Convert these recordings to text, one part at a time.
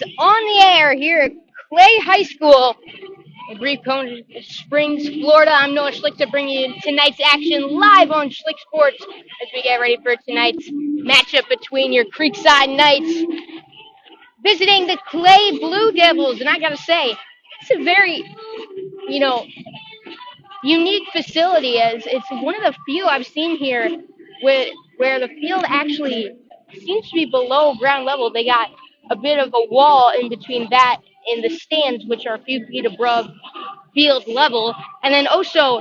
On the air here at Clay High School in Brief Cone Springs, Florida. I'm Noah Schlick to bring you tonight's action live on Schlick Sports as we get ready for tonight's matchup between your Creekside Knights visiting the Clay Blue Devils. And I gotta say, it's a very, you know, unique facility as it's one of the few I've seen here where the field actually seems to be below ground level. They got a bit of a wall in between that and the stands, which are a few feet above field level. And then also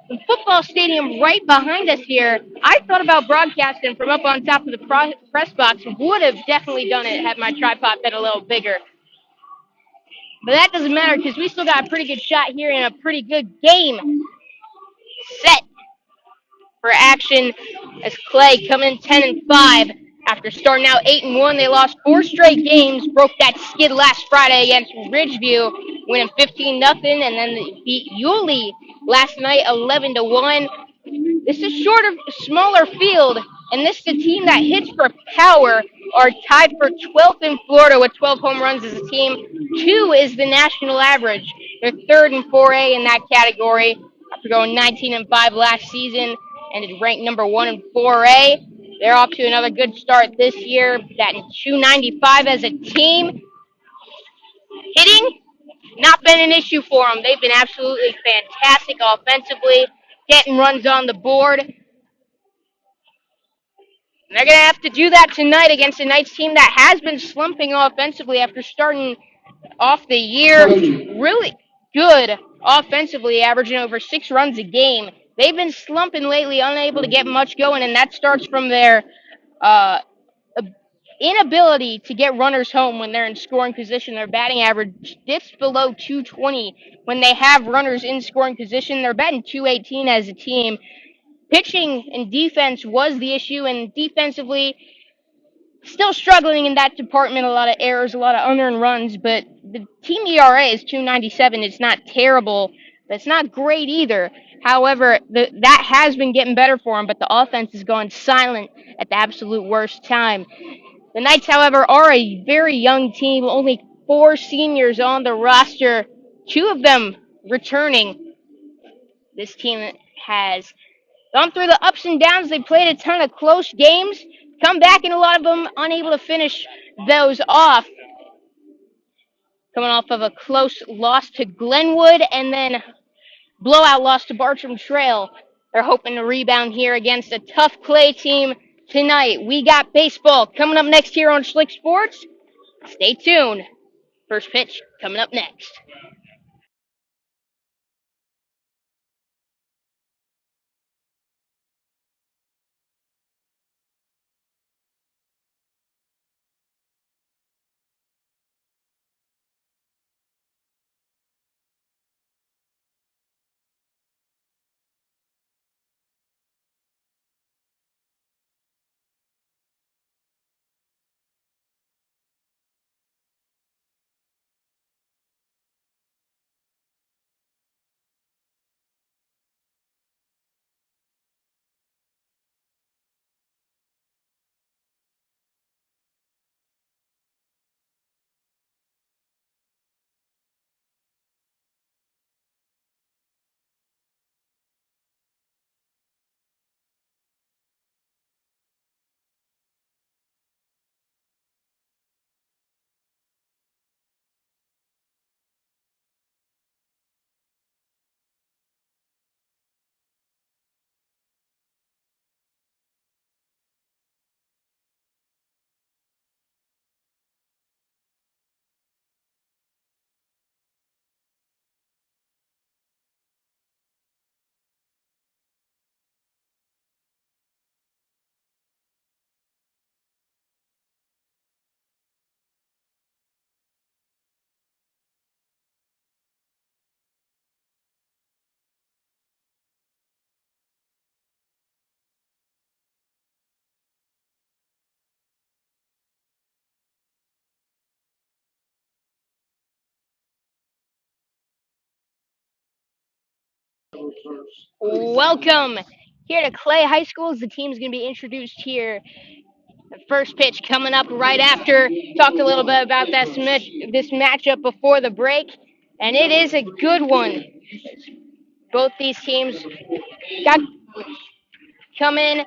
the football stadium right behind us here. I thought about broadcasting from up on top of the press box. Would have definitely done it had my tripod been a little bigger. But that doesn't matter because we still got a pretty good shot here and a pretty good game set for action as Clay come in 10-5 after starting out 8-1. They lost four straight games, broke that skid last Friday against Ridgeview, winning 15-0, and then they beat Yulee last night 11-1. This is smaller field, and this is a team that hits for power. Are tied for 12th in Florida with 12 home runs as a team. 2 is the national average. They're third in 4A in that category after going 19-5 last season and is ranked number 1 in 4A. They're off to another good start this year, batting 295 as a team. Hitting, not been an issue for them. They've been absolutely fantastic offensively, getting runs on the board. And they're going to have to do that tonight against a Knights team that has been slumping offensively after starting off the year really good offensively, averaging over 6 runs a game. They've been slumping lately, unable to get much going, and that starts from their uh, inability to get runners home when they're in scoring position. Their batting average dips below 220 when they have runners in scoring position. They're batting 218 as a team. Pitching and defense was the issue, and defensively, still struggling in that department. A lot of errors, a lot of unearned runs, but the team ERA is 297. It's not terrible. That's not great either. However, that has been getting better for them, but the offense is going silent at the absolute worst time. The Knights, however, are a very young team, only 4 seniors on the roster, 2 of them returning. This team has gone through the ups and downs. They played a ton of close games, come back in a lot of them unable to finish those off. Coming off of a close loss to Glenwood and then blowout loss to Bartram Trail. They're hoping to rebound here against a tough Clay team tonight. We got baseball coming up next here on Schlick Sports. Stay tuned. First pitch coming up next. Welcome here to Clay High School as the team's going to be introduced here The first pitch coming up right after. Talked a little bit about this matchup before the break, and it is a good one. Both these teams got come in.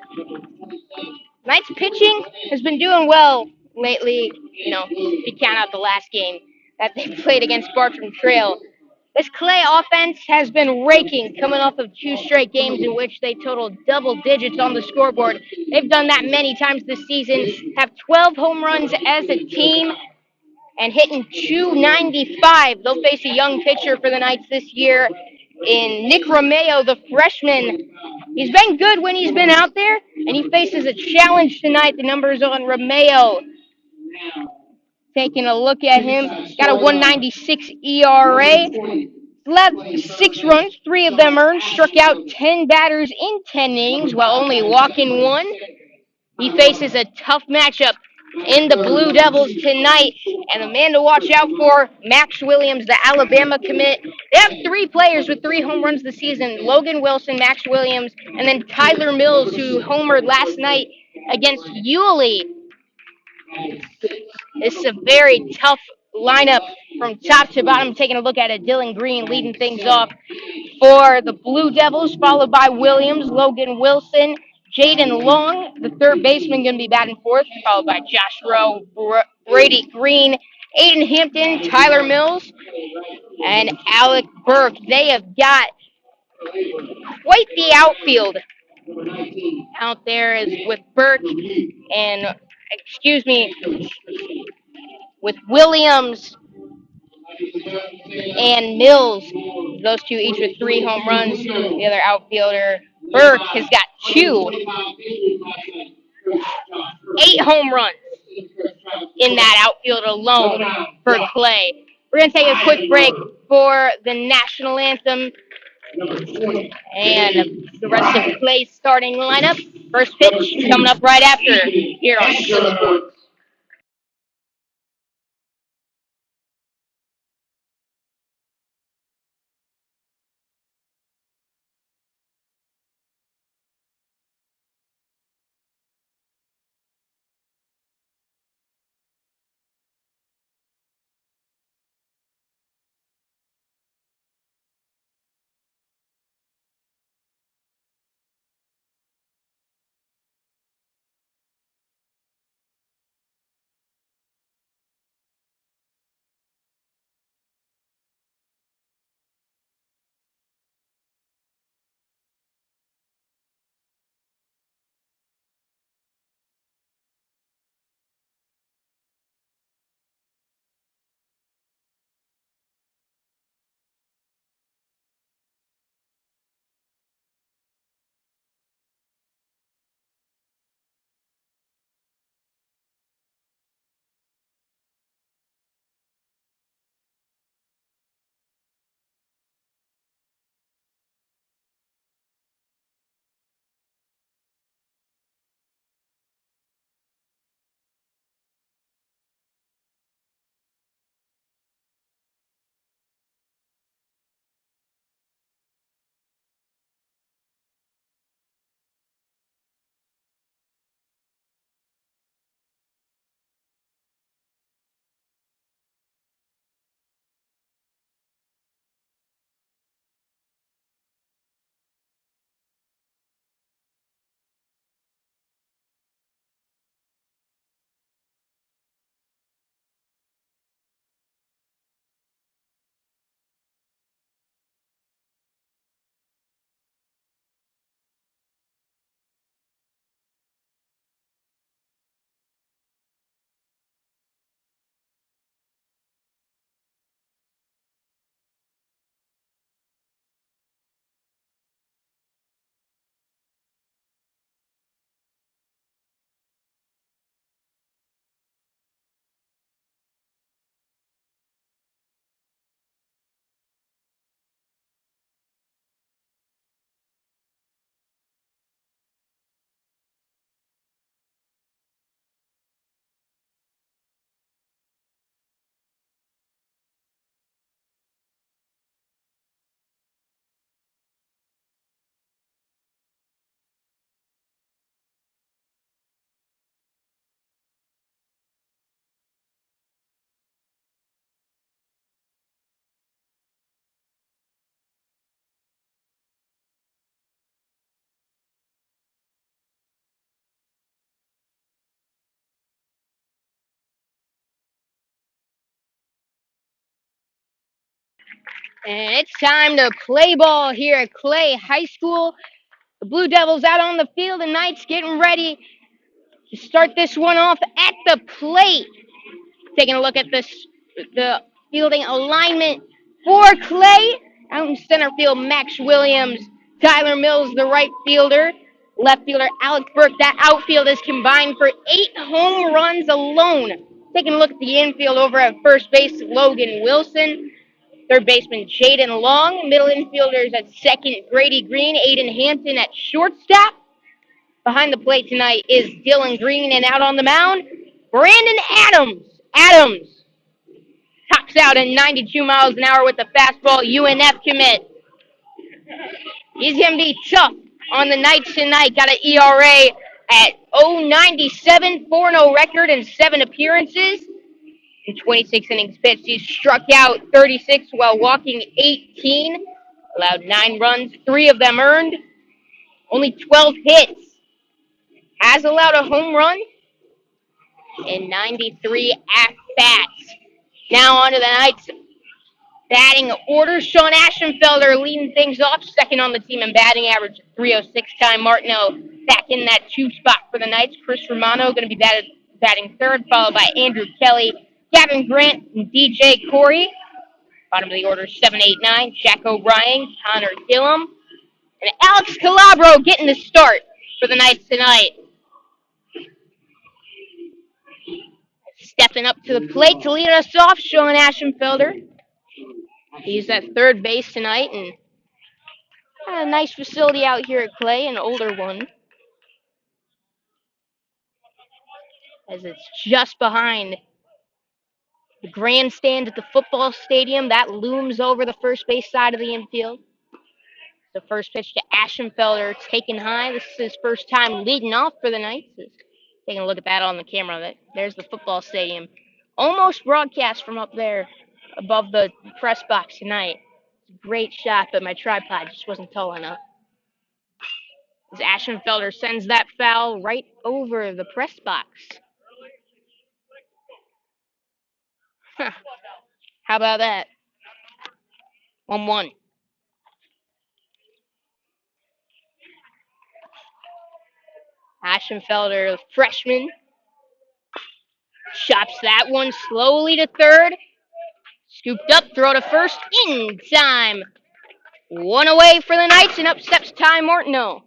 Knights pitching has been doing well lately, if you count out the last game that they played against Bartram Trail. This Clay offense has been raking, coming off of 2 straight games in which they totaled double digits on the scoreboard. They've done that many times this season, have 12 home runs as a team, and hitting 295. They'll face a young pitcher for the Knights this year in Nick Romeo, the freshman. He's been good when he's been out there, and he faces a challenge tonight. The numbers on Romeo. Taking a look at him, got a 196 ERA. Left 6 runs, 3 of them earned, struck out 10 batters in 10 innings while only walking 1. He faces a tough matchup in the Blue Devils tonight, and the man to watch out for, Max Williams, the Alabama commit. They have 3 players with 3 home runs this season: Logan Wilson, Max Williams, and then Tyler Mills, who homered last night against Yulee. This is a very tough lineup from top to bottom. Taking a look at it, Dylan Green leading things off for the Blue Devils, followed by Williams, Logan Wilson, Jaden Long, the third baseman, going to be batting fourth, followed by Josh Rowe, Brady Green, Aiden Hampton, Tyler Mills, and Alec Burke. They have got quite the outfield out there, is with Burke and, with Williams and Mills. Those two each with 3 home runs. The other outfielder, Burke, has got 8 home runs in that outfield alone for Clay. We're going to take a quick break for the national anthem and the rest of Clay's starting lineup. First pitch coming up right after here on Sports. And it's time to play ball here at Clay High School. The Blue Devils out on the field, and Knights getting ready to start this one off at the plate. Taking a look at the fielding alignment for Clay. Out in center field, Max Williams. Tyler Mills, the right fielder. Left fielder, Alex Burke. That outfield is combined for 8 home runs alone. Taking a look at the infield over at first base, Logan Wilson. Third baseman, Jaden Long. Middle infielders at second, Grady Green. Aiden Hampton at shortstop. Behind the plate tonight is Dylan Green, and out on the mound, Brandon Adams. Adams tops out at 92 miles an hour with the fastball, UNF commit. He's going to be tough on the Knights tonight. Got an ERA at 0.97, 4-0 record, and 7 appearances. In 26 innings pitched, he struck out 36 while walking 18. Allowed 9 runs, 3 of them earned. Only 12 hits. Has allowed a home run in 93 at-bats. Now on to the Knights batting order. Sean Aschenfelder leading things off, second on the team in batting average, 306. Ty Martineau back in that 2 spot for the Knights. Chris Romano going to be batting third, followed by Andrew Kelly, Gavin Grant, and DJ Corey. Bottom of the order, 7, 8, 9. Jack O'Brien, Connor Gillum, and Alex Calabro getting the start for the Knights tonight. Stepping up to the plate to lead us off, Sean Aschenfelder. He's at third base tonight, and a nice facility out here at Clay, an older one, as it's just behind the grandstand at the football stadium. That looms over the first base side of the infield. The first pitch to Aschenfelder, taken high. This is his first time leading off for the Knights. Taking a look at that on the camera. There's the football stadium. Almost broadcast from up there above the press box tonight. Great shot, but my tripod just wasn't tall enough. As Aschenfelder sends that foul right over the press box. Huh. How about that? 1-1. Aschenfelder, freshman, chops that one slowly to third. Scooped up, throw to first, in time. 1 away for the Knights, and up steps Ty Martineau.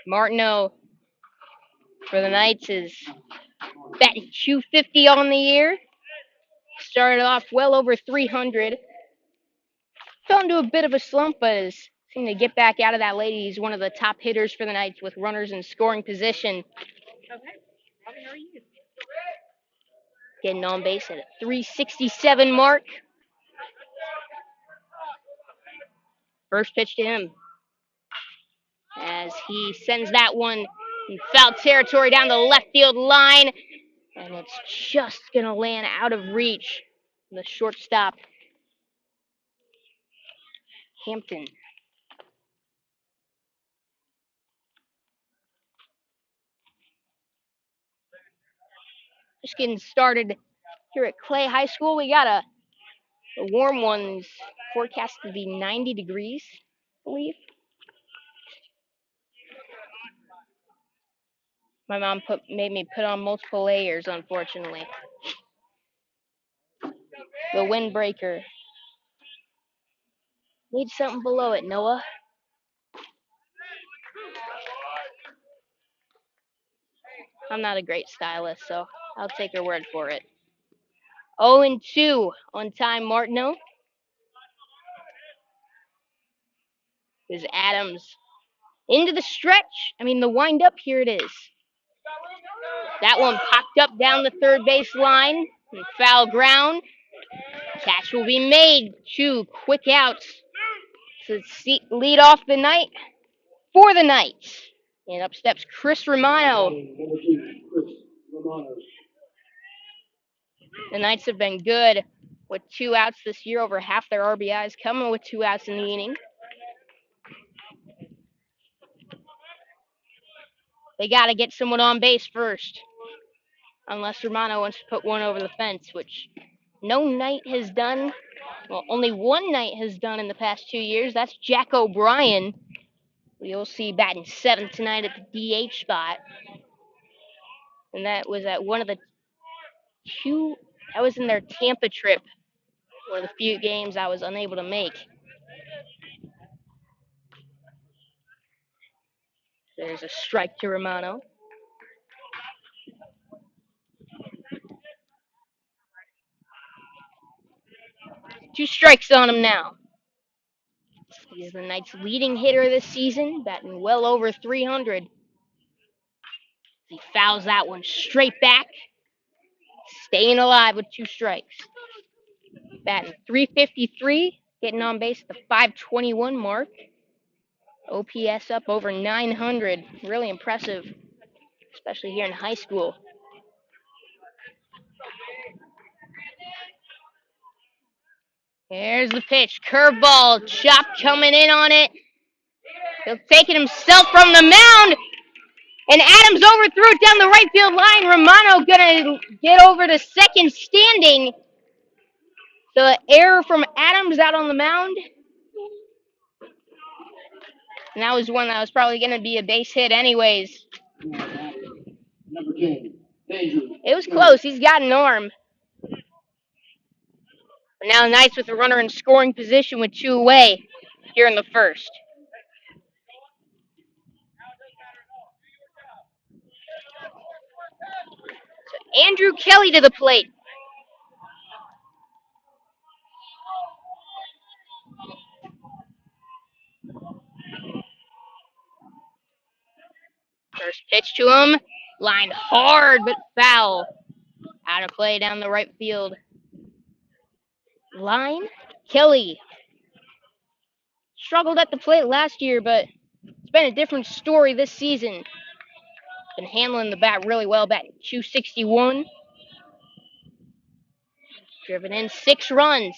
Martineau for the Knights is batting .250 on the year. Started off well over 300. Fell into a bit of a slump, but is seeming to get back out of that lady. He's one of the top hitters for the Knights with runners in scoring position. Getting on base at a 367 mark. First pitch to him, as he sends that one in foul territory down the left field line, and it's just going to land out of reach. The shortstop, Hampton. Just getting started here at Clay High School. We got a warm one's forecast to be 90 degrees, I believe. My mom made me put on multiple layers, unfortunately. The windbreaker. Need something below it, Noah. I'm not a great stylist, so I'll take her word for it. 0-2 on Ty Martineau. Is Adams into the stretch. The wind up, here it is. That one popped up down the third base line. Foul ground. Catch will be made. 2 quick outs to lead off the night for the Knights. And up steps Chris Romano. The Knights have been good with 2 outs this year. Over half their RBIs coming with 2 outs in the inning. They got to get someone on base first. Unless Romano wants to put one over the fence, which no knight has done, well, only one knight has done in the past 2 years. That's Jack O'Brien. You'll see batting seventh tonight at the DH spot. And that was at one of the that was in their Tampa trip, one of the few games I was unable to make. There's a strike to Romano. 2 strikes on him now. He's the Knights' leading hitter this season, batting well over 300. He fouls that one straight back, staying alive with 2 strikes. Batting .353, getting on base at the .521 mark. OPS up over 900. Really impressive, especially here in high school. Here's the pitch. Curveball. Chop coming in on it. He'll take it himself from the mound. And Adams overthrew it down the right field line. Romano gonna get over to second standing. The error from Adams out on the mound. And that was one that was probably gonna be a base hit anyways. It was close. He's got an arm. But now Knights with a runner in scoring position with 2 away here in the first. So Andrew Kelly to the plate. First pitch to him. Lined hard but foul. Out of play down the right field line. Kelly struggled at the plate last year, but it's been a different story this season. Been handling the bat really well, batting .261. Driven in 6 runs.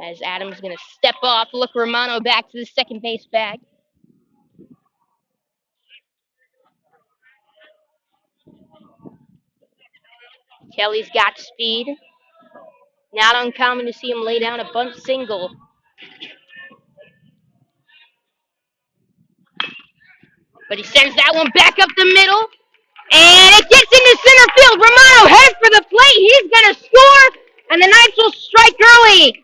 As Adams going to step off, look Romano back to the second base bag. Kelly's got speed. Not uncommon to see him lay down a bunt single. But he sends that one back up the middle. And it gets into center field. Romano heads for the plate. He's going to score. And the Knights will strike early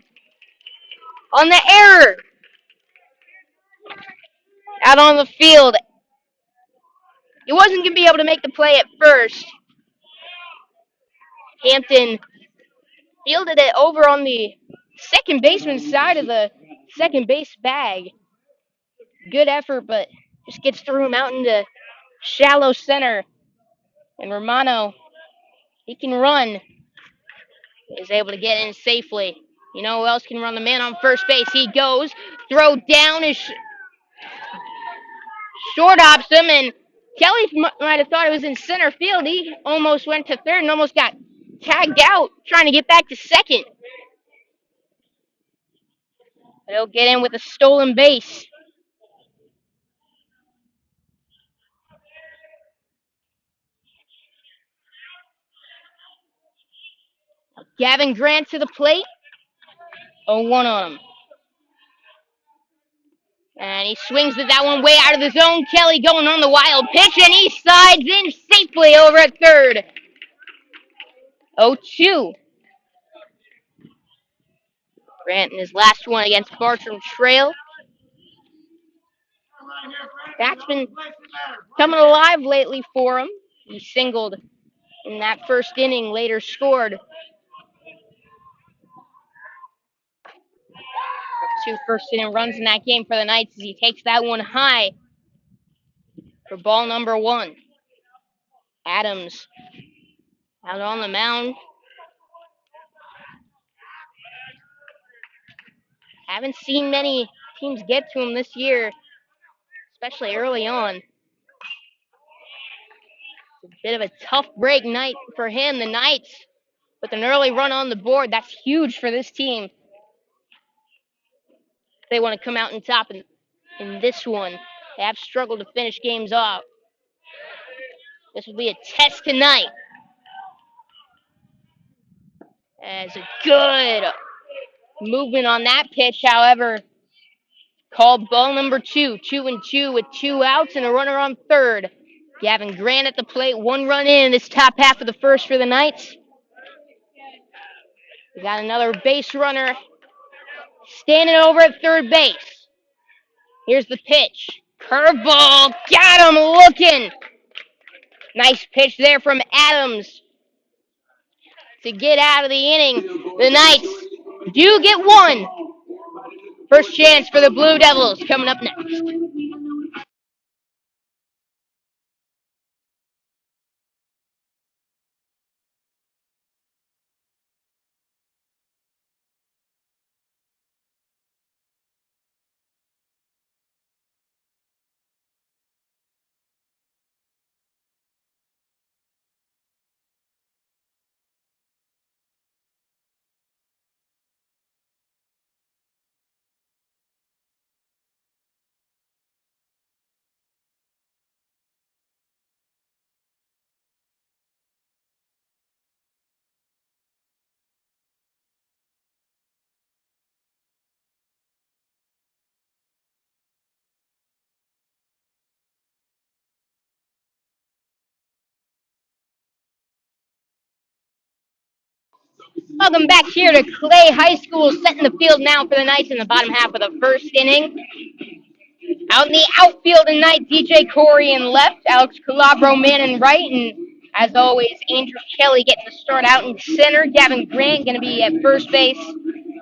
on the error. Out on the field. He wasn't going to be able to make the play at first. Hampton fielded it over on the second baseman's side of the second base bag. Good effort, but just gets through him out into shallow center. And Romano, he can run. Is able to get in safely. You know who else can run? The man on first base. He goes. Throw down is short ops him, and Kelly might have thought it was in center field. He almost went to third and almost got tagged out trying to get back to second. But he'll get in with a stolen base. Gavin Grant to the plate. 0-1 on him. And he swings that one way out of the zone. Kelly going on the wild pitch, and he slides in safely over at third. 0-2. Grant in his last one against Bartram Trail. That's been coming alive lately for him. He singled in that first inning, later scored. 2 first-inning runs in that game for the Knights as he takes that one high for ball number 1. Adams out on the mound. Haven't seen many teams get to him this year, especially early on. It's a bit of a tough break night for him. The Knights with an early run on the board. That's huge for this team. They want to come out on top in this one. They have struggled to finish games off. This will be a test tonight. As a good movement on that pitch, however, called ball number 2, 2-2 with 2 outs and a runner on third. Gavin Grant at the plate, 1 run in this top half of the first for the Knights. We got another base runner standing over at third base. Here's the pitch. Curveball, got him looking. Nice pitch there from Adams to get out of the inning. The Knights do get 1. First chance for the Blue Devils coming up next. Welcome back here to Clay High School, setting the field now for the Knights in the bottom half of the first inning. Out in the outfield tonight, DJ Corey in left, Alex Calabro man in right, and as always, Andrew Kelly getting the start out in center. Gavin Grant going to be at first base.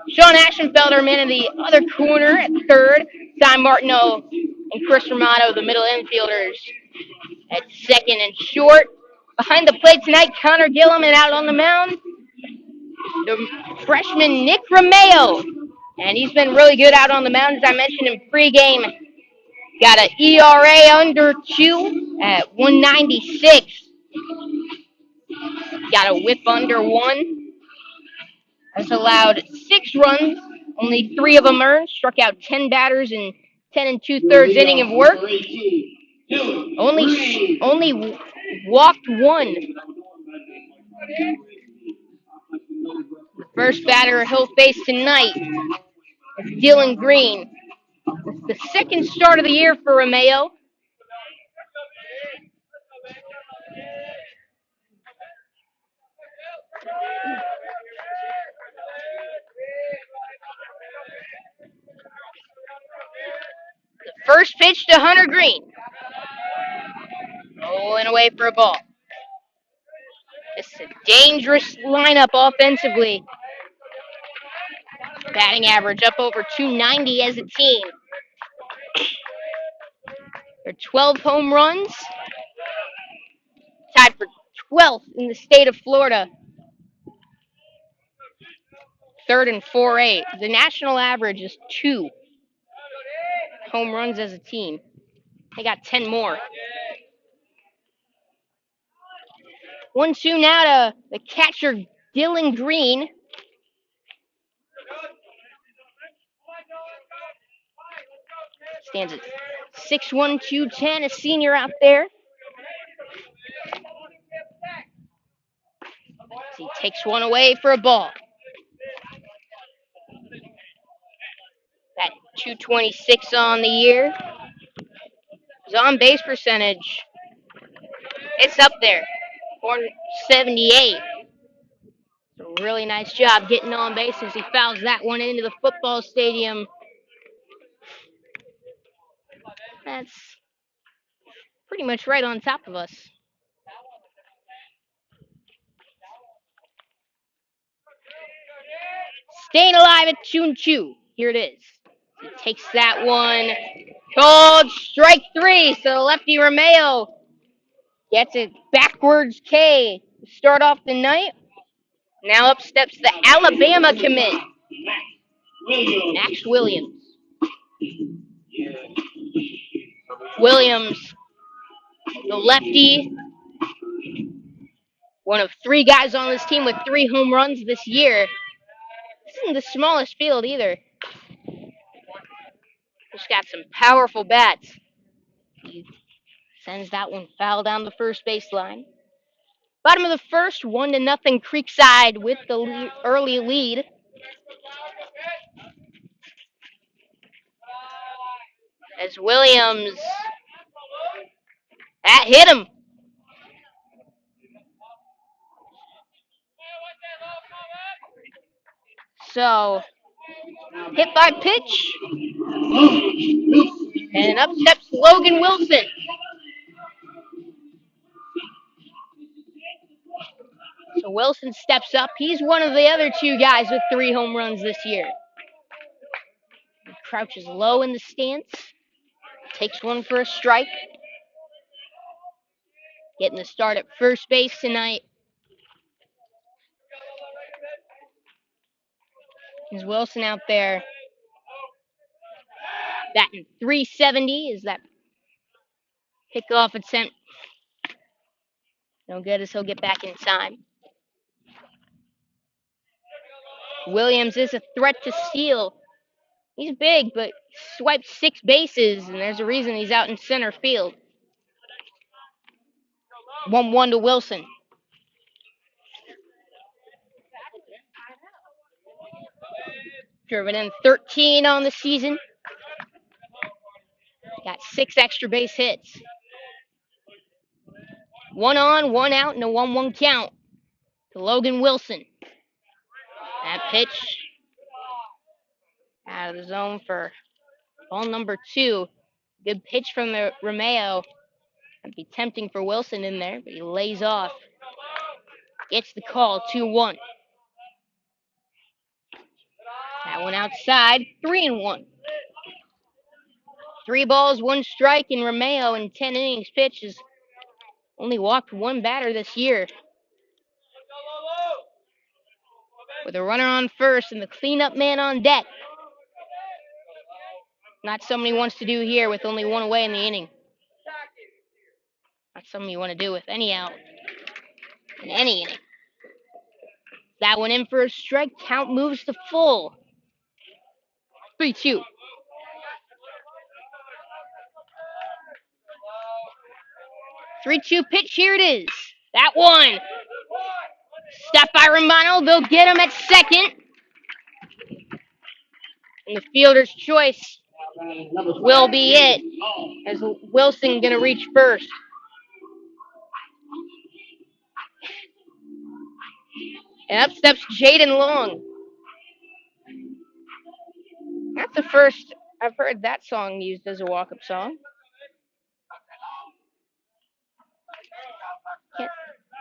Sean Ashenfelder man in the other corner at third. Don Martineau and Chris Romano, the middle infielders, at second and short. Behind the plate tonight, Connor Gillum, and out on the mound, the freshman Nick Romeo. And he's been really good out on the mound, as I mentioned in pregame. Got an ERA under 2 at 196. Got a whip under 1. Has allowed 6 runs, only 3 of them earned. Struck out 10 batters in 10 2/3 inning of work. Only walked 1. The first batter he'll face tonight is Dylan Green. It's the second start of the year for Romeo. The first pitch to Hunter Green. Rolling away for a ball. It's a dangerous lineup offensively. Batting average up over 290 as a team. They're 12 home runs. Tied for 12th in the state of Florida. Third and 4-8. The national average is 2 home runs as a team. They got 10 more. 1-2 now to the catcher, Dylan Green. Stands at 6'1", 210, a senior out there. He takes one away for a ball. That 226 on the year. His on-base percentage, it's up there, 478. A really nice job getting on base as he fouls that one into the football stadium. That's pretty much right on top of us. Staying alive at 2-2. Here it is. He takes that one. Called strike 3. So lefty Romeo gets it backwards K to start off the night. Now up steps the Alabama commit, Max Williams. Williams, the lefty, one of 3 guys on this team with 3 home runs this year. This isn't the smallest field either. He's got some powerful bats. He Sends that one foul down the first baseline. Bottom of the first, 1-0 Creekside with the early lead. As Williams, that hit him. So, hit by pitch, and up steps Logan Wilson. So Wilson steps up. He's one of the other two guys with 3 home runs this year. He crouches low in the stance, takes one for a strike. Getting the start at first base tonight is Wilson out there batting .370. Is that pickoff attempt no good as he'll get back in time. Williams is a threat to steal. He's big, but swiped 6 bases, and there's a reason he's out in center field. 1-1 to Wilson. Driven in 13 on the season. Got 6 extra base hits. 1 on, 1 out, and a 1-1 count to Logan Wilson. That pitch out of the zone for ball number 2. Good pitch from the Romeo. That'd be tempting for Wilson in there, but he lays off. Gets the call, 2-1. That one outside, 3-1. 3 balls, 1 strike, and Romeo in 10 innings pitched has only walked 1 batter this year. With a runner on first and the cleanup man on deck. Not something he wants to do here with only 1 away in the inning. Not something you want to do with any out in any inning. That one in for a strike. Count moves to full. 3-2. 3-2 pitch. Here it is. That one. Stop by Romano. They'll get him at second. And the fielder's choice will be it. As Wilson going to reach first. And up steps Jaden Long. That's the first I've heard that song used as a walk-up song.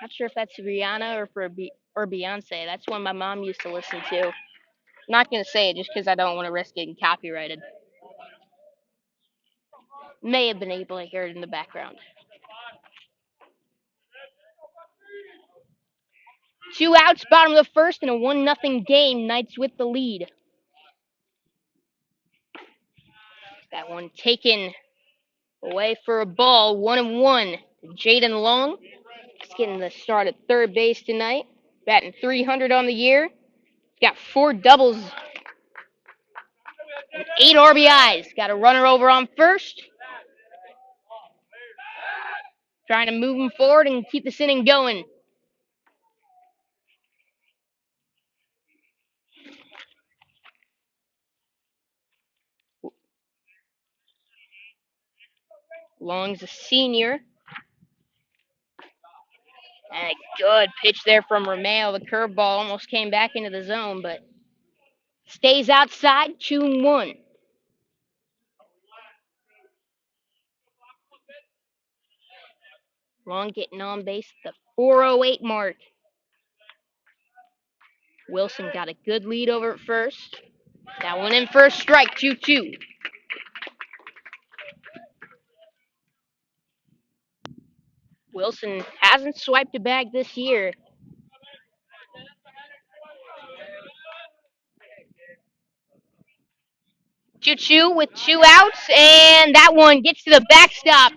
Not sure if that's Rihanna or Beyonce. That's one my mom used to listen to. I'm not going to say it just because I don't want to risk getting copyrighted. May have been able to hear it in the background. 2 outs, bottom of the first, and a 1-0 game. Knights with the lead. That one taken away for a ball. 1-1. Jaden Long. He's getting the start at third base tonight. Batting .300 on the year. He's got 4 doubles. And 8 RBIs. Got a runner over on first. Trying to move him forward and keep this inning going. Long's a senior. And a good pitch there from Romeo. The curveball almost came back into the zone, but stays outside, 2-1. Long getting on base at the 4:08 mark. Wilson got a good lead over at first. That one in for a strike, 2-2. Wilson hasn't swiped a bag this year. Choo-choo with 2 outs, and that one gets to the backstop.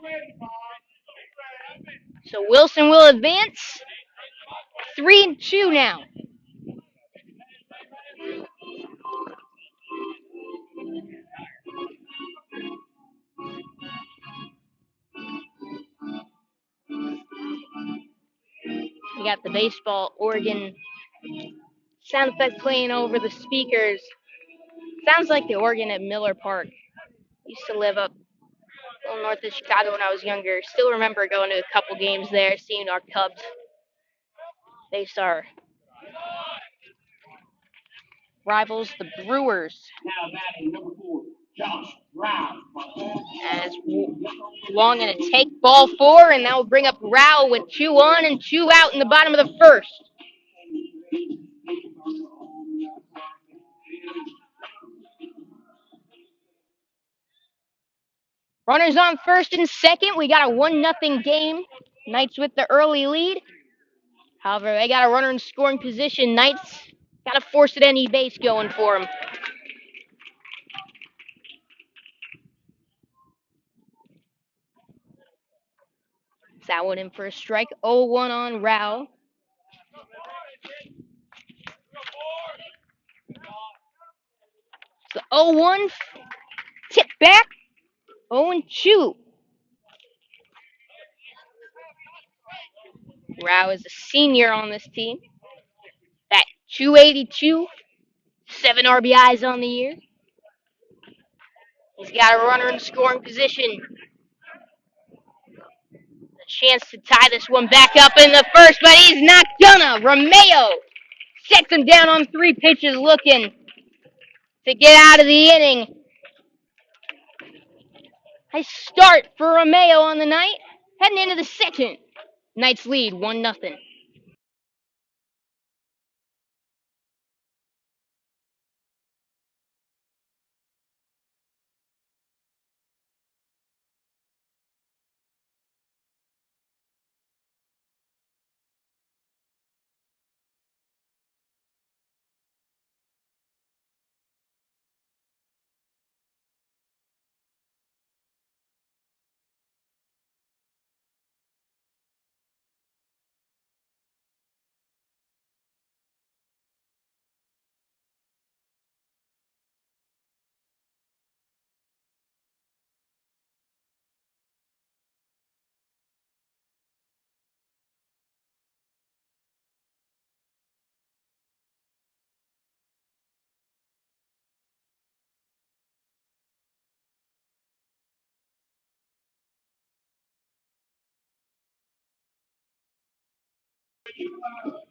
So Wilson will advance. 3-2 now. We got the baseball organ sound effect playing over the speakers. Sounds like the organ at Miller Park. Used to live up a little north of Chicago when I was younger. Still remember going to a couple games there, seeing our Cubs face our rivals, the Brewers. As Long in a take ball four, and that will bring up Rao with 2 on and 2 out in the bottom of the first. Runners on first and second. We got a 1-0 game. Knights with the early lead. However, they got a runner in scoring position. Knights got to force it any base going for them. That one in for a strike. 0-1 on Rao. So 0-1. Tip back. 0-2. Rao is a senior on this team. That 282. 7 RBIs on the year. He's got a runner in scoring position. A chance to tie this one back up in the first, but he's not gonna. Romeo sets him down on 3 pitches looking to get out of the inning. Nice start for Romeo on the night. Heading into the second. Knights lead 1-0.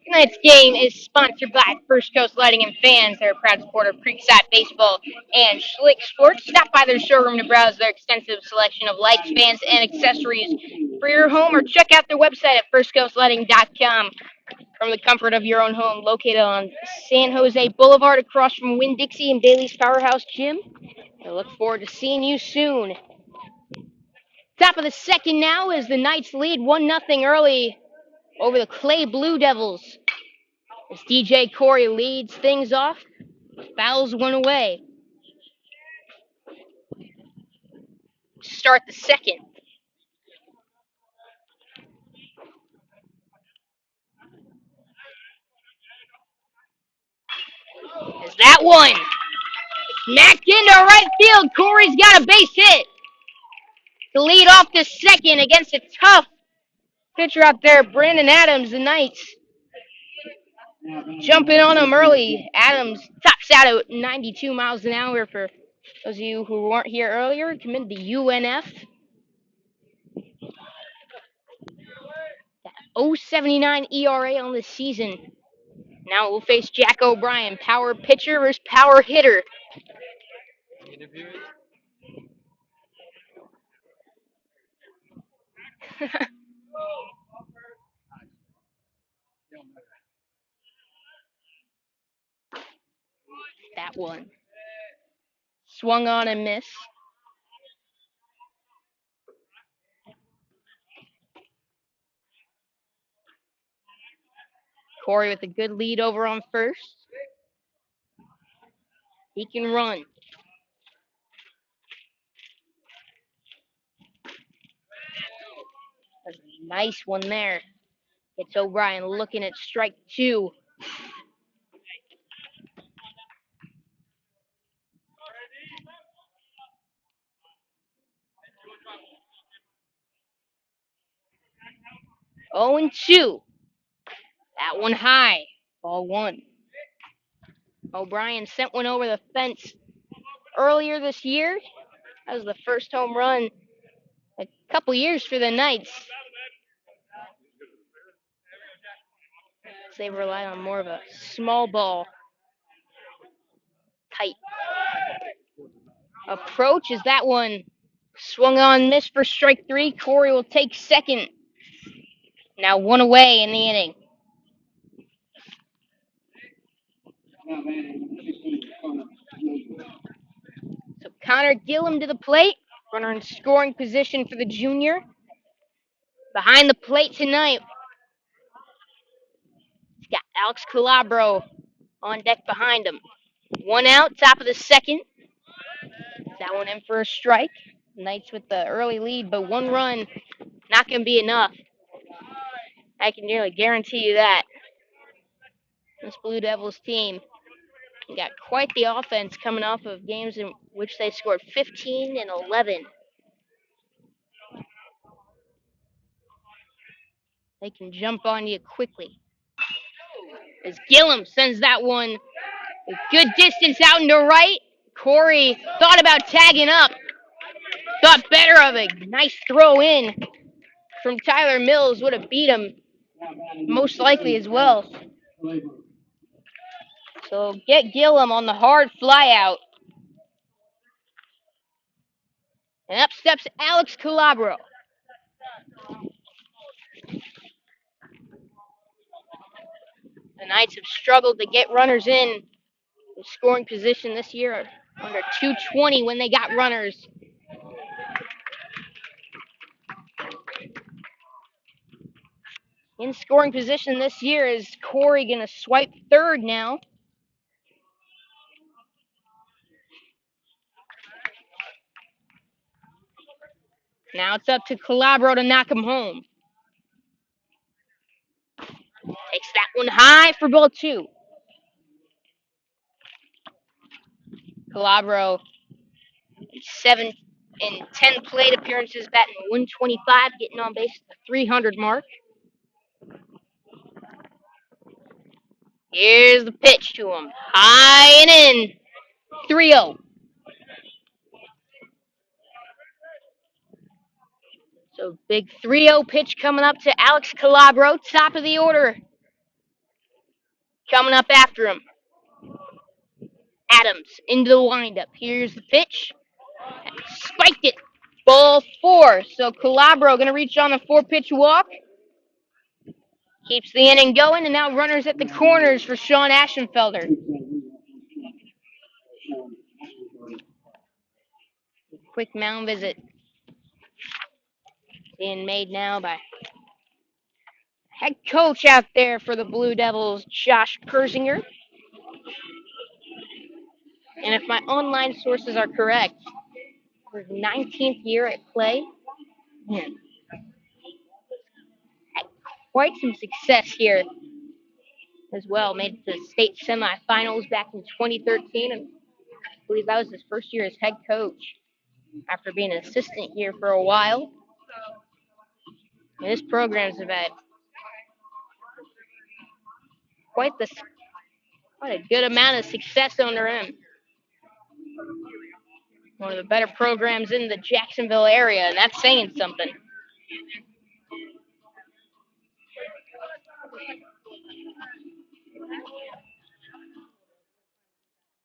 Tonight's game is sponsored by First Coast Lighting and Fans. They're a proud supporter of Creekside Baseball and Schlick Sports. Stop by their showroom to browse their extensive selection of lights, fans, and accessories for your home, or check out their website at firstcoastlighting.com from the comfort of your own home, located on San Jose Boulevard across from Winn-Dixie and Bailey's Powerhouse Gym. I look forward to seeing you soon. Top of the second now is the Knights lead 1-0 early over the Clay Blue Devils. As DJ Corey leads things off, fouls one away. Start the second. Is that one smacked into right field? Corey's got a base hit to lead off the second against a tough pitcher out there, Brandon Adams. The Knights jumping on him early. Adams tops out at 92 miles an hour. For those of you who weren't here earlier, committed to UNF. 0.79 ERA on the season. Now we'll face Jack O'Brien, power pitcher versus power hitter. That one. Swung on and missed. Corey with a good lead over on first. He can run. That's a nice one there. It's O'Brien looking at strike 2. Oh and 2. That one high. Ball one. O'Brien sent one over the fence earlier this year. That was the first home run a couple years for the Knights. They relied on more of a small ball type approach. Is that one swung on, missed for strike three? Corey will take second. Now one away in the inning. So Connor Gillum to the plate. Runner in scoring position for the junior. Behind the plate tonight, he's got Alex Calabro on deck behind him. One out, top of the second. That one in for a strike. Knights with the early lead, but one run not going to be enough. I can nearly guarantee you that. This Blue Devils team got quite the offense coming off of games in which they scored 15 and 11. They can jump on you quickly. As Gillum sends that one a good distance out into right. Corey thought about tagging up. Thought better of a nice throw in from Tyler Mills. Would have beat him most likely as well. So get Gillum on the hard fly out. And up steps Alex Calabro. The Knights have struggled to get runners in scoring position this year, under 220 when they got runners. In scoring position this year is Corey going to swipe third now. Now it's up to Calabro to knock him home. Takes that one high for ball two. Calabro, 7 in 10 plate appearances, batting 125, getting on base at the 300 mark. Here's the pitch to him. High and in. 3-0. So big 3-0 pitch coming up to Alex Calabro, top of the order. Coming up after him. Adams into the windup. Here's the pitch. Spiked it. Ball four. So Calabro going to reach on a 4-pitch walk. Keeps the inning going, and now runners at the corners for Sean Aschenfelder. Quick mound visit being made now by head coach out there for the Blue Devils, Josh Persinger. And if my online sources are correct, his 19th year at play. Had quite some success here as well. Made it to the state semifinals back in 2013, and I believe that was his first year as head coach after being an assistant here for a while. And his programs have had quite a good amount of success under him. One of the better programs in the Jacksonville area, and that's saying something.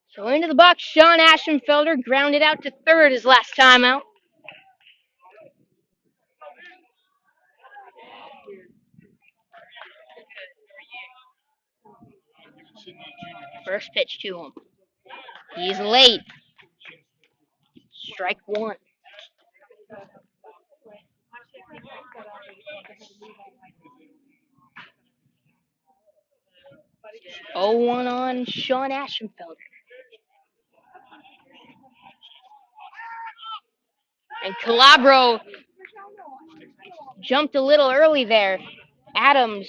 So into the box, Sean Aschenfelder grounded out to third his last time out. First pitch to him. He's late. Strike one. 0-1 on Sean Aschenfelder. And Calabro jumped a little early there. Adams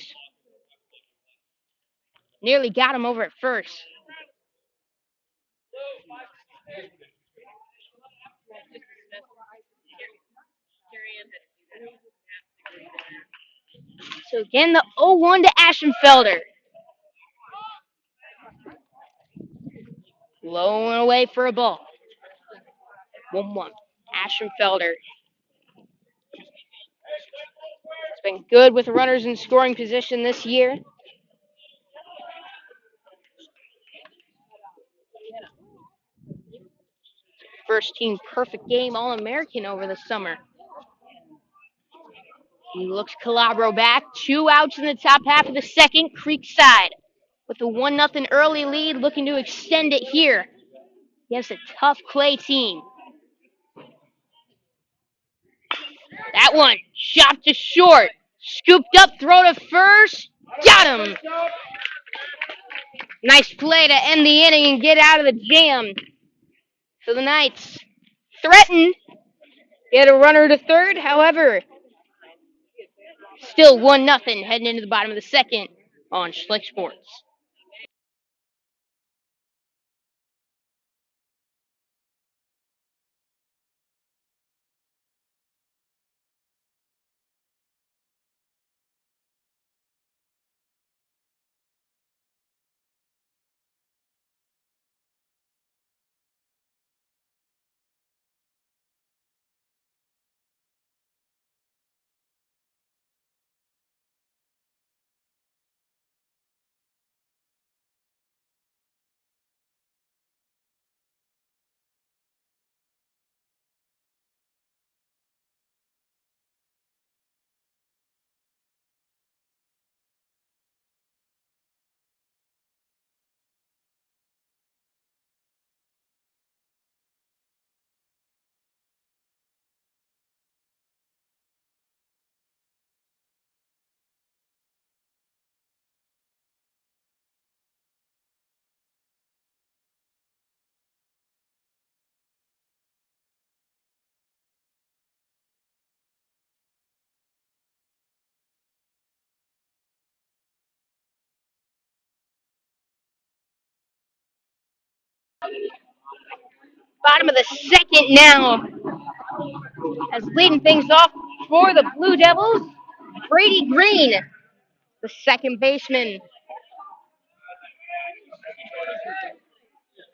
nearly got him over at first. So again, the 0-1 to Ashenfelder. Low and away for a ball. 1-1. Ashenfelder. It's been good with runners in scoring position this year. First team perfect game All-American over the summer. He looks Calabro back. 2 outs in the top half of the second. Creekside with a 1-0 early lead, looking to extend it here against a tough Clay team. That one shot to short. Scooped up, throw to first. Got him. Nice play to end the inning and get out of the jam. So the Knights threaten, get a runner to third. However, still 1-0 heading into the bottom of the second on Schlick Sports. Bottom of the second now, as leading things off for the Blue Devils, Brady Green, the second baseman,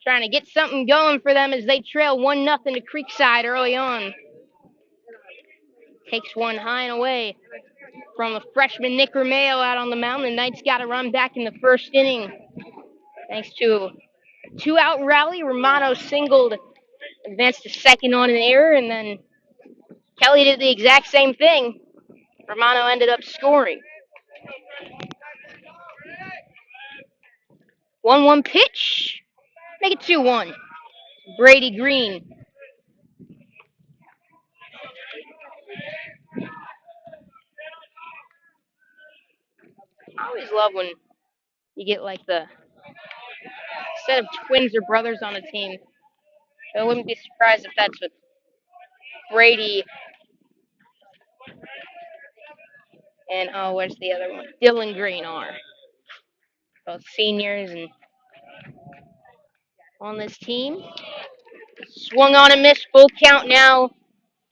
trying to get something going for them as they trail 1-0 to Creekside early on. Takes one high and away from the freshman Nick Romeo out on the mound. The Knights got a run back in the first inning thanks to a 2-out rally. Romano singled, advanced to second on an error, and then Kelly did the exact same thing. Romano ended up scoring. 1-1 pitch. Make it 2-1. Brady Green. I always love when you get like the set of twins or brothers on a team. I wouldn't be surprised if that's what Brady and where's the other one? Dylan Green are. Both seniors and on this team. Swung on and missed. Full count now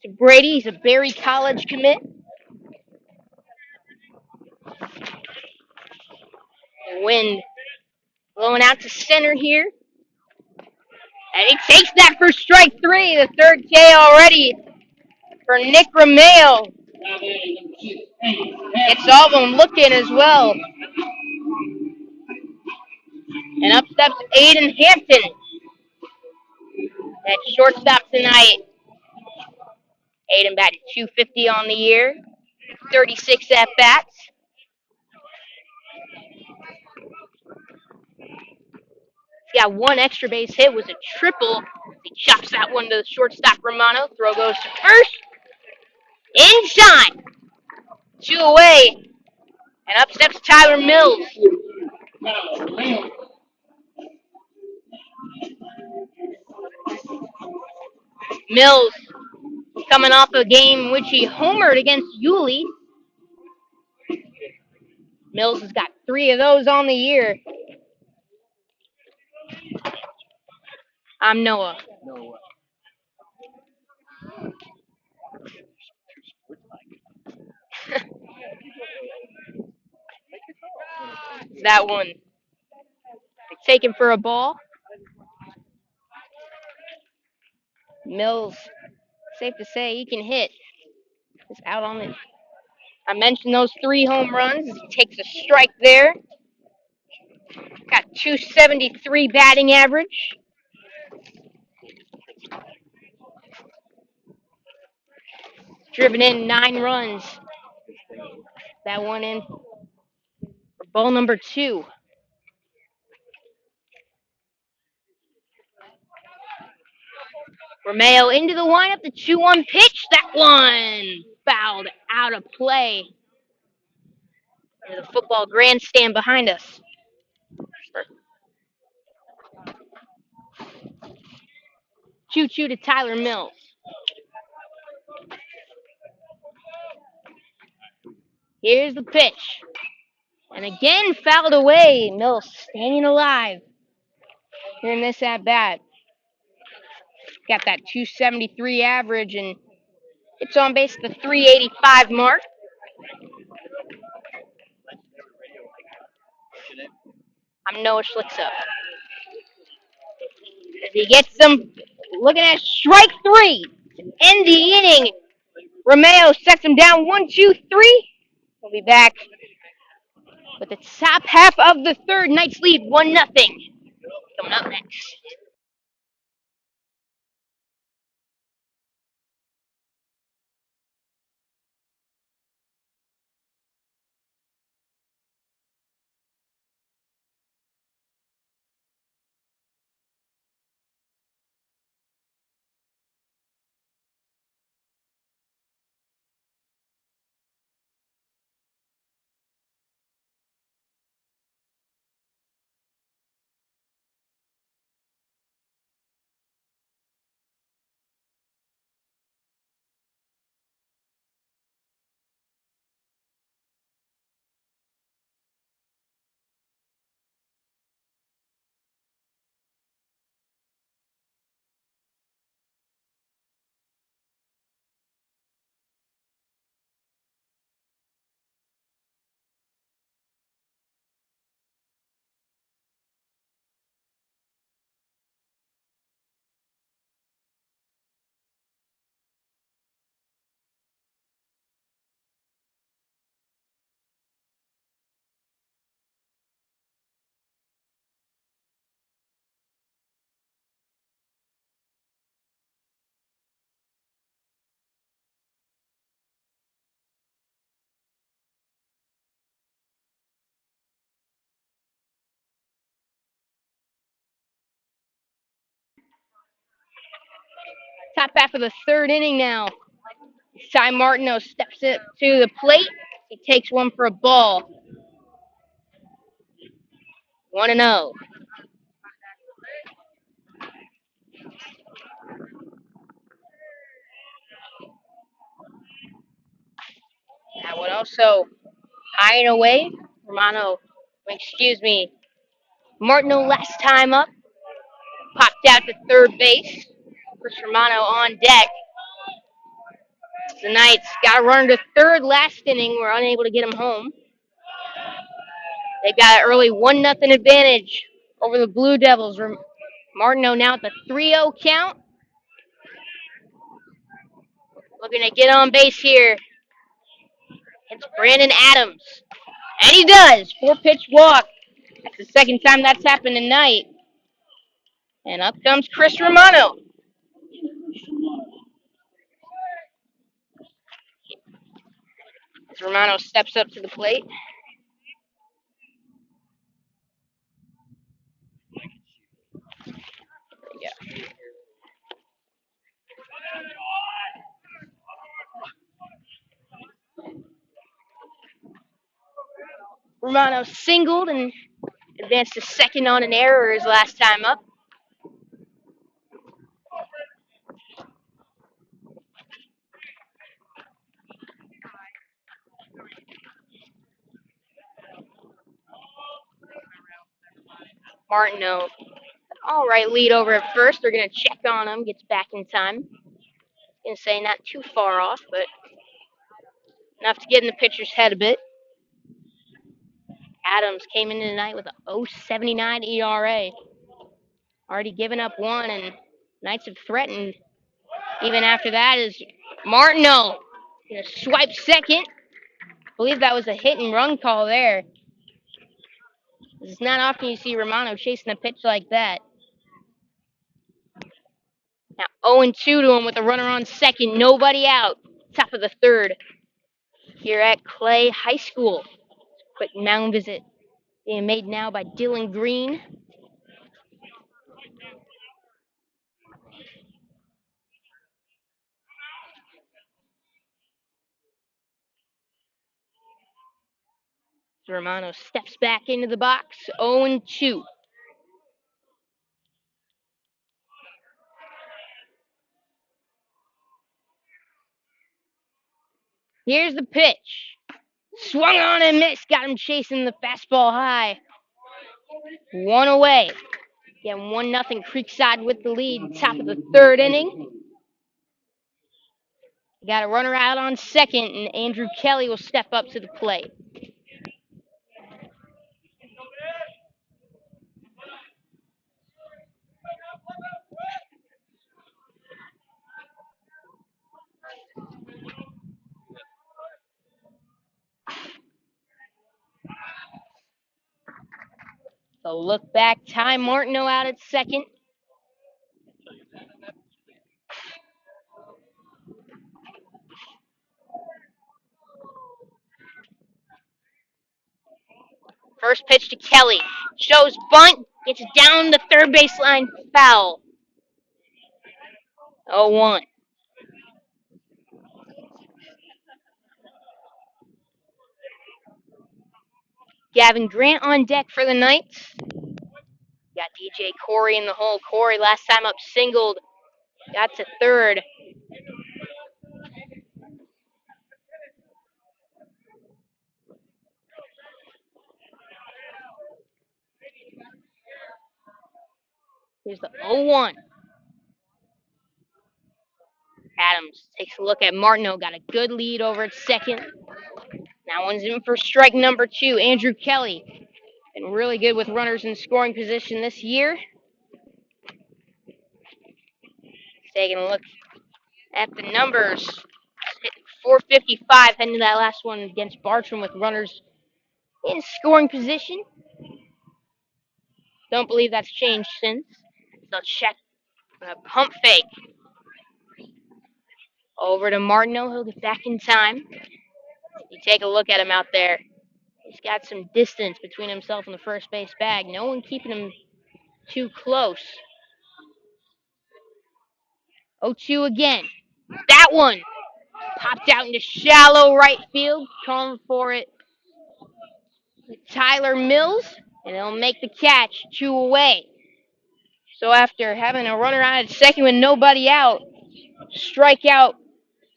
to Brady. He's a Berry College commit. Wind blowing out to center here. And he takes that for strike 3. The third K already for Nick Romeo. It's all of them looking as well. And up steps Aiden Hampton at shortstop tonight. Aiden batting .250 on the year, 36 at-bats. He got one extra base hit, was a triple. He chops that one to the shortstop Romano. Throw goes to first. Inside. 2 away. And up steps Tyler Mills. Mills coming off a game in which he homered against Yulee. Mills has got 3 of those on the year. I'm Noah. That one taken for a ball. Mills, safe to say, he can hit. He's out on it. I mentioned those 3 home runs. He takes a strike there. Got 273 batting average. Driven in 9 runs. That one in for ball number 2. Romeo into the lineup. The 2-1 pitch. That one fouled out of play. There's a football grandstand behind us. 2-2 to Tyler Mills. Here's the pitch. And again fouled away. Mills staying alive here in this at bat. Got that 273 average and it's on base at the 385 mark. I'm Noah Schlicksup. As he gets them looking at strike 3. End the inning. Romeo sets him down 1-2-3. We'll be back with the top half of the third. Knights lead 1-0. Coming up next. Top half of the third inning now. Cy Martineau steps it to the plate. He takes one for a ball. 1-0. That one also high and away. Martineau last time up. Popped out to third base. Chris Romano on deck. The Knights got a runner to third last inning. We're unable to get him home. They got an early 1-0 advantage over the Blue Devils. Martineau now at the 3-0 count. Looking to get on base here. It's Brandon Adams. And he does. 4-pitch walk. That's the second time that's happened tonight. And up comes Chris Romano. As Romano steps up to the plate. Yeah. Romano singled and advanced to second on an error his last time up. Martineau, all right, lead over at first. They're going to check on him, gets back in time. Going to say not too far off, but enough to get in the pitcher's head a bit. Adams came into tonight with a 0.79 ERA. Already given up one, and Knights have threatened. Even after that is Martineau. Gonna swipe second. I believe that was a hit and run call there. It's not often you see Romano chasing a pitch like that. Now 0-2 to him with a runner on second. Nobody out. Top of the third here at Clay High School. Quick mound visit being made now by Dylan Green. Romano steps back into the box. 0-2. Here's the pitch. Swung on and missed. Got him chasing the fastball high. One away. Again, 1-0 Creekside with the lead. Top of the third inning. Got a runner out on second, and Andrew Kelly will step up to the plate. So look back. Ty Martineau out at second. First pitch to Kelly. Shows bunt. Gets down the third baseline. Foul. 0-1. Gavin Grant on deck for the Knights. Got DJ Corey in the hole. Corey last time up singled. Got to third. Here's the 0-1. Adams takes a look at Martineau. Got a good lead over at second. Now one's in for strike number 2. Andrew Kelly. Been really good with runners in scoring position this year. Taking a look at the numbers. Hitting 455 heading to that last one against Bartram with runners in scoring position. Don't believe that's changed since. So check. Pump fake. Over to Martineau. He'll get back in time. You take a look at him out there. He's got some distance between himself and the first base bag. No one keeping him too close. 0-2 again. That one popped out into shallow right field. Calling for it. Tyler Mills. And he'll make the catch. 2 away. So after having a runner out at second with nobody out, strikeout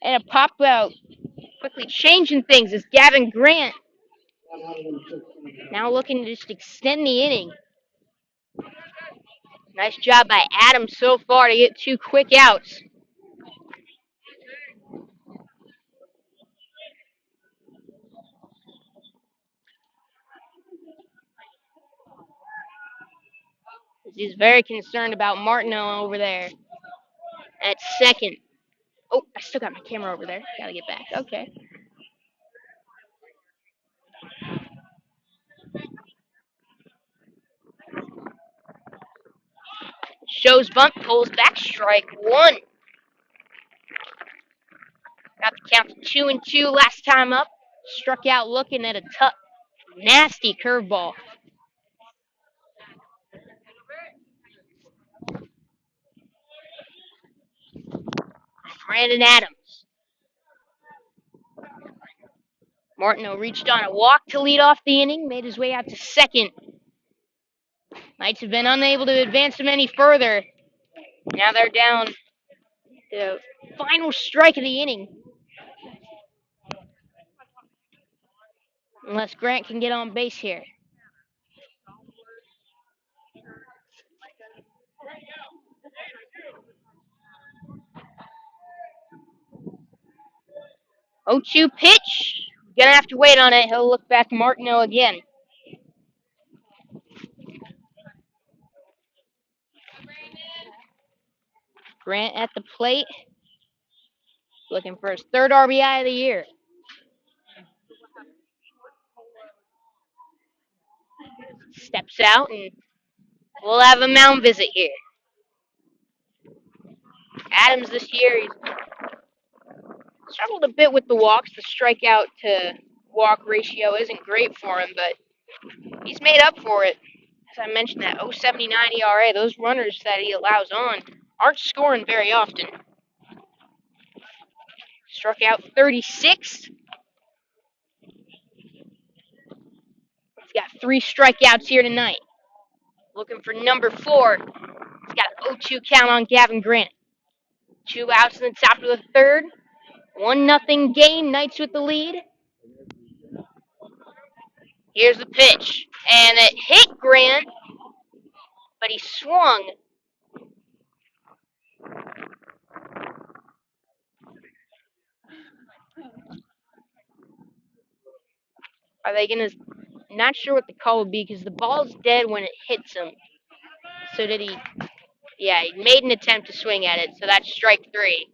and a pop out. Quickly changing things is Gavin Grant. Now looking to just extend the inning. Nice job by Adams so far to get 2 quick outs. He's very concerned about Martineau over there at second. Oh, I still got my camera over there. Gotta get back. Okay. Shows bunt, pulls back, strike 1. Got the count to 2-2 last time up. Struck out looking at a tough, nasty curveball. Brandon Adams. Martineau reached on a walk to lead off the inning, made his way out to second. Knights have been unable to advance them any further. Now they're down to the final strike of the inning. Unless Grant can get on base here. Oh, 2 pitch. Gonna have to wait on it. He'll look back Martineau again. Grant at the plate, looking for his third RBI of the year. Steps out, and we'll have a mound visit here. Adams this year, he's struggled a bit with the walks. The strikeout to walk ratio isn't great for him, but he's made up for it. As I mentioned, that 0.79 ERA, those runners that he allows on aren't scoring very often. Struck out 36. He's got 3 strikeouts here tonight. Looking for number 4. He's got an 0-2 count on Gavin Grant. 2 outs in the top of the third. 1-0 game. Knights with the lead. Here's the pitch. And it hit Grant, but he swung. Are they going to... Not sure what the call would be because the ball's dead when it hits him. So did he... Yeah, he made an attempt to swing at it, so that's strike 3.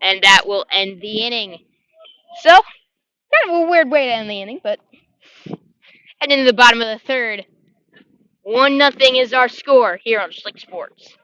And that will end the inning. So, kind of a weird way to end the inning, but... And into the bottom of the third. 1-0 is our score here on Slick Sports.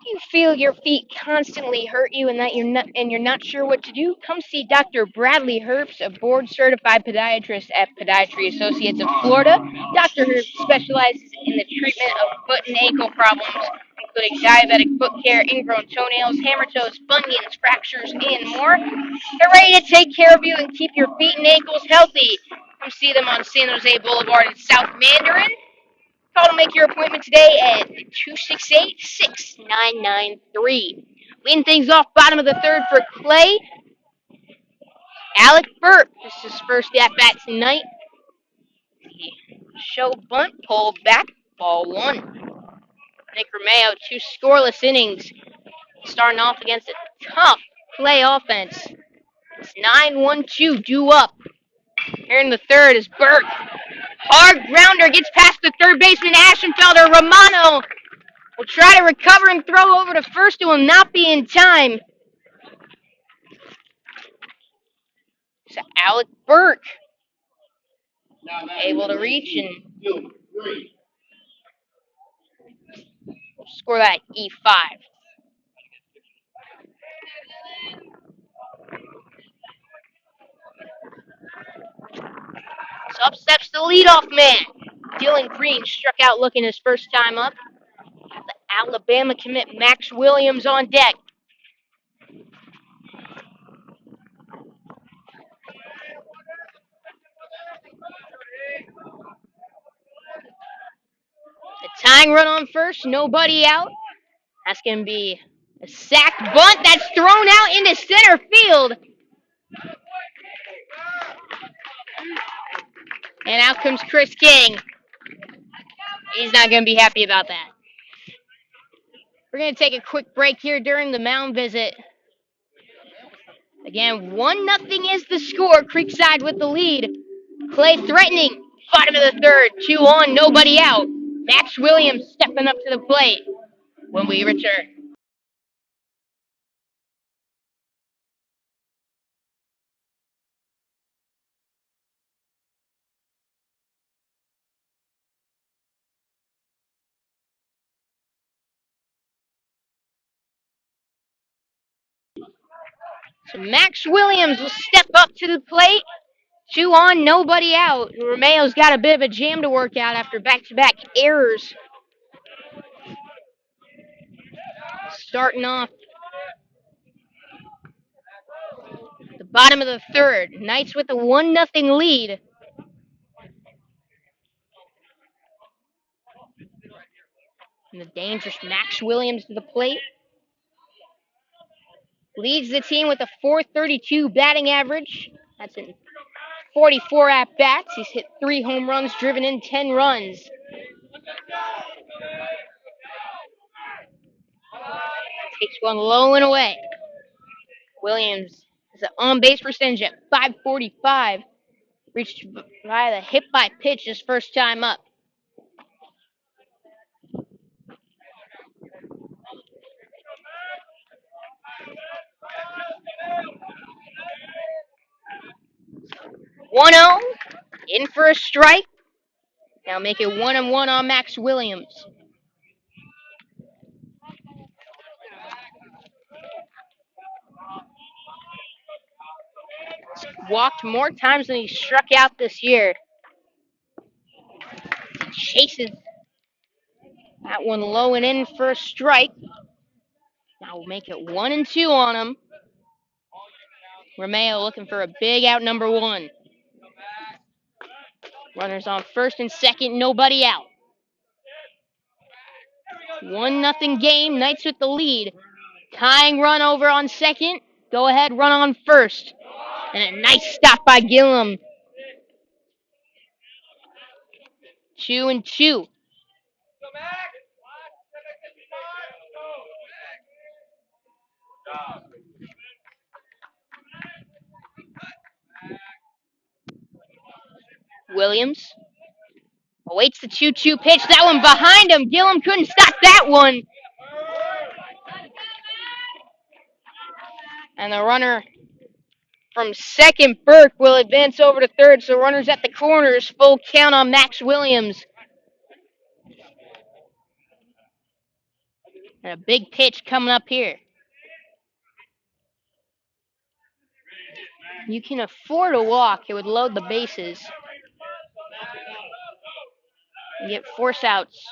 You feel your feet constantly hurt you and that you're not sure what to do, come see Dr. Bradley Herbst, a board-certified podiatrist at Podiatry Associates of Florida. Dr. Herbst specializes in the treatment of foot and ankle problems, including diabetic foot care, ingrown toenails, hammer toes, bunions, fractures, and more. They're ready to take care of you and keep your feet and ankles healthy. Come see them on San Jose Boulevard in South Mandarin. Call to make your appointment today at 268-6993. Leading things off bottom of the third for Clay. Alec Burt. This is his first at-bat tonight. Show bunt, pull back, ball 1. Nick Romeo, 2 scoreless innings. Starting off against a tough Clay offense. It's 9-1-2, due up. Here in the third is Burt. Hard grounder gets past the third baseman, Ashenfelder. Romano will try to recover and throw over to first. It will not be in time. So Alec Burke able to reach and score that E5. So up steps the leadoff man. Dylan Green struck out looking his first time up. The Alabama commit Max Williams on deck. The tying run on first, nobody out. That's going to be a sack bunt that's thrown out into center field. And out comes Chris King. He's not going to be happy about that. We're going to take a quick break here during the mound visit. Again, 1-0 is the score. Creekside with the lead. Clay threatening. Bottom of the third. 2 on, nobody out. Max Williams stepping up to the plate when we return. So Max Williams will step up to the plate. 2 on, nobody out. Romeo's got a bit of a jam to work out after back-to-back errors. Starting off the bottom of the third. Knights with a 1-0 lead. And the dangerous Max Williams to the plate. Leads the team with a .432 batting average. That's in 44 at-bats. He's hit 3 home runs, driven in 10 runs. Takes one low and away. Williams has an on-base percentage at .545. Reached by the hit by pitch his first time up. One 0 in for a strike. Now make it 1-1 on Max Williams. Walked more times than he struck out this year. Chases that one low and in for a strike. Now we'll make it 1-2 on him. Romeo looking for a big out number 1. Runners on first and second, nobody out. 1-0 game, Knights with the lead. Tying run over on second. Go ahead, run on first. And a nice stop by Gillum. 2-2. Williams awaits the 2-2 pitch. That one behind him. Gillum couldn't stop that one. And the runner from second, Burke, will advance over to third. So runners at the corners. Full count on Max Williams. And a big pitch coming up here. You can afford a walk. It would load the bases. You get force outs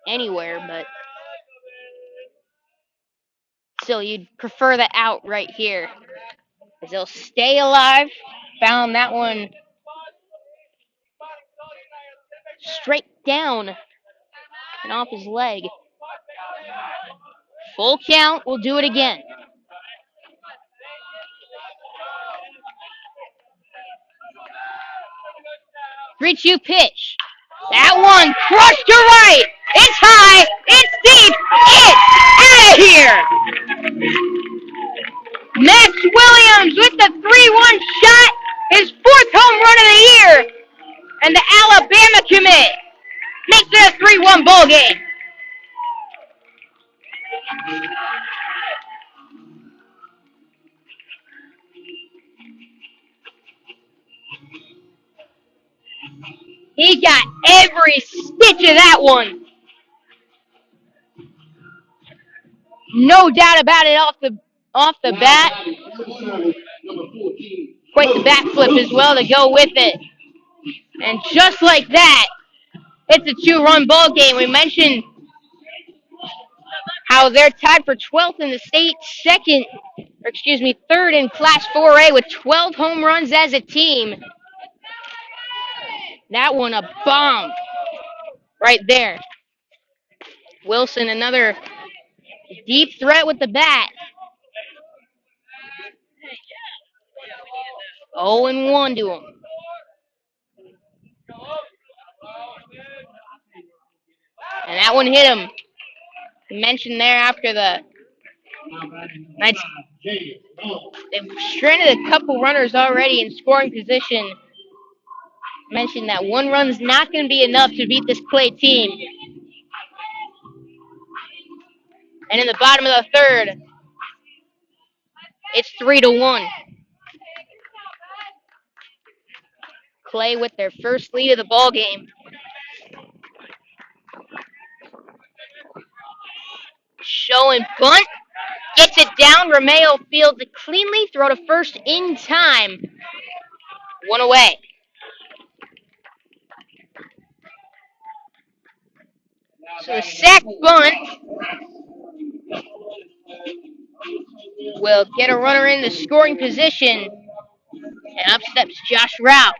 anywhere, but still, you'd prefer the out right here. As they'll stay alive. Found that one straight down and off his leg. Full count. We'll do it again. Three-two pitch. That one crushed to right. It's high. It's deep. It's out of here. Max Williams with the 3-1 shot. His 4th home run of the year. And the Alabama commit makes it a 3-1 ball game. He got every stitch of that one. No doubt about it off the bat. Quite the backflip as well to go with it. And just like that, it's a 2-run ball game. We mentioned how they're tied for 12th in the state, third in Class 4A with 12 home runs as a team. That one a bomb right there. Wilson, another deep threat with the bat. 0-1 to him. And that one hit him. You mentioned there after the Knights, they've stranded a couple runners already in scoring position. Mentioned that 1 run's not going to be enough to beat this Clay team. And in the bottom of the third, it's 3-1. Clay with their first lead of the ball game. Show and bunt. Gets gets it down. Romeo fields it cleanly. Throw to first in time. One away. So the sack bunt will get a runner in the scoring position. And up steps Josh Rao.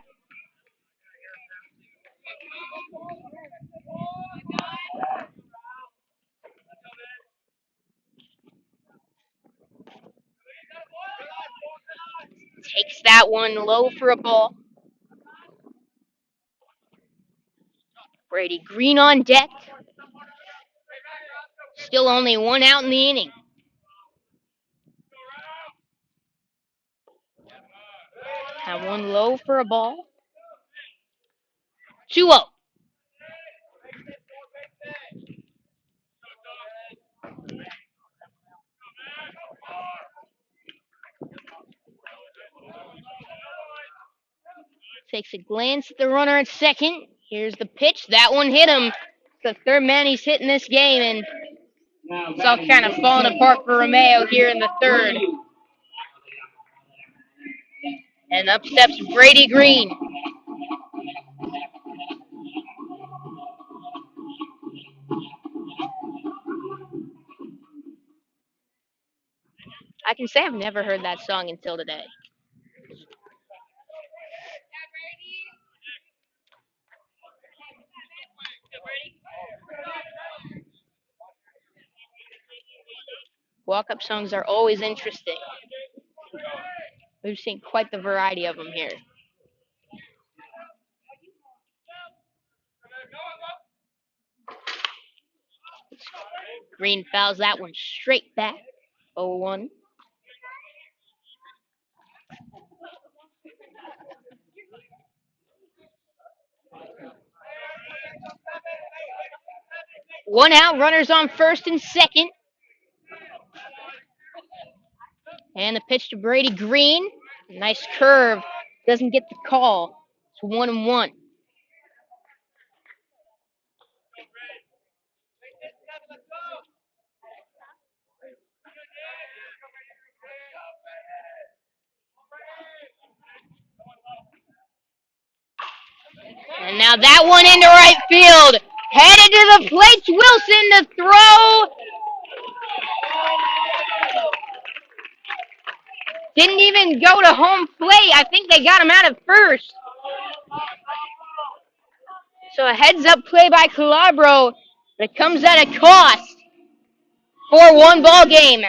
Takes that one low for a ball. Brady Green on deck. Still only one out in the inning. That one low for a ball. 2-0. Takes a glance at the runner at second. Here's the pitch. That one hit him. It's the third man he's hit in this game, and it's all kind of falling apart for Romeo here in the third. And up steps Brady Green. I can say I've never heard that song until today. Walk-up songs are always interesting. We've seen quite the variety of them here. Green fouls that one straight back. 0-1. One out, runners on first and second. And the pitch to Brady Green. Nice curve. Doesn't get the call. It's 1-1. And now that one into right field. Headed to the plate. Wilson to throw. Didn't even go to home plate. I think they got him out at first. So a heads-up play by Calabro that comes at a cost. 4-1 ball game.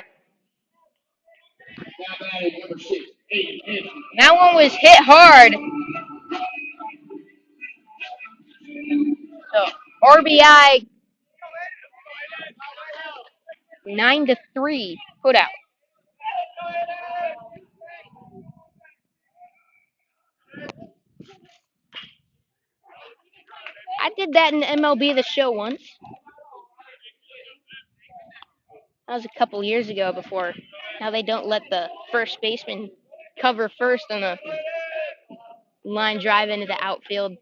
That one was hit hard. So RBI 9-3 put out. I did that in MLB The Show once. That was a couple years ago before. Now they don't let the first baseman cover first on a line drive into the outfield.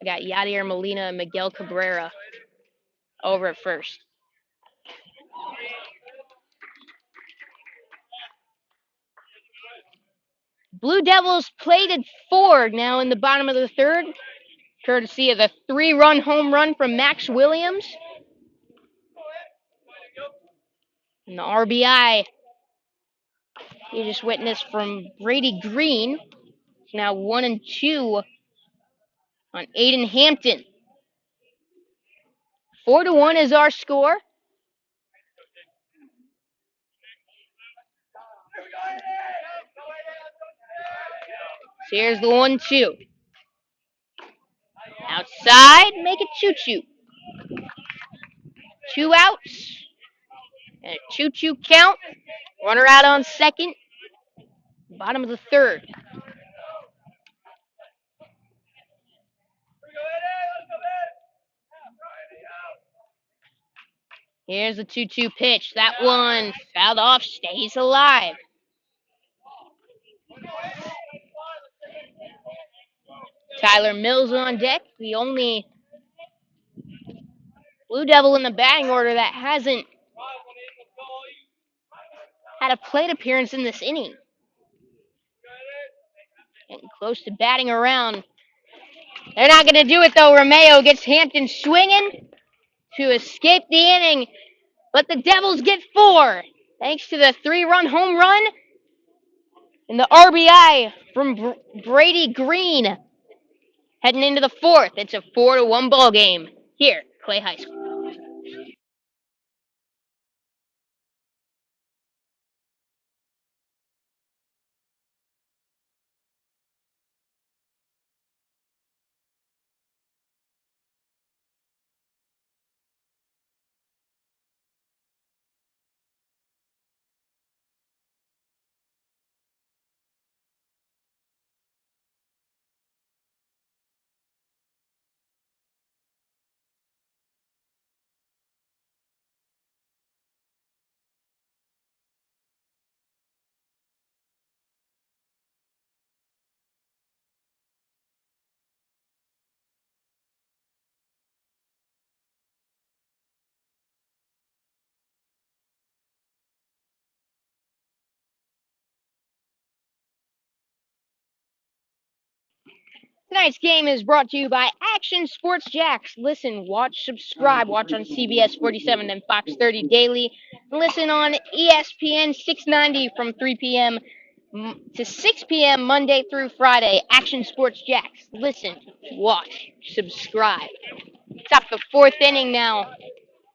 I got Yadier Molina and Miguel Cabrera over at first. Blue Devils plated forward now in the bottom of the third, courtesy of the 3-run home run from Max Williams. And the RBI you just witnessed from Brady Green. It's now 1-2 on Aiden Hampton. 4-1 is our score. So here's the 1-2. Outside, make it 2-2. 2 outs. And a 2-2 count. Runner out on second. Bottom of the third. Here's the 2-2 pitch. That one fouled off, stays alive. Tyler Mills on deck. The only Blue Devil in the batting order that hasn't had a plate appearance in this inning. Getting close to batting around. They're not going to do it, though. Romeo gets Hampton swinging to escape the inning. But the Devils get 4, thanks to the 3-run home run and the RBI from Brady Green. Heading into the 4th, it's a 4-1 ball game here at Clay High School. Tonight's game is brought to you by Action Sports Jacks. Listen, watch, subscribe. Watch on CBS 47 and Fox 30 daily. Listen on ESPN 690 from 3 p.m. to 6 p.m. Monday through Friday. Action Sports Jacks. Listen, watch, subscribe. Top of the 4th inning now.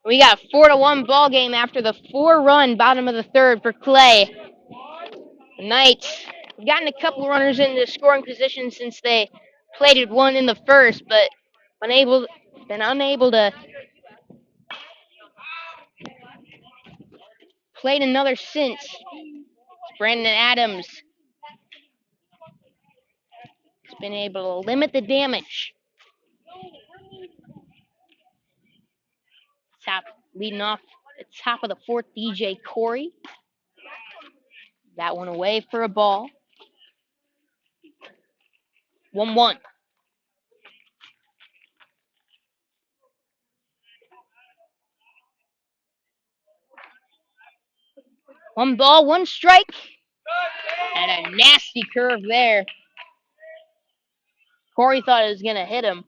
We got a 4-1 ball game after the 4-run bottom of the 3rd for Clay. The Knights have gotten a couple runners into scoring position since they plated one in the 1st, but been unable to plate another since. Brandon Adams has been able to limit the damage. Leading off the top of the 4th, DJ Corey. That one away for a ball. 1-1. One ball, one strike. And a nasty curve there. Corey thought it was going to hit him.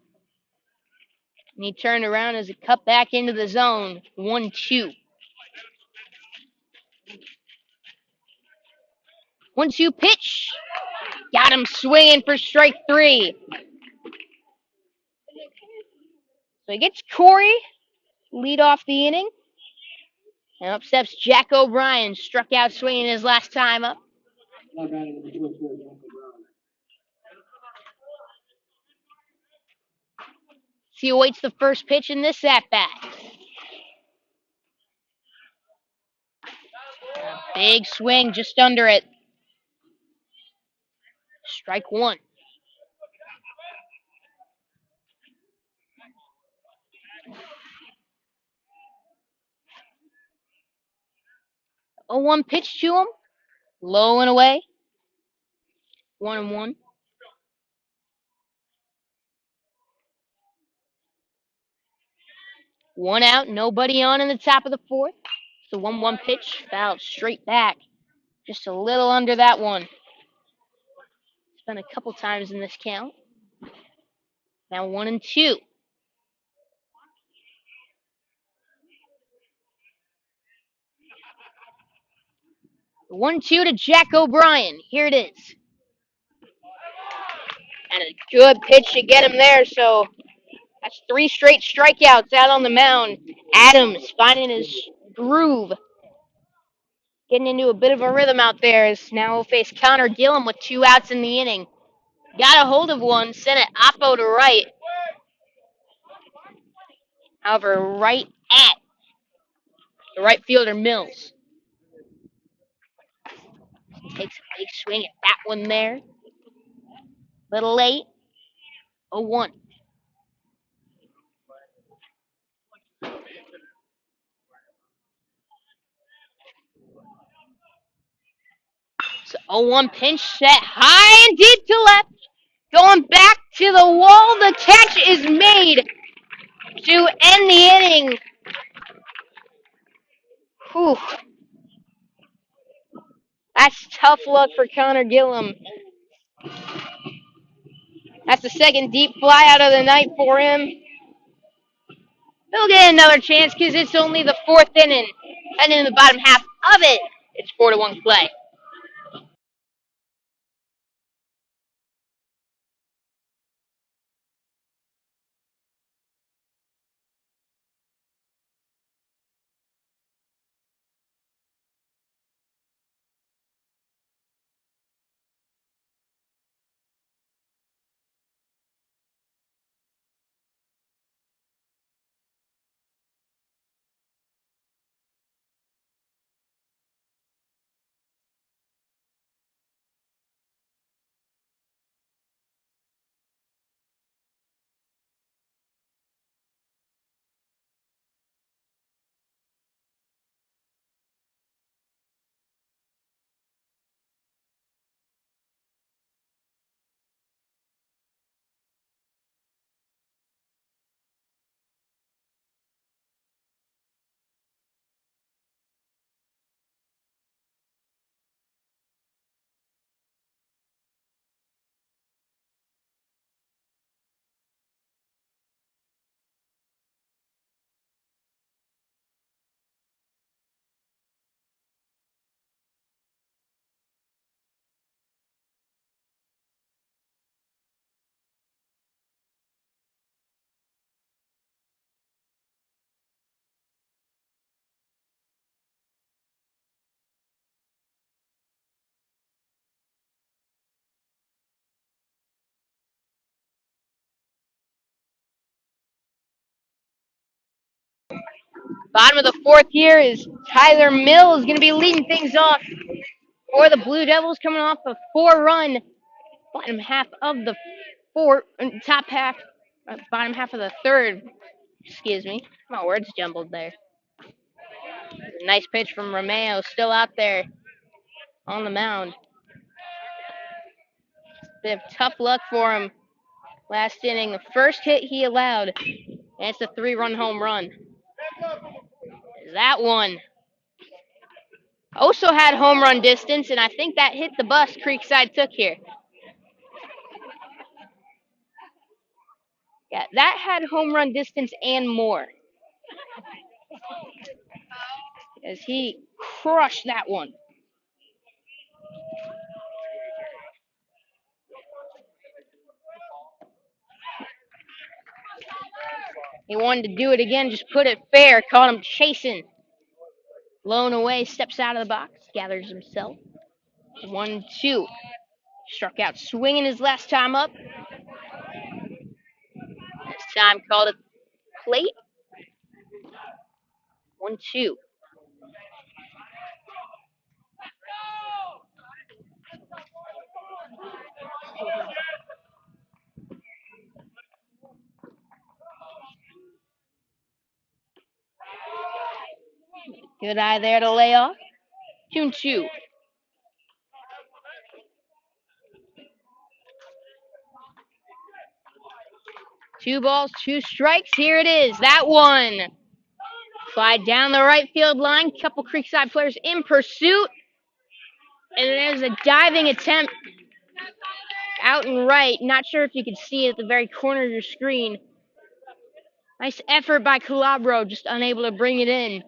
And he turned around as it cut back into the zone. 1-2. 1-2 pitch. Got him swinging for strike 3. So he gets Corey, lead off the inning. And up steps Jack O'Brien, struck out swinging his last time up. He awaits the first pitch in this at-bat. A big swing just under it. Strike 1. A 1 pitch to him. Low and away. 1-1. One out, nobody on in the top of the 4th. It's a 1-1 pitch, fouled straight back. Just a little under that one. It's been a couple times in this count. Now 1-2. 1-2 to Jack O'Brien. Here it is. And a good pitch to get him there, so that's 3 straight strikeouts out on the mound. Adams finding his groove. Getting into a bit of a rhythm out there as now he'll face Connor Gillum with 2 outs in the inning. Got a hold of one, sent it oppo to right. However, right at the right fielder Mills. Takes a big swing at that one there. Little late. 0-1. So 0-1 pinch set high and deep to left. Going back to the wall. The catch is made to end the inning. Whew. That's tough luck for Connor Gillum. That's the second deep fly out of the night for him. He'll get another chance because it's only the fourth inning. And in the bottom half of it, it's 4-1 Clay. Bottom of the fourth here is Tyler Mills going to be leading things off for the Blue Devils, coming off a 4-run bottom half of the top half, bottom half of the third. Excuse me, my words jumbled there. Nice pitch from Romeo, still out there on the mound. Bit of tough luck for him last inning. The first hit he allowed, and it's a 3-run home run. That one also had home run distance, and I think that hit the bus Creekside took here. Yeah, that had home run distance and more, as he crushed that one. He wanted to do it again, just put it fair, caught him chasing. Blown away, steps out of the box, gathers himself. 1-2. Struck out swinging his last time up. This time called it plate. 1-2. Good eye there to lay off. 2-2. 2 balls, 2 strikes. Here it is. That one. Fly down the right field line. Couple Creekside players in pursuit. And there's a diving attempt out and right. Not sure if you can see it at the very corner of your screen. Nice effort by Calabro, just unable to bring it in.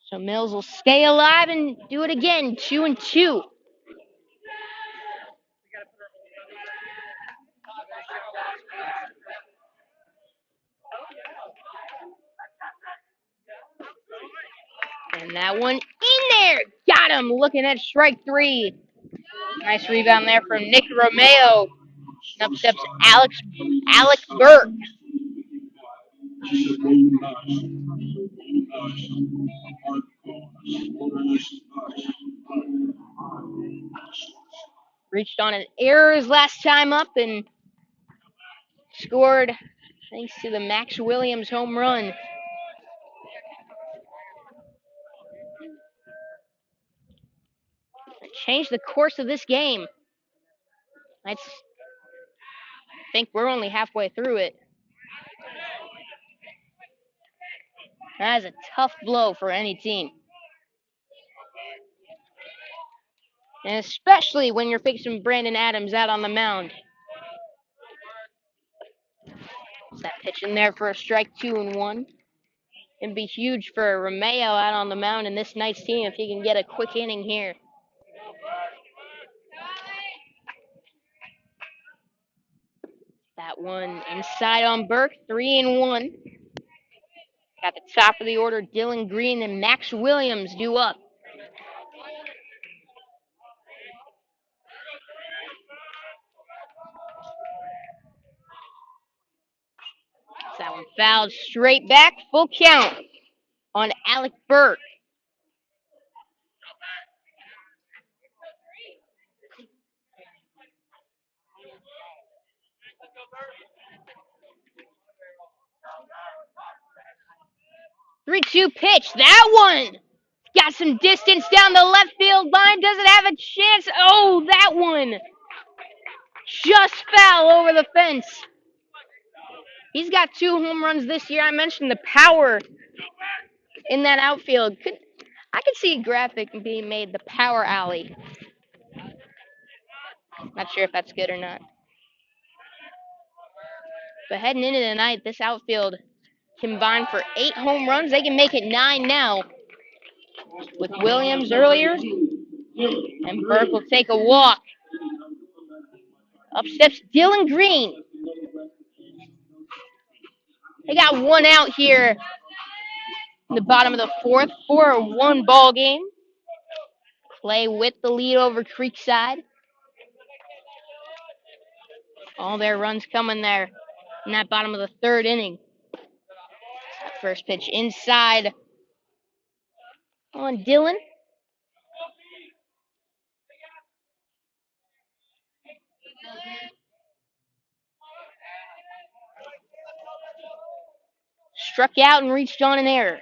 So Mills will stay alive and do it again. 2-2. And that one in there. Got him. Looking at strike 3. Nice rebound there from Nick Romeo. Up steps Alex Burke. Reached on an error his last time up and scored thanks to the Max Williams home run. Changed the course of this game. I think we're only halfway through it. That is a tough blow for any team. And especially when you're facing Brandon Adams out on the mound. Is that pitch in there for a strike, 2-1? It'd be huge for Romeo out on the mound and this Knights team if he can get a quick inning here. That one inside on Burke, 3-1. Got the top of the order, Dylan Green and Max Williams due up. That one fouled straight back, full count on Alec Burke. Three-two pitch. That one got some distance down the left field line. Doesn't have a chance. Oh, that one just foul over the fence. He's got 2 home runs this year. I mentioned the power in that outfield. I could see a graphic being made, the power alley. Not sure if that's good or not. But heading into the night, this outfield combined for 8 home runs. They can make it 9 now with Williams earlier. And Burke will take a walk. Up steps Dylan Green. They got 1 out here in the bottom of the 4th, 4-1 ball game. Clay with the lead over Creekside. All their runs coming there in that bottom of the 3rd inning. First pitch inside on Dylan. Struck out and reached on an error.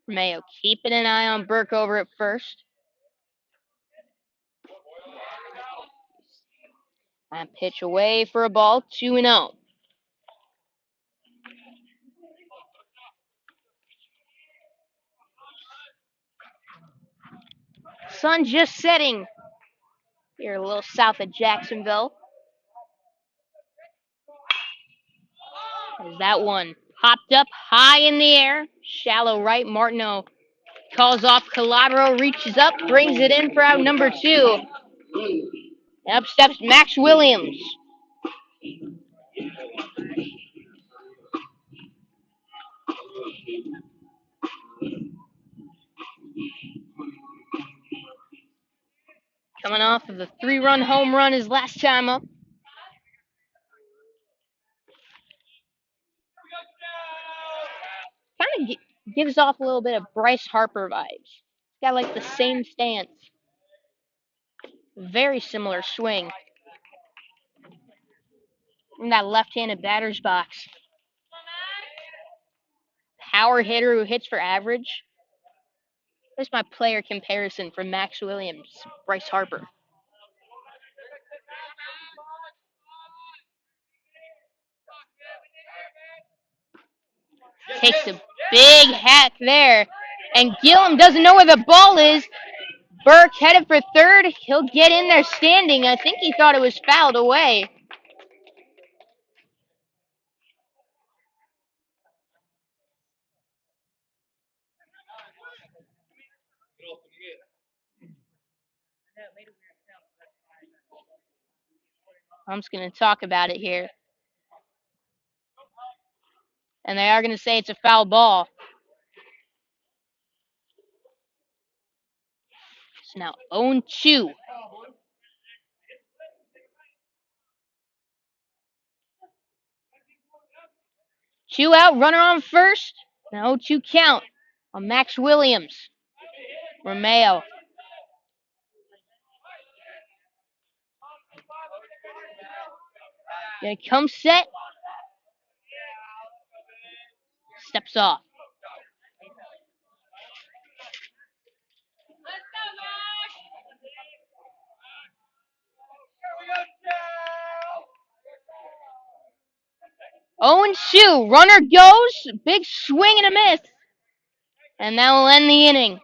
Mayo keeping an eye on Burke over at first. And pitch away for a ball, 2-0. Sun just setting here a little south of Jacksonville. As that one popped up high in the air, shallow right. Martineau calls off Calabro, reaches up, brings it in for out number 2. And up steps Max Williams. Coming off of the 3-run home run his last time up. Kind of gives off a little bit of Bryce Harper vibes. He's got like the same stance. Very similar swing. In that left-handed batter's box. Power hitter who hits for average. There's my player comparison from Max Williams, Bryce Harper. Takes a big hack there. And Gillum doesn't know where the ball is. Burke headed for third. He'll get in there standing. I think he thought it was fouled away. I'm just going to talk about it here. And they are going to say it's a foul ball. It's now 0-2. Two out, runner on first. Now 0-2 count on Max Williams. Romeo. Gonna come set. Steps off. 0-2. Runner goes. Big swing and a miss. And that will end the inning.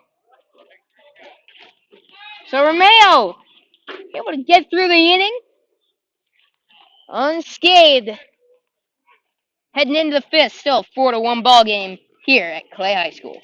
So Romeo able to get through the inning unscathed. Heading into the fifth, still 4-1 ball game here at Clay High School.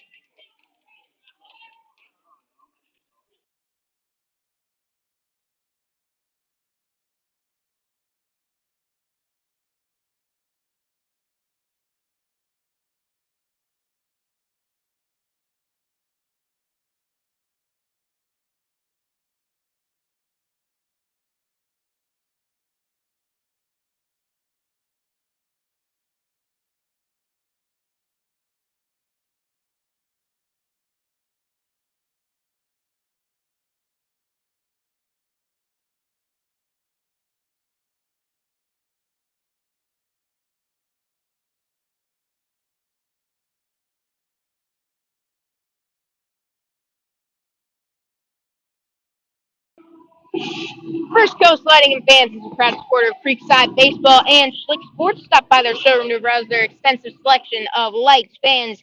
First Coast Lighting and Fans is a proud supporter of Creekside Baseball and Schlick Sports. Stop by their showroom to browse their extensive selection of lights, fans,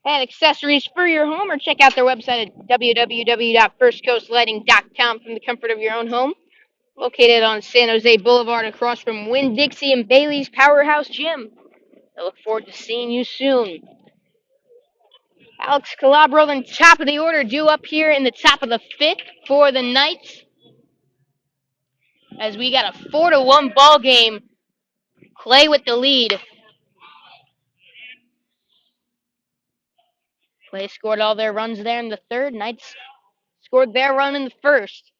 and accessories for your home, or check out their website at www.firstcoastlighting.com from the comfort of your own home. Located on San Jose Boulevard across from Winn-Dixie and Bailey's Powerhouse Gym. I look forward to seeing you soon. Alex Calabro, then top of the order, due up here in the top of the fifth for the Knights. As we got a 4-1 ball game. Clay with the lead. Clay scored all their runs there in the third. Knights scored their run in the first.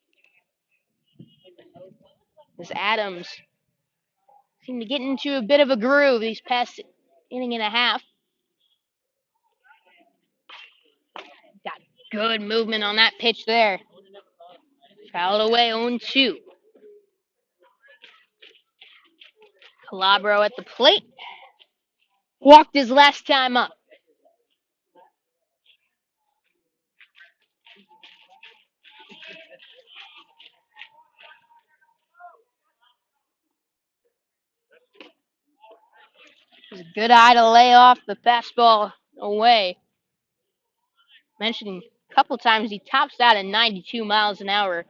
As Adams seemed to get into a bit of a groove these past inning and a half. Got good movement on that pitch there. Fouled away 0-2. Calabro at the plate. Walked his last time up. It was a good eye to lay off the fastball away. Mentioned a couple times he tops out at 92 miles an hour.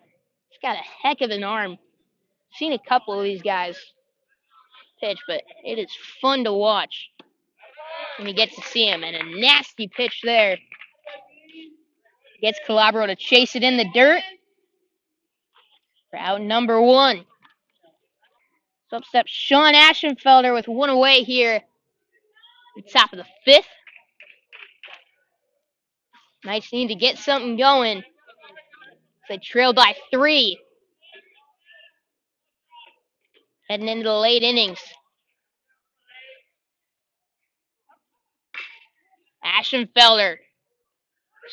He's got a heck of an arm. Seen a couple of these guys pitch, but it is fun to watch when you get to see him. And a nasty pitch there. Gets Calabro to chase it in the dirt. For out number one. So up steps Sean Ashenfelder with one away here at the top of the fifth. Knights need to get something going. They trail by 3. Heading into the late innings. Ashenfelder.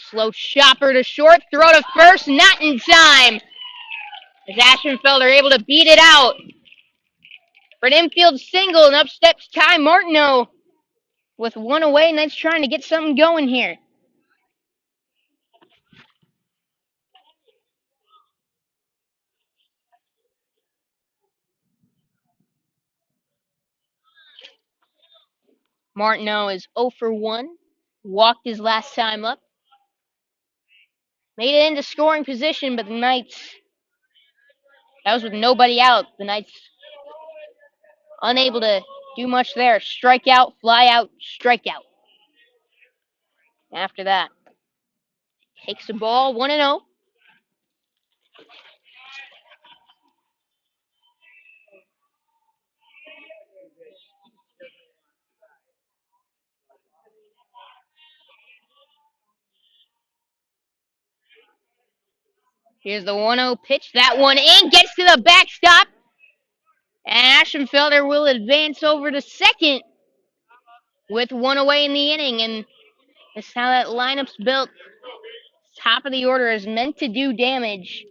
Slow chopper to short. Throw to first. Not in time. As Ashenfelder able to beat it out. For an infield single. And up steps Ty Martineau. With one away. Knights trying to get something going here. Martineau is 0 for 1. Walked his last time up. Made it into scoring position, but the Knights, that was with nobody out. The Knights unable to do much there. Strikeout, fly out, strikeout. After that, takes the ball 1-0. Here's the 1-0 pitch. That one in, gets to the backstop. And Ashenfelder will advance over to second with one away in the inning. And that's how that lineup's built. Top of the order is meant to do damage.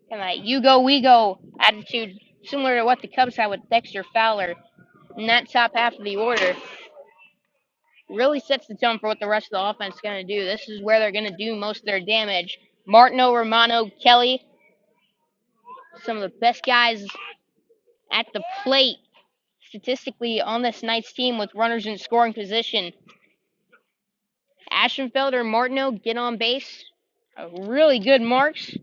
And that you go, we go attitude, similar to what the Cubs had with Dexter Fowler. In that top half of the order, really sets the tone for what the rest of the offense is going to do. This is where they're going to do most of their damage. Martineau, Romano, Kelly, some of the best guys at the plate statistically on this night's team with runners in scoring position. Ashenfelder and Martineau get on base. Really good marks.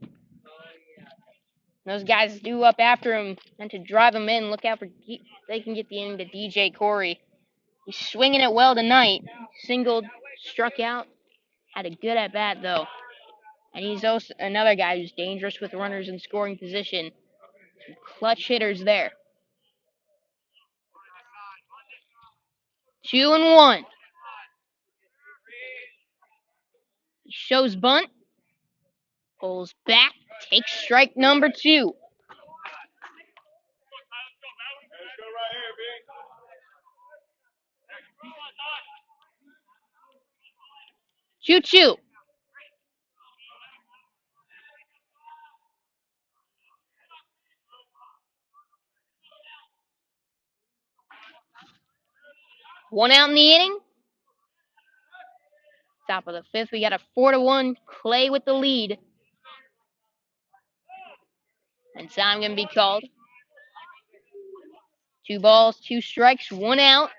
Those guys do up after him and to drive him in. Look out for they can get the inning to DJ Corey. He's swinging it well tonight. Singled, struck out, had a good at bat though. And he's also another guy who's dangerous with runners in scoring position. Some clutch hitters there. 2-1. He shows bunt. Pulls back. Takes strike number 2. Choo-choo. One out in the inning. Top of the 5th, we got a 4-1 Clay with the lead. And time gonna be called. 2 balls, 2 strikes, 1 out.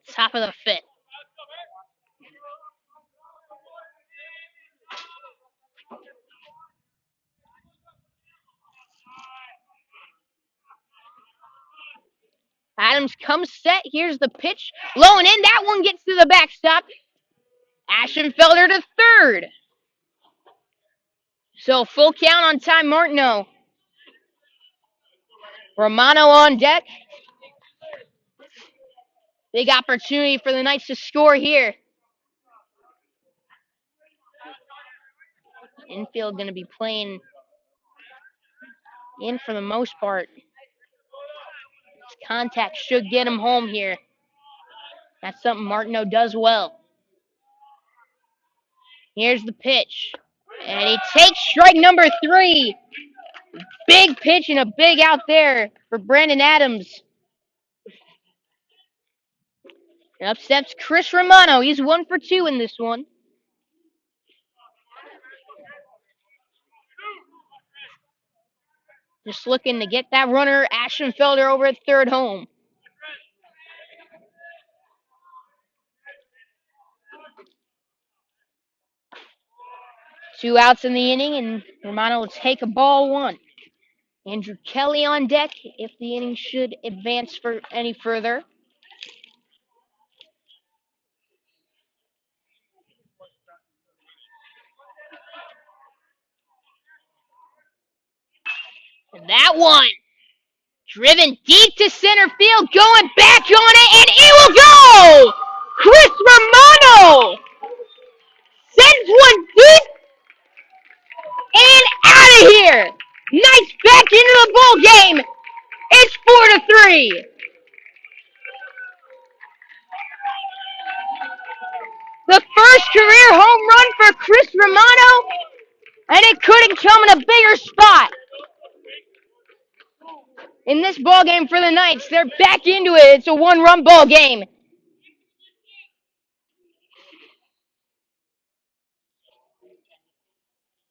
Top of the 5th. Adams comes set. Here's the pitch. Low and in. That one gets to the backstop. Ashenfelder to third. So full count on Ty Martineau. Romano on deck. Big opportunity for the Knights to score here. Infield going to be playing in for the most part. His contact should get him home here. That's something Martineau does well. Here's the pitch. And he takes strike number 3. Big pitch and a big out there for Brandon Adams. And up steps Chris Romano. He's 1 for 2 in this one. Just looking to get that runner, Ashenfelder, over at third home. Two outs in the inning, and Romano will take a ball 1. Andrew Kelly on deck if the inning should advance for any further. And that one, driven deep to center field, going back on it, and it will go! Chris Romano sends one deep and out of here. Knights back into the ball game. It's 4-3. The first career home run for Chris Romano, and it couldn't come in a bigger spot. In this ball game for the Knights, they're back into it. It's a 1-run ball game.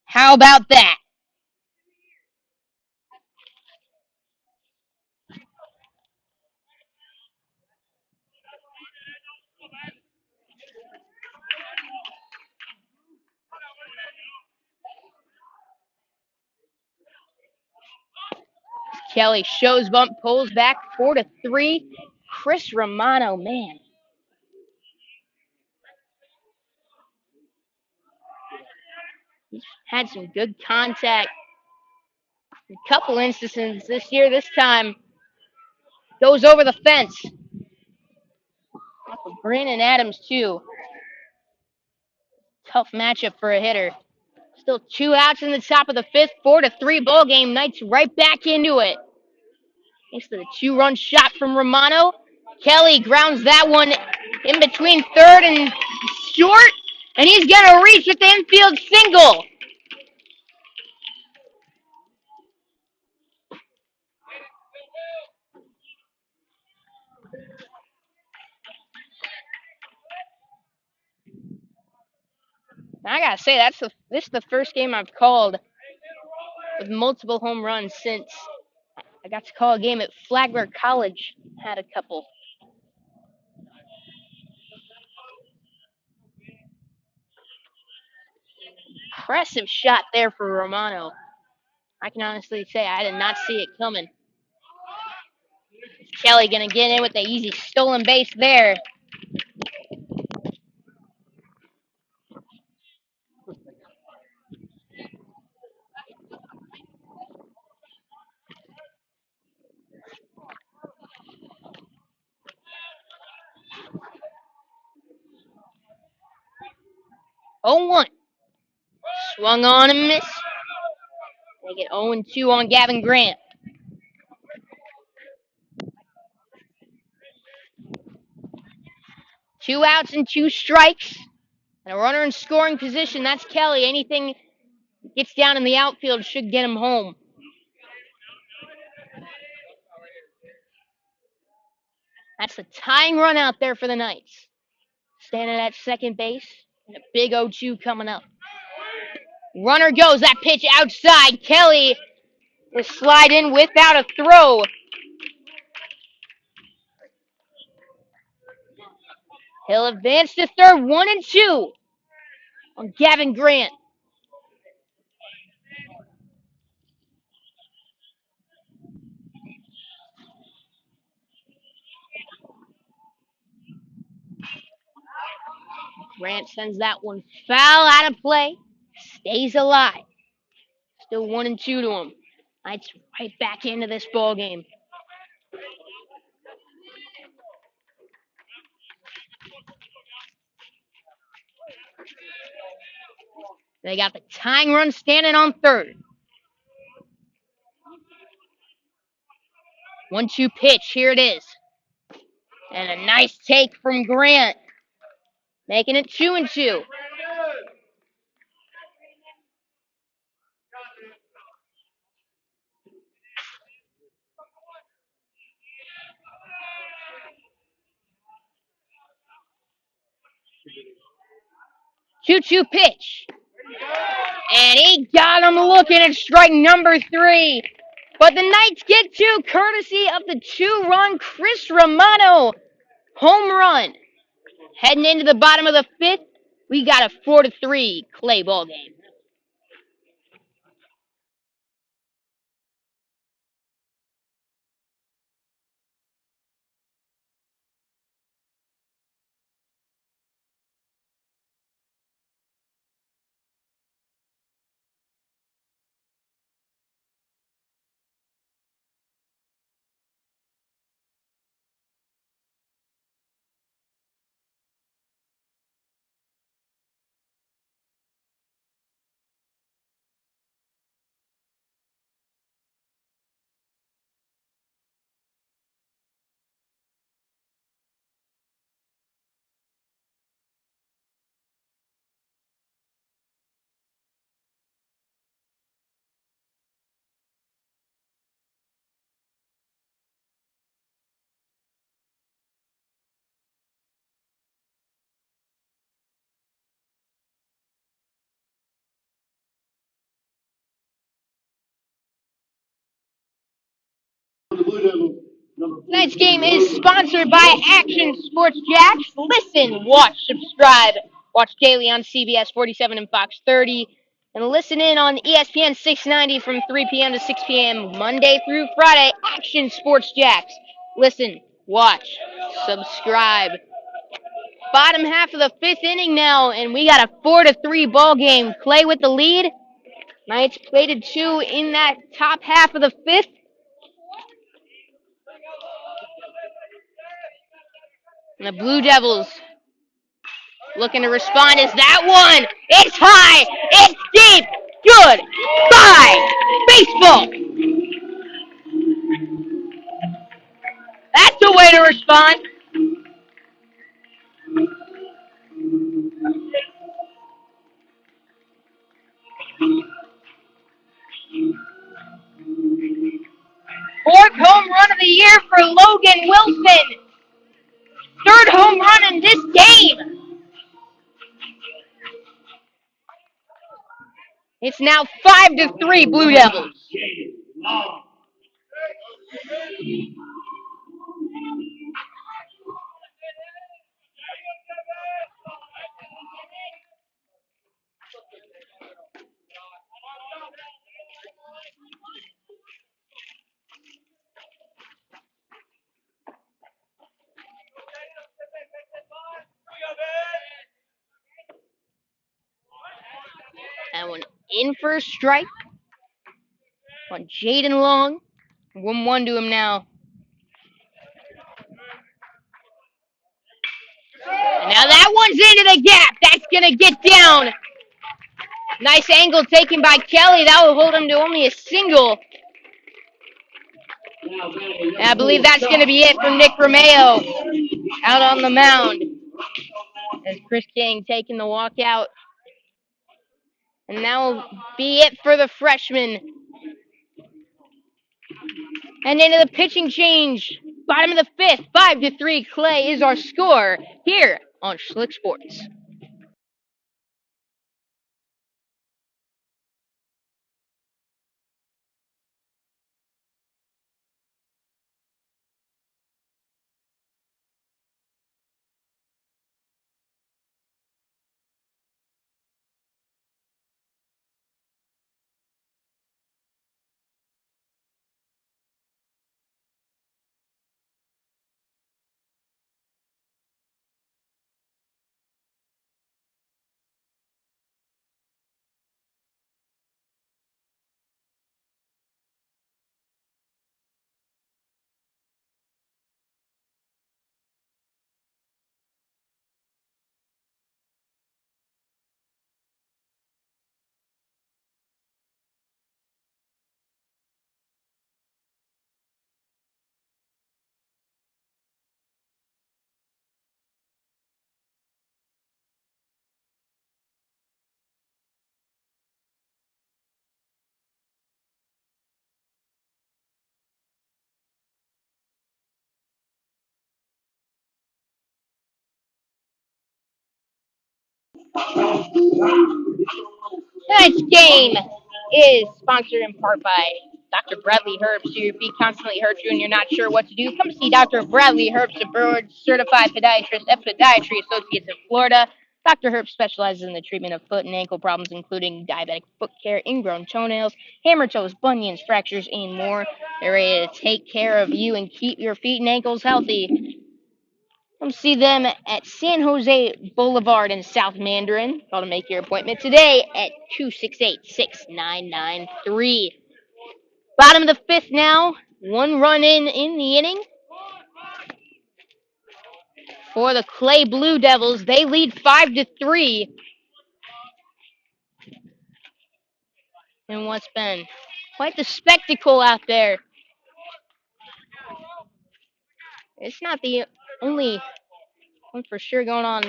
How about that? Kelly shows bump, pulls back 4-3. Chris Romano, man. He's had some good contact. A couple instances this year. This time goes over the fence. Brandon Adams, too. Tough matchup for a hitter. Still 2 outs in the top of the 5th. 4-3 ball game. Knights right back into it. Thanks to the 2-run shot from Romano. Kelly grounds that one in between third and short. And he's going to reach with the infield single. I gotta say, this is the first game I've called with multiple home runs since I got to call a game at Flagler College. Had a couple. Impressive shot there for Romano. I can honestly say I did not see it coming. Kelly gonna get in with the easy stolen base there. Oh one. Swung on and missed. They get 0-2 on Gavin Grant. 2 outs and 2 strikes. And a runner in scoring position. That's Kelly. Anything gets down in the outfield should get him home. That's the tying run out there for the Knights. Standing at second base. And a big 0-2 coming up. Runner goes. That pitch outside. Kelly will slide in without a throw. He'll advance to third. 1-2 on Gavin Grant. Grant sends that one foul out of play. Stays alive. Still 1-2 to him. Knights right back into this ball game. They got the tying run standing on third. 1-2 pitch. Here it is. And a nice take from Grant. Making it 2-2. Two-two pitch. And he got him looking at strike number 3. But the Knights get 2 courtesy of the 2-run Chris Romano home run. Heading into the bottom of the 5th, we got a 4-3 Clay ball game. Tonight's game is sponsored by Action Sports Jacks. Listen, watch, subscribe. Watch daily on CBS 47 and Fox 30. And listen in on ESPN 690 from 3 p.m. to 6 p.m. Monday through Friday. Action Sports Jacks. Listen, watch, subscribe. Bottom half of the 5th inning now, and we got a 4-3 ball game. Clay with the lead. Knights plated 2 in that top half of the 5th. And the Blue Devils looking to respond. Is that one? It's high. It's deep. Good. Bye. Baseball. That's the way to respond. Fourth home run of the year for Logan Wilson. Third home run in this game. It's now 5-3 Blue Devils. That one in for a strike on Jaden Long. 1-1 to him now. And now that one's into the gap. That's going to get down. Nice angle taken by Kelly. That will hold him to only a single. And I believe that's going to be it for Nick Romeo out on the mound. As Chris King taking the walk out. And that will be it for the freshman. And into the pitching change. Bottom of the fifth, 5-3. Clay is our score here on Schlick Sports. Tonight's game is sponsored in part by Dr. Bradley Herbst. Your feet constantly hurt you and you're not sure what to do. Come see Dr. Bradley Herbst, a board-certified podiatrist at Podiatry Associates of Florida. Dr. Herbst specializes in the treatment of foot and ankle problems, including diabetic foot care, ingrown toenails, hammer toes, bunions, fractures, and more. They're ready to take care of you and keep your feet and ankles healthy. Come see them at San Jose Boulevard in South Mandarin. Call to make your appointment today at 268-6993. Bottom of the fifth now. 1 run in the inning for the Clay Blue Devils. They lead 5-3 in what's been quite the spectacle out there. It's not the only one for sure going on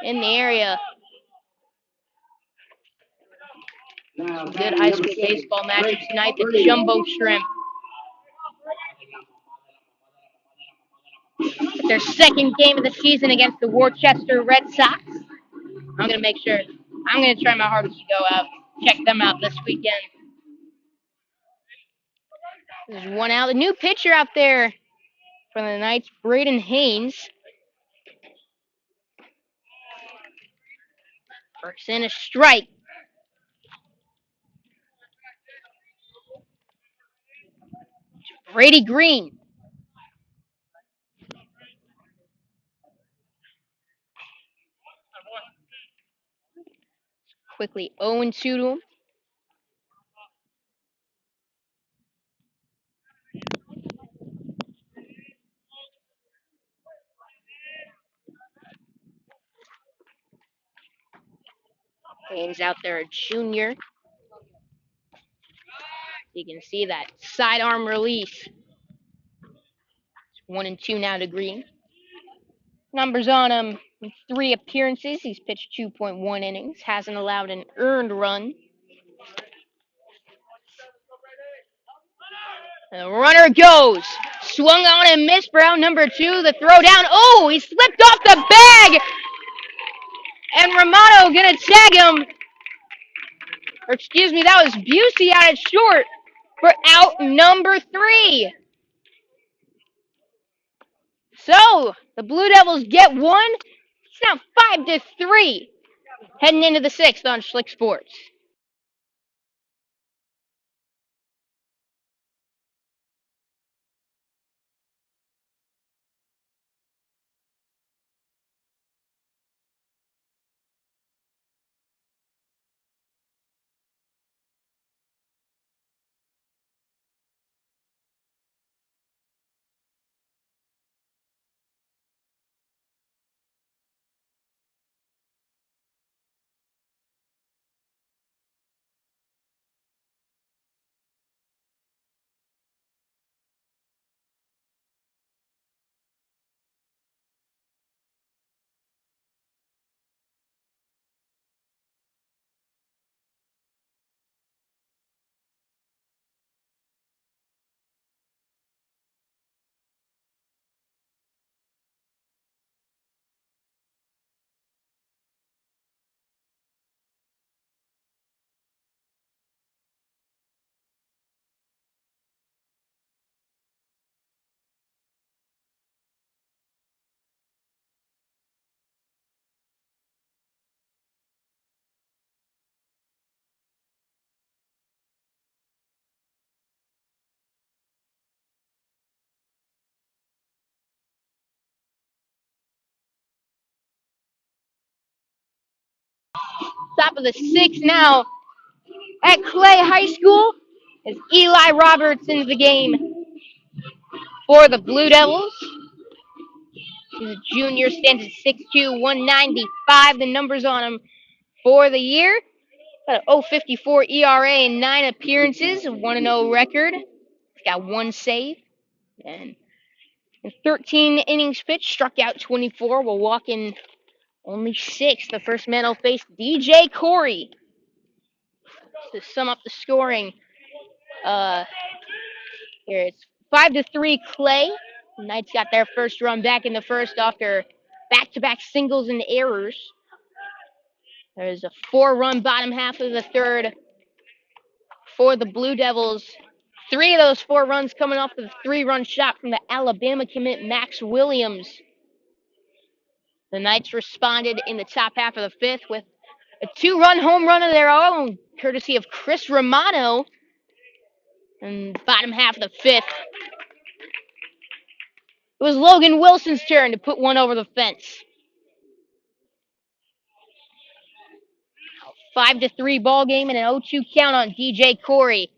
in the area. Some good high school baseball matches tonight. The Jumbo Shrimp. Their second game of the season against the Worcester Red Sox. I'm going to try my hardest to go out, check them out this weekend. There's one out. The new pitcher out there for the Knights, Braden Haynes. Works in a strike. Brady Green. Quickly 0-2 to him. Haynes out there, a junior. You can see that sidearm release. 1-2 now to Green. Numbers on him: 3 appearances. He's pitched 2.1 innings. Hasn't allowed an earned run. And the runner goes. Swung on and missed for out number 2. The throw down. Oh, he slipped off the bag. And Romano gonna tag him. Or excuse me, that was Busey out at short. for out number 3. So the Blue Devils get one. It's now 5-3, heading into the 6th on Schlick Sports. Top of the 6th now at Clay High School as Eli Roberts into the game for the Blue Devils. He's a junior, stands at 6'2", 195. The numbers on him for the year. Got an 0.54 ERA and 9 appearances, a 1-0 record. He's got 1 save. And in 13 innings pitched, struck out 24 while walking only 6. The first man will face DJ Corey to sum up the scoring. Here it's 5-3 Clay. The Knights got their first run back in the first after back-to-back singles and errors. There's a 4-run bottom half of the 3rd for the Blue Devils. 3 of those 4 runs coming off the 3-run shot from the Alabama commit Max Williams. The Knights responded in the top half of the 5th with a 2-run home run of their own, courtesy of Chris Romano. And bottom half of the 5th, it was Logan Wilson's turn to put one over the fence. 5-3 ball game and an 0-2 count on DJ Corey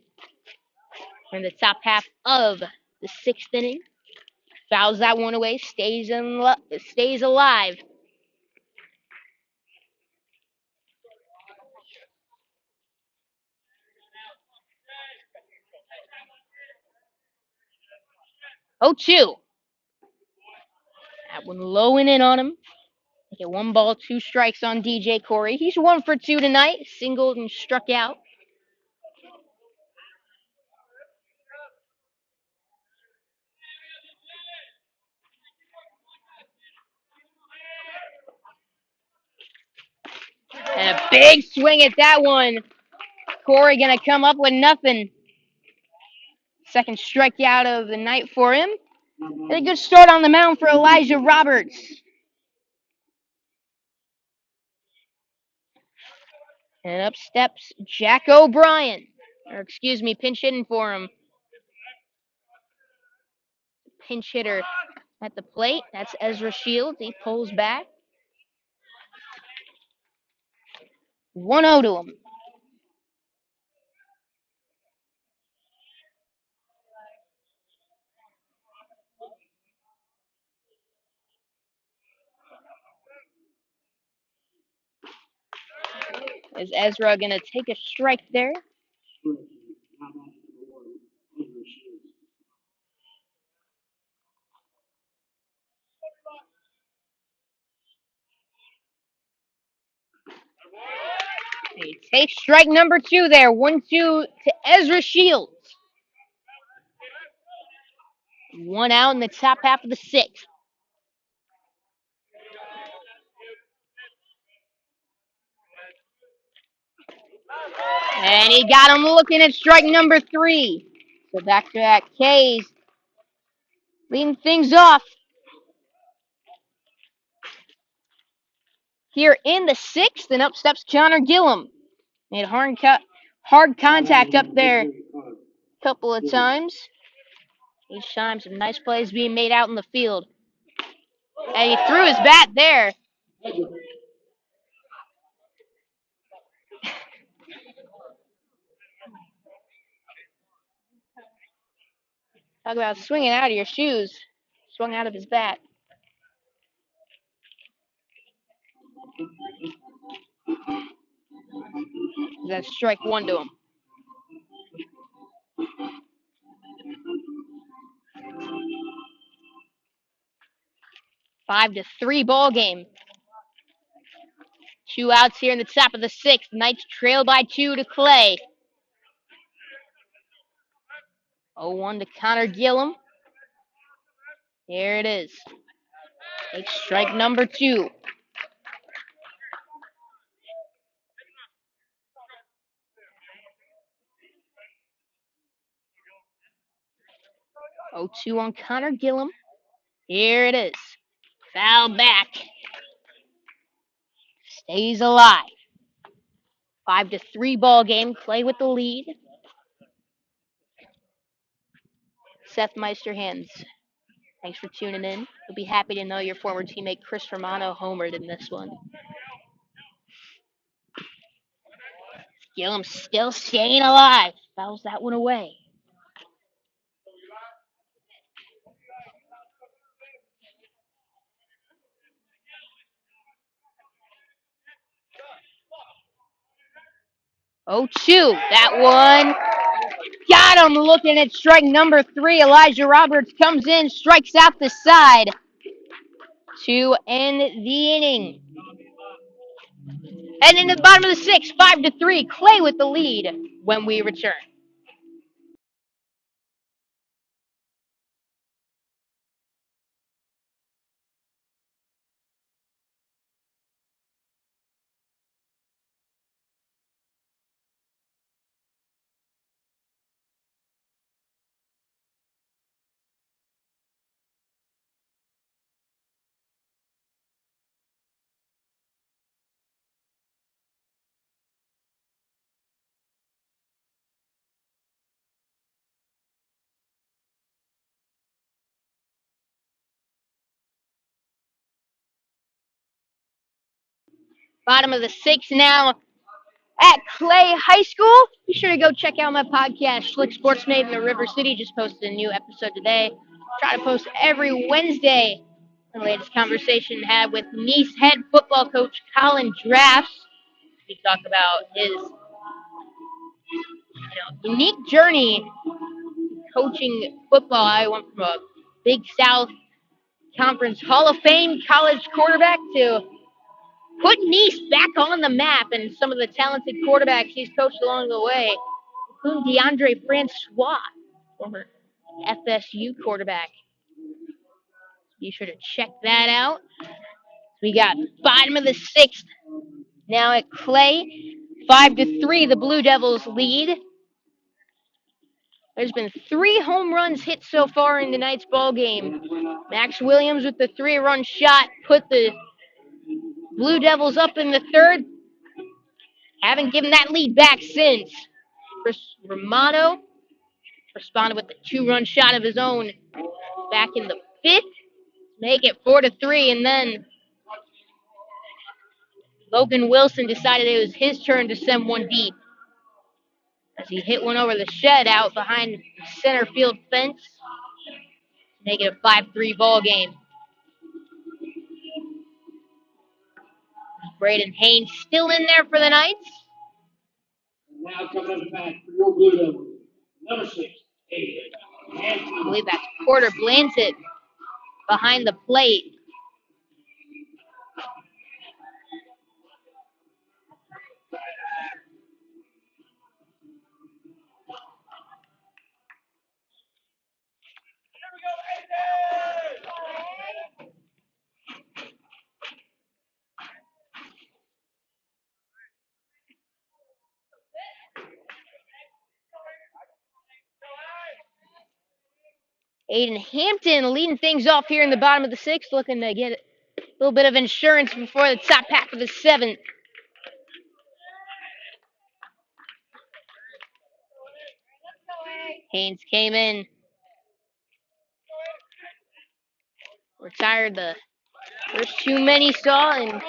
in the top half of the 6th inning. Fouls that one away, stays alive. Oh, 2. That one low and in on him. Get 1 ball, 2 strikes on DJ Corey. He's 1 for 2 tonight, singled and struck out. And a big swing at that one. Corey gonna come up with nothing. Second strikeout of the night for him. And a good start on the mound for Elijah Roberts. And up steps Jack O'Brien. Pinch hitting for him. Pinch hitter at the plate. That's Ezra Shields. He pulls back. 1-0 to him. Is Ezra going to take a strike there? He takes strike number 2 there. 1-2 to Ezra Shields. 1 out in the top half of the 6th. And he got him looking at strike number 3. So back to back K's. Leading things off here in the 6th, and up steps Connor Gillum. Made hard contact up there a couple of times. Each time some nice plays being made out in the field. And he threw his bat there. Talk about swinging out of your shoes. Swung out of his bat. That's strike 1 to him. 5-3 ball game. 2 outs here in the top of the 6th. Knights trail by 2 to Clay. 0-1 to Connor Gillum. Here it is. It's strike number 2. Oh, 2 on Connor Gillum. Here it is. Foul back. Stays alive. 5-3 ball game. Clay with the lead. Seth Meisterhands, thanks for tuning in. You'll be happy to know your former teammate Chris Romano homered in this one. Gillum still staying alive. Fouls that one away. Oh, 2. That one got him looking at strike number 3. Elijah Roberts comes in, strikes out the side to end the inning. And in the bottom of the 6th, 5-3. Clay with the lead when we return. Bottom of the 6th now at Clay High School. Be sure to go check out my podcast, Schlick Sports Made in the River City. Just posted a new episode today. Try to post every Wednesday. The latest conversation had with Nice head football coach Colin Drafts. We talk about his unique journey coaching football. I went from a Big South Conference Hall of Fame college quarterback to put Nice back on the map, and some of the talented quarterbacks he's coached along the way, including DeAndre Francois, former FSU quarterback. Be sure to check that out. We got bottom of the 6th now at Clay. 5-3, the Blue Devils lead. There's been 3 home runs hit so far in tonight's ball game. Max Williams with the 3-run shot put the Blue Devils up in the 3rd. Haven't given that lead back since. Chris Romano responded with a 2-run shot of his own back in the 5th. Make it 4-3, and then Logan Wilson decided it was his turn to send one deep as he hit one over the shed out behind the center field fence. Make it a 5-3 ball game. Braden Haynes still in there for the Knights. Now coming up back for your Blue Devils, number 6, I believe that's Porter Blanchett behind the plate. Aiden Hampton leading things off here in the bottom of the sixth, looking to get a little bit of insurance before the top half of the seventh. Haynes came in, retired the first two men he saw, and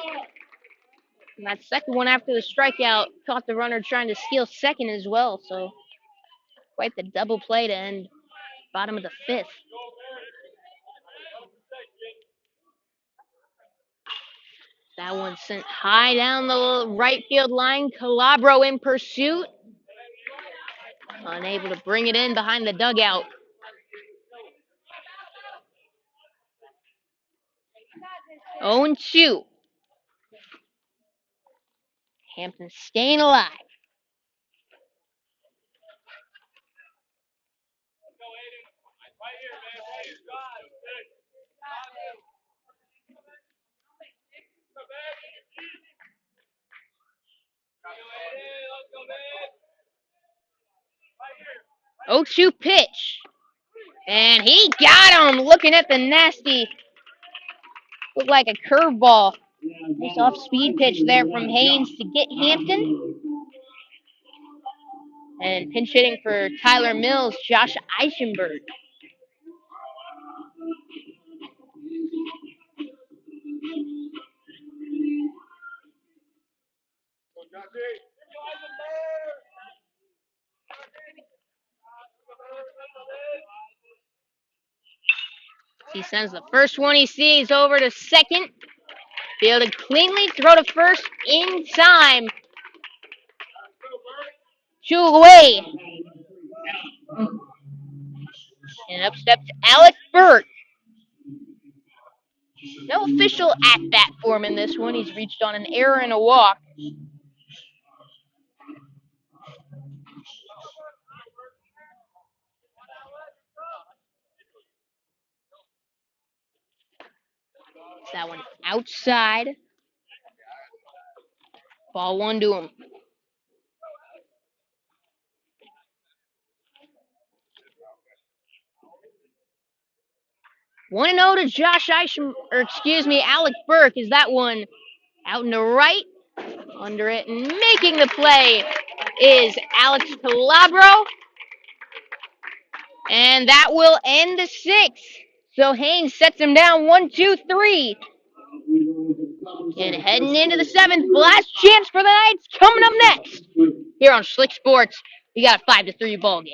that second one after the strikeout caught the runner trying to steal second as well. So quite the double play to end bottom of the fifth. That one sent high down the right field line. Calabro in pursuit. Unable to bring it in behind the dugout. 0-2. Hampton staying alive. Oh, 2 pitch. And he got him looking at the nasty, looked like a curveball. Nice off-speed pitch there from Haynes to get Hampton. And pinch hitting for Tyler Mills, Josh Eichenberg. He sends the first one he sees over to second. Fielded cleanly, throw to first in time. 2 away. And up steps Alec Burke. No official at-bat for him in this one. He's reached on an error and a walk. That one outside. Ball 1 to him. 1-0 to Josh Alec Burke. Is that one out in the right? Under it and making the play is Alex Calabro. And that will end the sixth. So Haynes sets him down 1-2-3. And heading into the seventh, last chance for the Knights coming up next. Here on Slick Sports, we got a 5-3 ball game.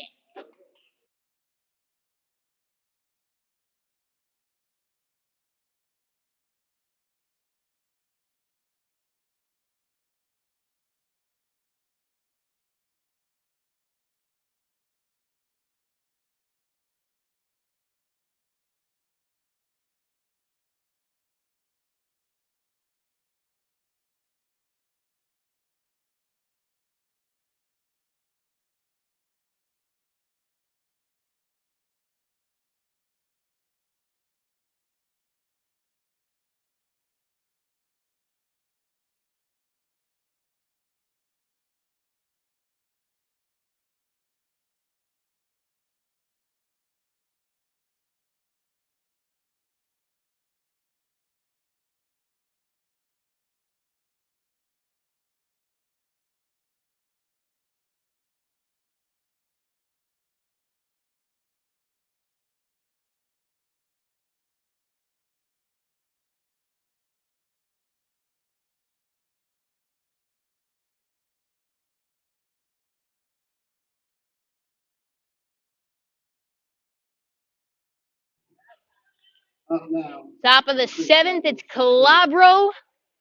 Top of the seventh, it's Calabro.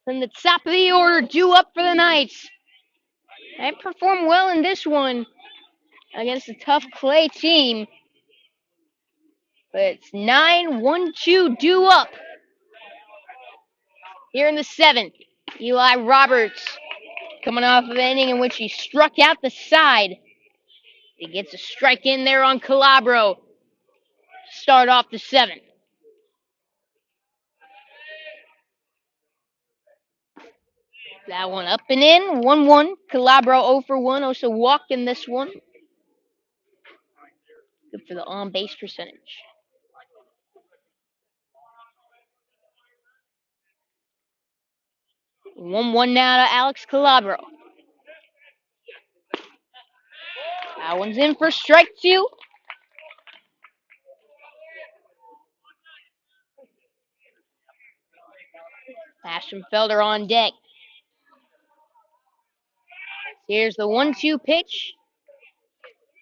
From the top of the order, due up for the Knights. They performed well in this one against a tough Clay team. But it's 9-1-2 due up. Here in the seventh, Eli Roberts coming off of an inning in which he struck out the side. He gets a strike in there on Calabro. Start off the seventh. That one up and in, 1-1. Calabro 0 for 1, also walked in this one. Good for the on-base percentage. 1-1 now to Alex Calabro. That one's in for strike two. Aschenfelder on deck. Here's the 1-2 pitch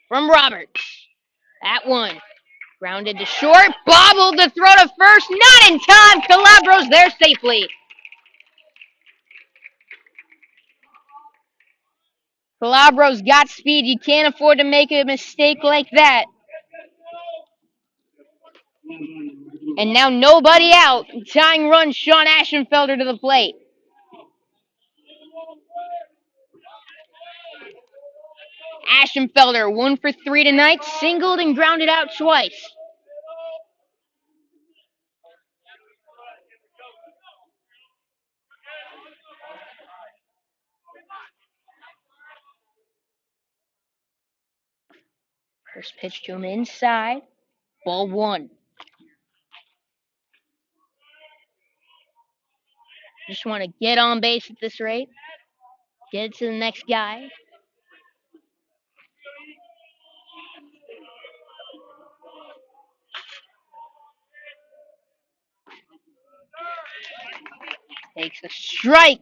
from Roberts. That one grounded to short, bobbled to throw to first, not in time. Calabro's there safely. Calabro's got speed. You can't afford to make a mistake like that. And now nobody out. Tying run, Sean Aschenfelder to the plate. Aschenfelder, 1 for 3 tonight, singled and grounded out twice. First pitch to him inside. Ball 1. Just want to get on base at this rate. Get it to the next guy. Takes a strike.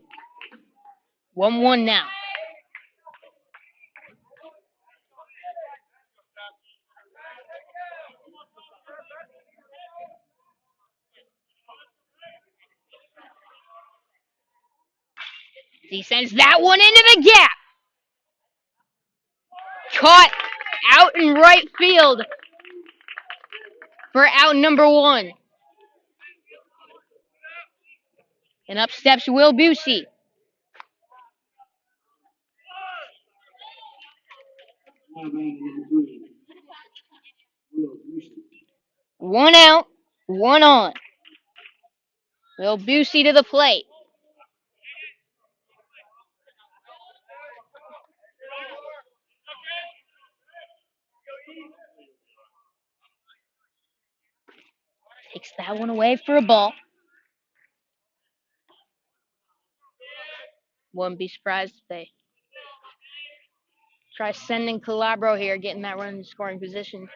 1-1 now. He sends that one into the gap. Caught out in right field for out number 1. And up steps Will Busey. One out, 1 on. Will Busey to the plate. Takes that one away for a ball. Wouldn't be surprised if they try sending Calabro here, getting that run in scoring position.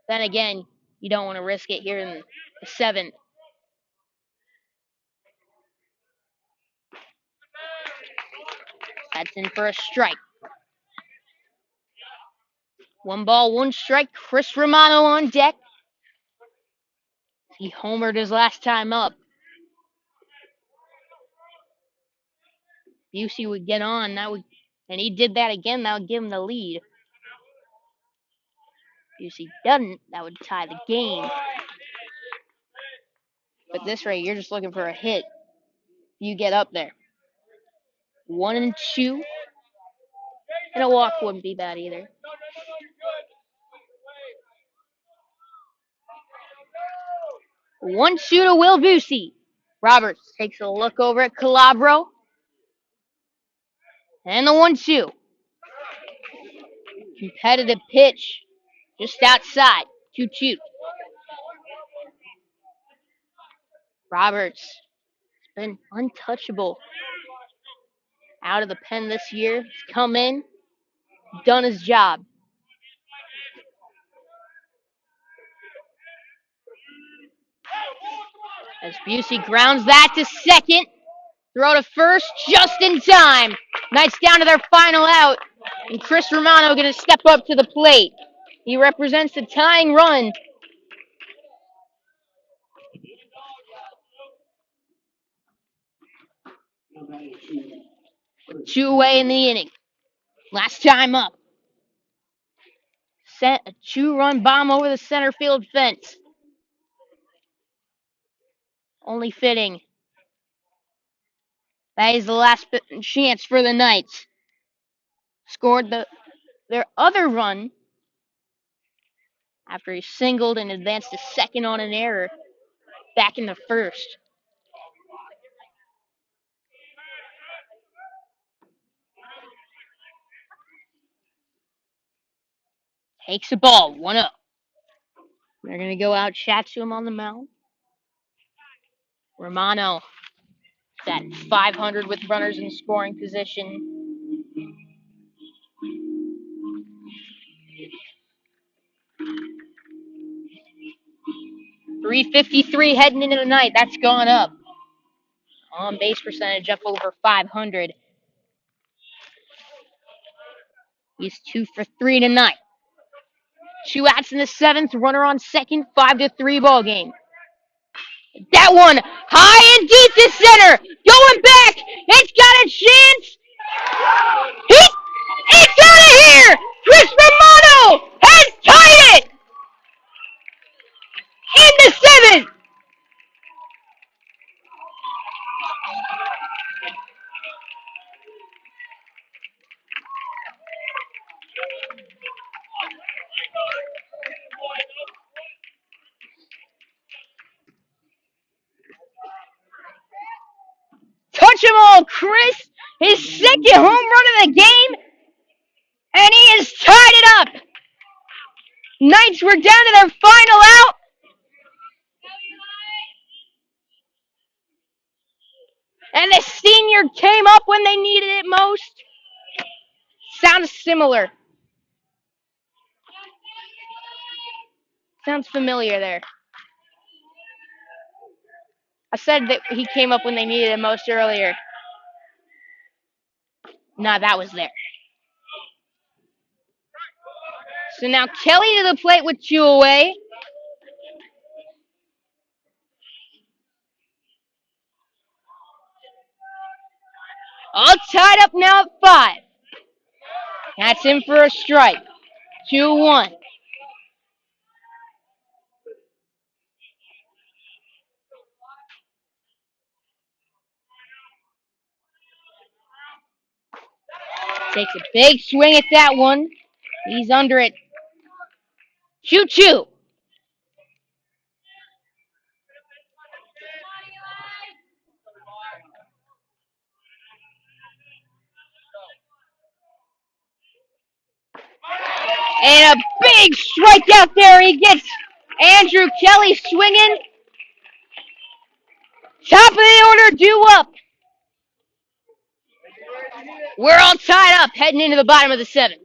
Then again, you don't want to risk it here in the 7th. That's in for a strike. 1 ball, 1 strike. Chris Romano on deck. He homered his last time up. Busey would get on, and he did that again. That would give him the lead. Busey doesn't, that would tie the game. But this rate, you're just looking for a hit. You get up there. 1-2. And a walk wouldn't be bad either. One two to Will Busey. Roberts takes a look over at Calabro. And the 1-2. Competitive pitch. Just outside. 2-2. Roberts has been untouchable out of the pen this year. He's come in, done his job. As Busey grounds that to second. Throw to first just in time. Knights down to their final out. And Chris Romano going to step up to the plate. He represents the tying run. 2 away in the inning. Last time up. Sent a 2-run bomb over the center field fence. Only fitting. That is the last chance for the Knights. Scored their other run after he singled and advanced to second on an error back in the first. Takes a ball, 1-0. They're going to go out, chat to him on the mound. Romano It's at 500 with runners in scoring position. .353 heading into the night. That's gone up. On base percentage up over 500. He's 2 for 3 tonight. 2 outs in the seventh. Runner on second. 5-3 ball game. That one high and deep to center. Going back. It's got a chance. It's out of here. Chris Romano has tied it in the seventh. Touch 'em all, Chris. His second home run of the game, and he has tied it up. Knights were down to their final out. And the senior came up when they needed it most. Sounds similar. Sounds familiar there. I said that he came up when they needed it most earlier. Nah, that was there. So now Kelly to the plate with 2 away. All tied up now at 5. That's in for a strike. 2-1. Takes a big swing at that one. He's under it. 2-2. And a big strikeout there. He gets Andrew Kelly swinging. Top of the order due up. We're all tied up heading into the bottom of the 7th.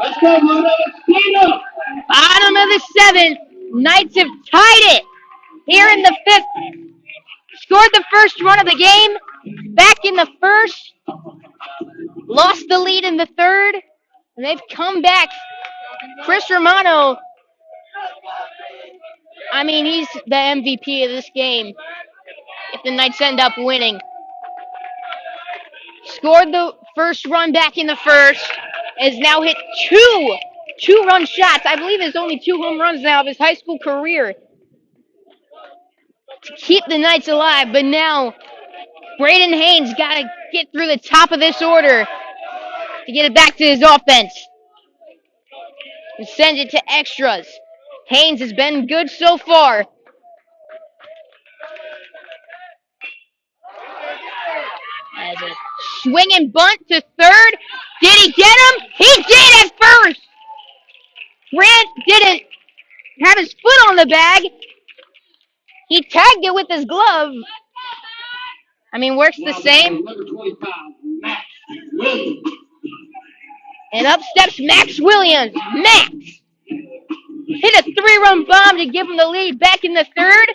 Let's go, Ludo. Let's clean up. Bottom of the 7th. Knights have tied it here in the 5th. Scored the first run of the game. Back in the 1st. Lost the lead in the 3rd. And they've come back. Chris Romano, I mean, he's the MVP of this game if the Knights end up winning. Scored the first run back in the 1st. Has now hit two-run shots. I believe it's only 2 home runs now of his high school career to keep the Knights alive. But now Braden Haynes got to get through the top of this order to get it back to his offense and send it to extras. Haynes has been good so far. As a swinging bunt to 3rd. Did he get him? He did at first. Grant didn't have his foot on the bag. He tagged it with his glove. I mean, works the Now same. number 25, Max Williams. And up steps Max Williams. Max hit a 3-run bomb to give him the lead back in the third.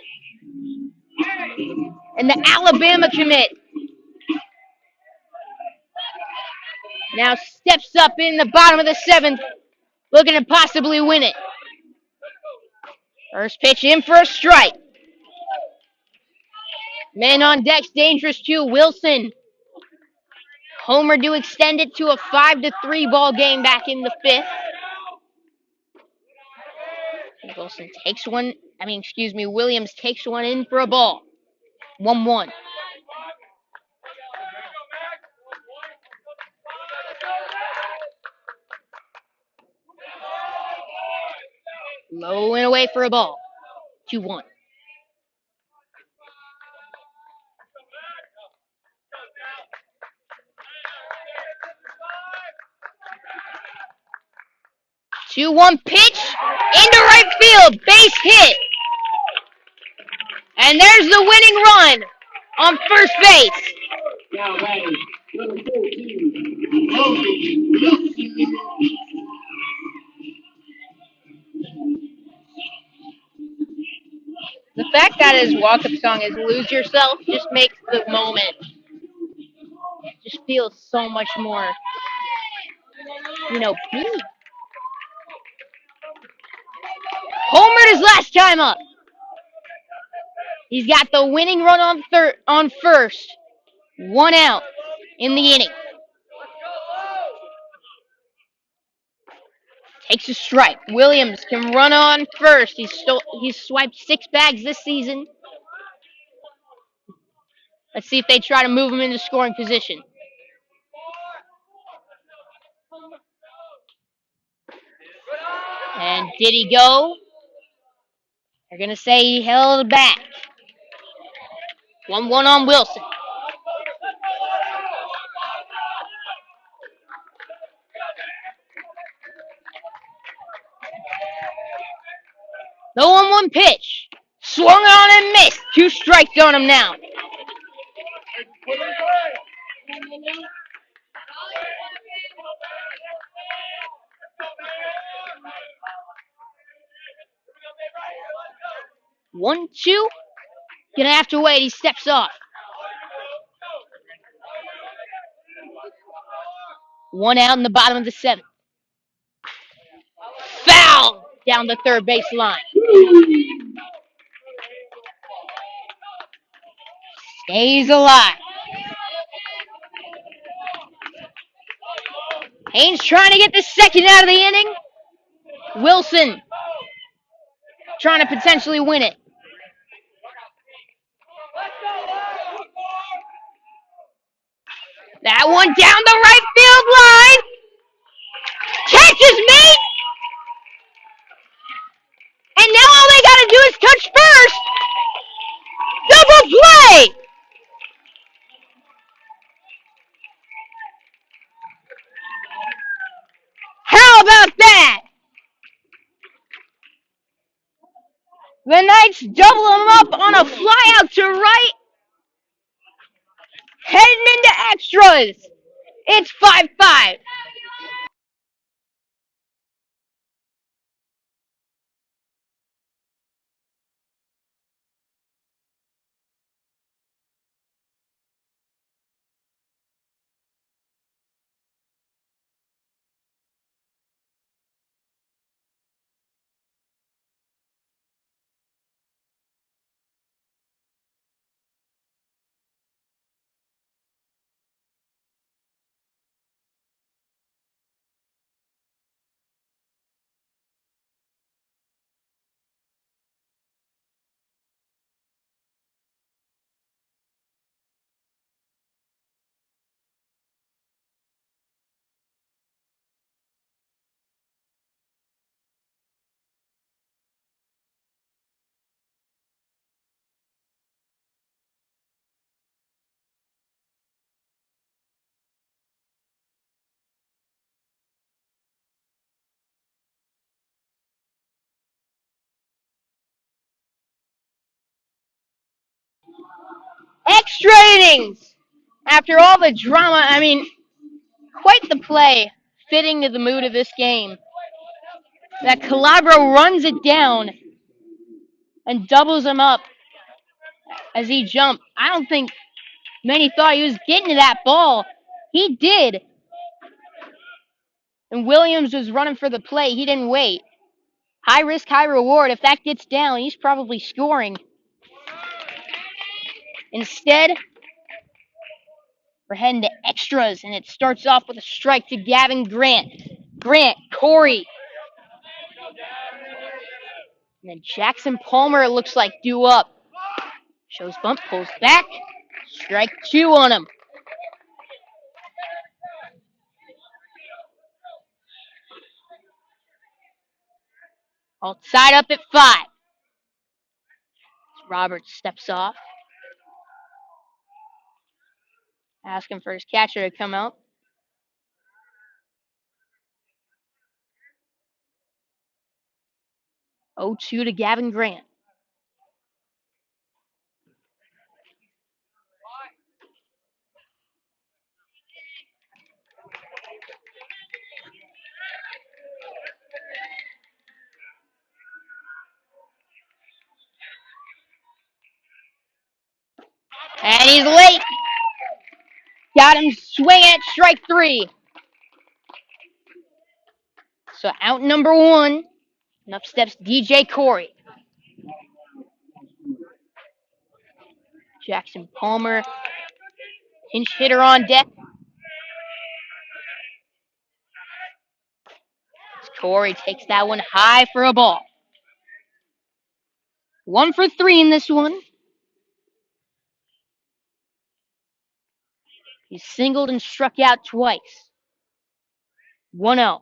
And the Alabama commit now steps up in the bottom of the seventh, looking to possibly win it. First pitch in for a strike. Man on deck's dangerous too. Wilson. Homer to extend it to a 5-3 ball game back in the fifth. Williams takes one in for a ball. 1-1. Low and away for a ball. 2-1. Two one pitch into right field, base hit, and there's the winning run on first base. Now batting, number 14, Logan Wilson. The fact that his walk-up song is "Lose Yourself" just makes the moment just feel so much more, big. Homered his last time up. He's got the winning run on first. 1 out in the inning. Takes a strike. Williams can run on first. He's swiped 6 bags this season. Let's see if they try to move him into scoring position. And did he go? They're going to say he held back. 1-1 on Wilson. The 1-1 pitch. Swung on and missed. 2 strikes on him now. One, two. Gonna have to wait. He steps off. 1 out in the bottom of the seventh. Foul down the third base line. Stays alive. Haynes trying to get the second out of the inning. Wilson trying to potentially win it. That one down the right field line. Catches me. And now all they got to do is touch first. Double play. How about that? The Knights double them up on a fly out to right. Heading into extras. It's 5-5. Extra innings! After all the drama, quite the play, fitting to the mood of this game. That Calabro runs it down and doubles him up as he jumped. I don't think many thought he was getting to that ball. He did. And Williams was running for the play. He didn't wait. High risk, high reward. If that gets down, he's probably scoring. Instead, we're heading to extras, and it starts off with a strike to Gavin Grant. Corey. And then Jackson Palmer, it looks like, due up. Shows bunt, pulls back. Strike 2 on him. All tied up at 5. Roberts steps off. Asking for his catcher to come out. 0-2 to Gavin Grant. And he's late. Got him swinging at strike 3. So out number 1. And up steps DJ Corey. Jackson Palmer, pinch hitter on deck. Corey takes that one high for a ball. 1 for 3 in this one. He singled and struck out twice. 1-0.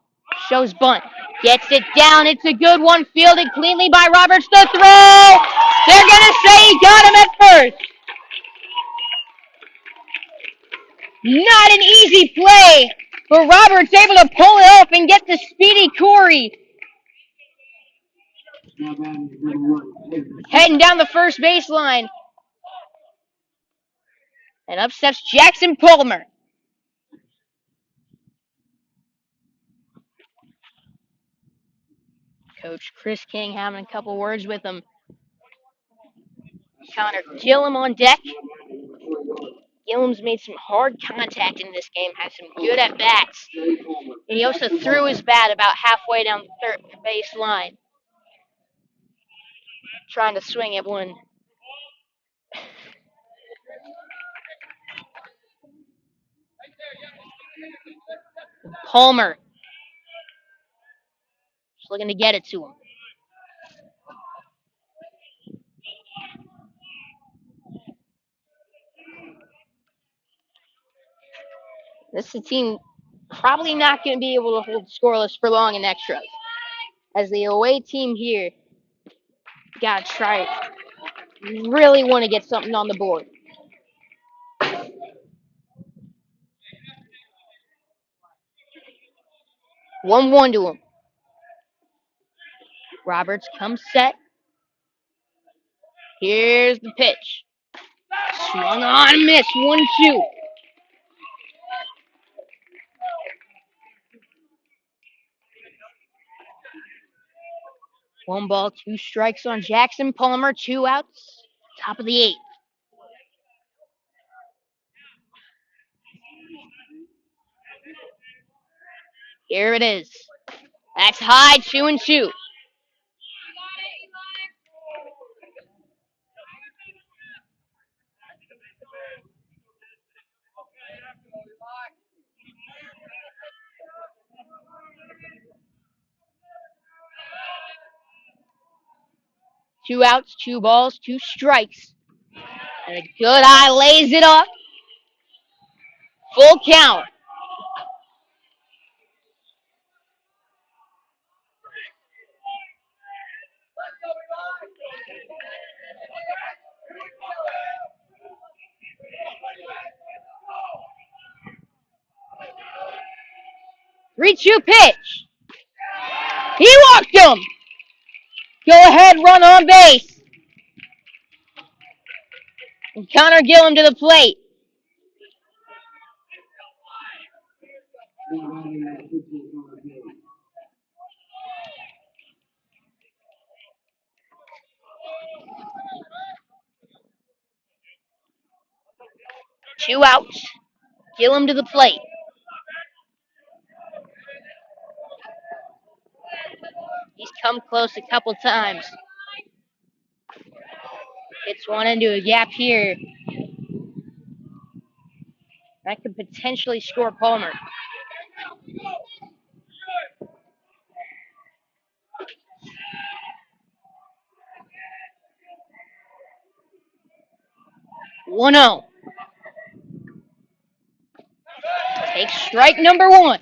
Shows bunt. Gets it down. It's a good one. Fielded cleanly by Roberts. The throw! They're going to say he got him at first. Not an easy play, but Roberts able to pull it off and get the speedy Corey. Heading down the first baseline. And up steps Jackson Palmer. Coach Chris King having a couple words with him. Connor Gillum on deck. Gillum's made some hard contact in this game, has some good at-bats. And he also threw his bat about halfway down the third base line. Trying to swing at one. Palmer. Just looking to get it to him. This is a team probably not going to be able to hold scoreless for long in extras. As the away team here, got to try, really want to get something on the board. One to him. Roberts comes set. Here's the pitch. Swung on, miss. 1-2. One ball, 2 strikes on Jackson Palmer. 2 outs. Top of the 8th. Here it is. That's high. 2-2. Two outs, 2 balls, 2 strikes. And a good eye lays it up. Full count. Three-two pitch. He walked him. Go ahead, run on base. And Connor Gillum to the plate. Two outs. Gillum to the plate. He's come close a couple times. Gets one into a gap here. That could potentially score Palmer. One 0. Takes strike number one.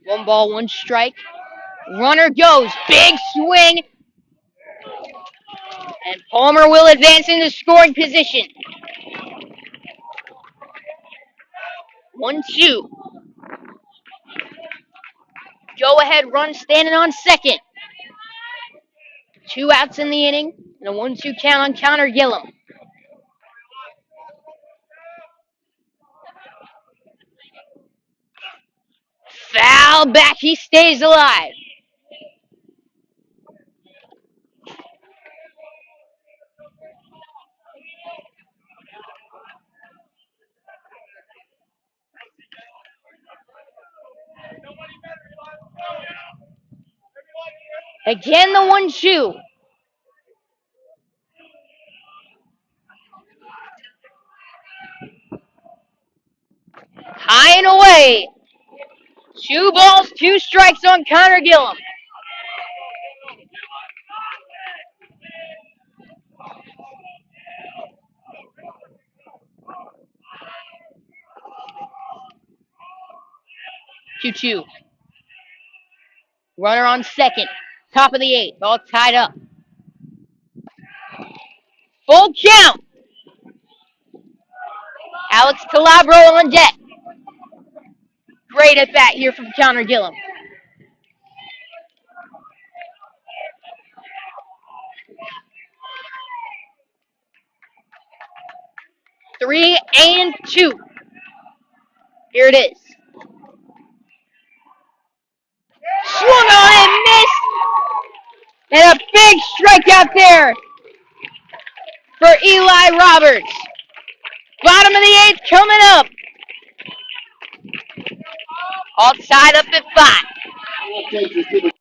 One ball, one strike. Runner goes. Big swing. And Palmer will advance into scoring position. 1-2. Go ahead run standing on second. 2 outs in the inning. And a 1-2 count on Connor Gillum. Foul back. He stays alive. Again, the 1-2. High and away. 2 balls, 2 strikes on Connor Gillum. Two. Runner on second. Top of the 8th. All tied up. Full count. Alex Calabro on deck. Great at bat here from Connor Gillum. 3-2. Here it is. Swung on and missed. And a big strikeout there for Eli Roberts. Bottom of the 8th coming up. All tied up at 5.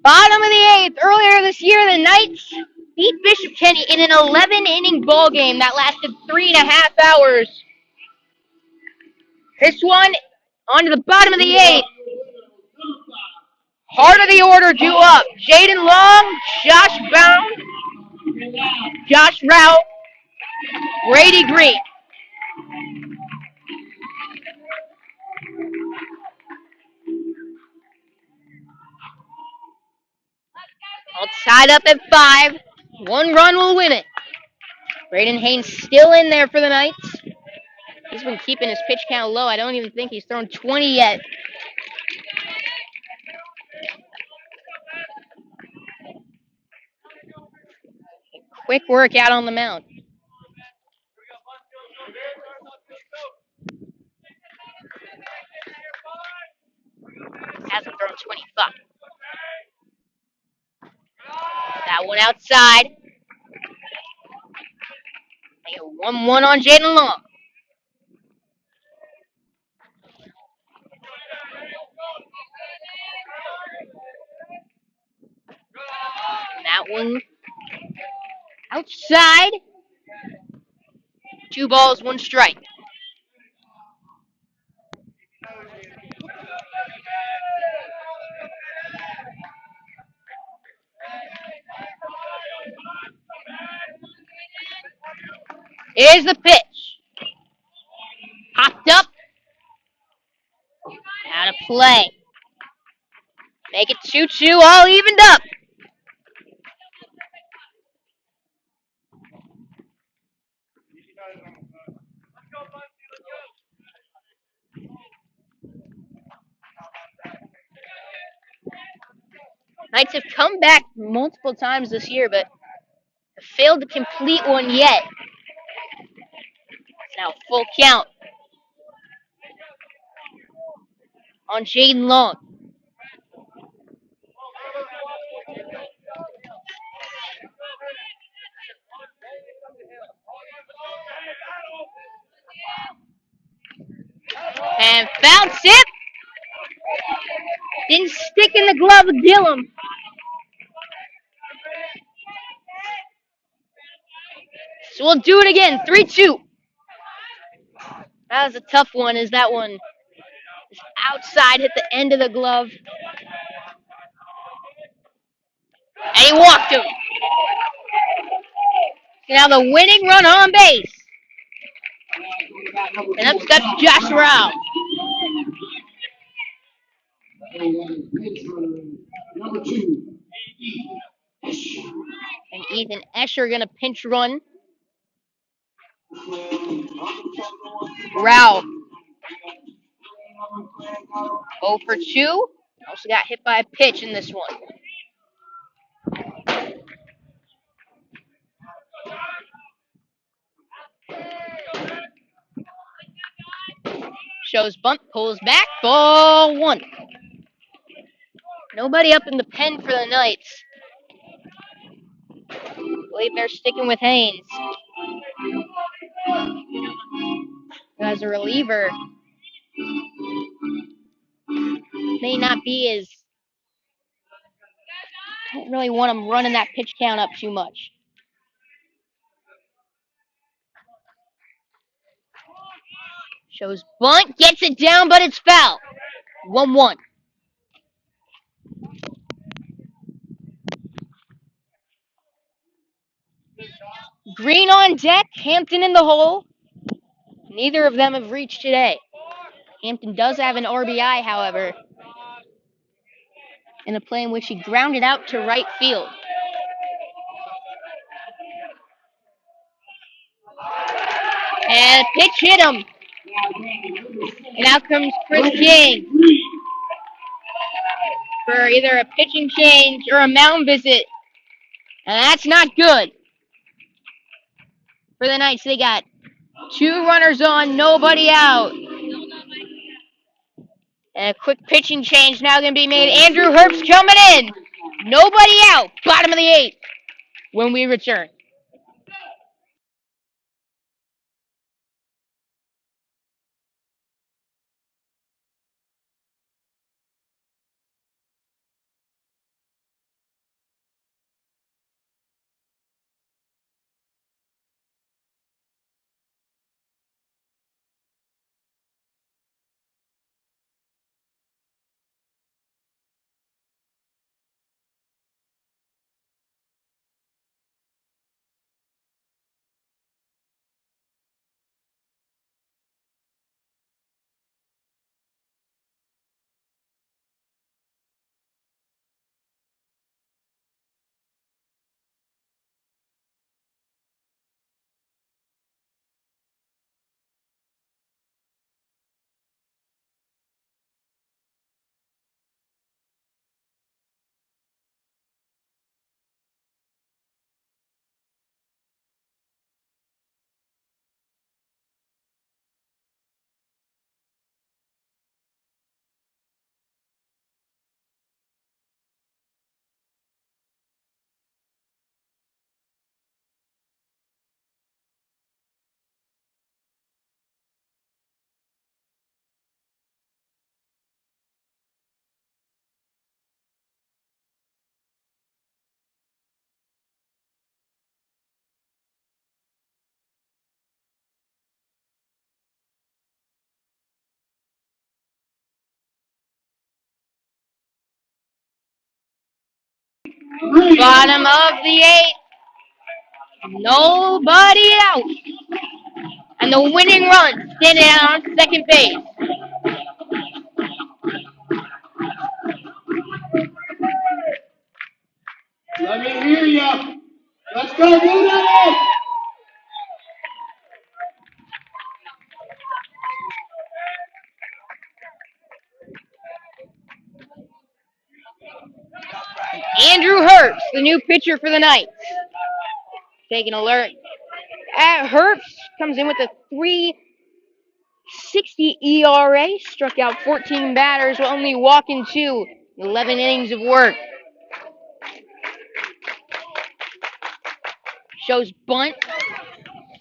Bottom of the 8th. Earlier this year, the Knights beat Bishop Kenny in an 11-inning ball game that lasted 3.5 hours. This one onto the bottom of the 8th. Heart of the order due up. Jaden Long, Josh Bound, Josh Rao, Brady Green. All Tied up at 5. 1 run will win it. Braden Haynes still in there for the Knights. He's been keeping his pitch count low. I don't even think he's thrown 20 yet. Quick work out on the mound. Hasn't thrown 25. That one outside. They go 1-1 on Jaden Long. And that one outside. 2 balls, 1 strike. Here's the pitch. Popped up. Out of play. Make it 2-2, all evened up. Knights have come back multiple times this year, but have failed to complete one yet. It's now full count on Jaden Long. And foul tip. Didn't stick in the glove of Gillum. So we'll do it again. 3-2. That was a tough one, as that one is outside, hit the end of the glove. And he walked him. Now the winning run on base. And up steps Josh Rao. Number 2, And Ethan Escher going to pinch run. Rao. 0 for 2. Also got hit by a pitch in this one. Shows bunt, pulls back, ball 1. Nobody up in the pen for the Knights. I believe they're sticking with Haynes. As a reliever, may not be as... Don't really want him running that pitch count up too much. Shows bunt, gets it down, but it's foul. 1-1. Green on deck, Hampton in the hole. Neither of them have reached today. Hampton does have an RBI, however, in a play in which he grounded out to right field. And pitch hit him. And out comes Chris King for either a pitching change or a mound visit. And that's not good. For the Knights, they got 2 runners on, nobody out. And a quick pitching change now going to be made. Andrew Herbst coming in. Nobody out. Bottom of the 8th when we return. Green. Bottom of the 8th. Nobody out. And the winning run standing out on second base. Let me hear ya. Let's go, Blue Devils. Andrew Herbst, the new pitcher for the Knights. Taking a alert. Herbst comes in with a 3.60 ERA, struck out 14 batters, while only walking 2, 11 innings of work. Shows bunt,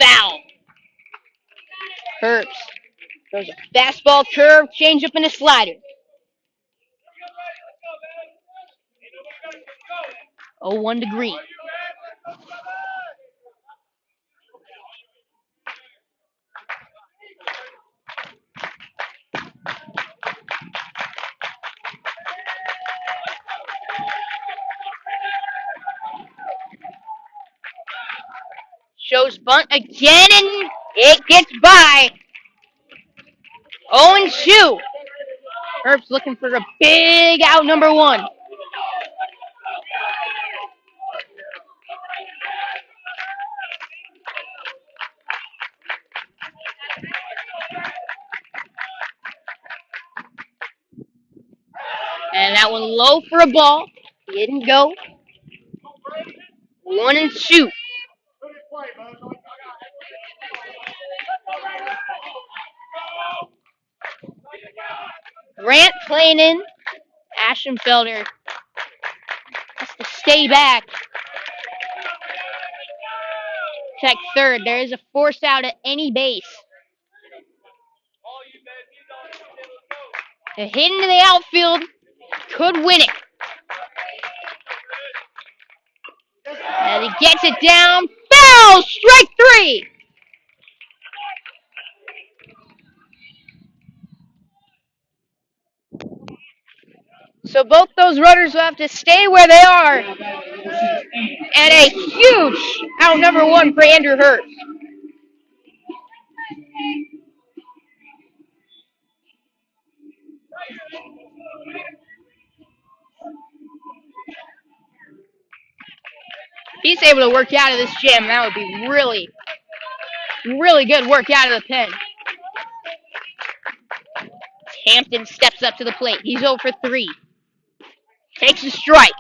foul. Herbst throws a fastball, curve, changeup, and a slider. 0-1 to Green. Shows bunt again, and it gets by. 0-2. Herbst looking for a big out, number 1. And that one low for a ball. Didn't go. 1-2. Grant playing in. Aschenfelder has to stay back. Check third. There is a force out at any base. A hit into the outfield could win it. And he gets it down. Foul! Strike 3! So both those runners will have to stay where they are. And a huge out, number 1 for Andrew Herbst. He's able to work out of this gym. That would be really, really good work out of the pen. Hampton steps up to the plate. He's 0 for 3. Takes a strike.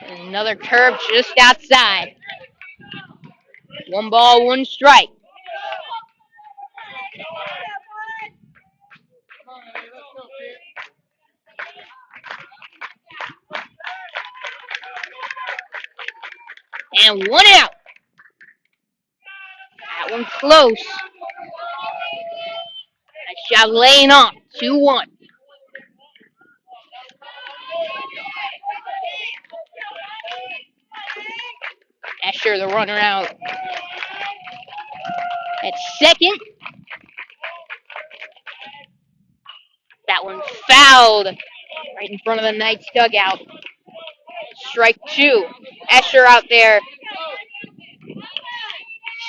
Another curve just outside. 1 ball, 1 strike. And 1 out. That one's close. Nice job laying off. 2-1. Escher, the runner out. At second. That one fouled right in front of the Knights dugout. Strike 2. Escher out there.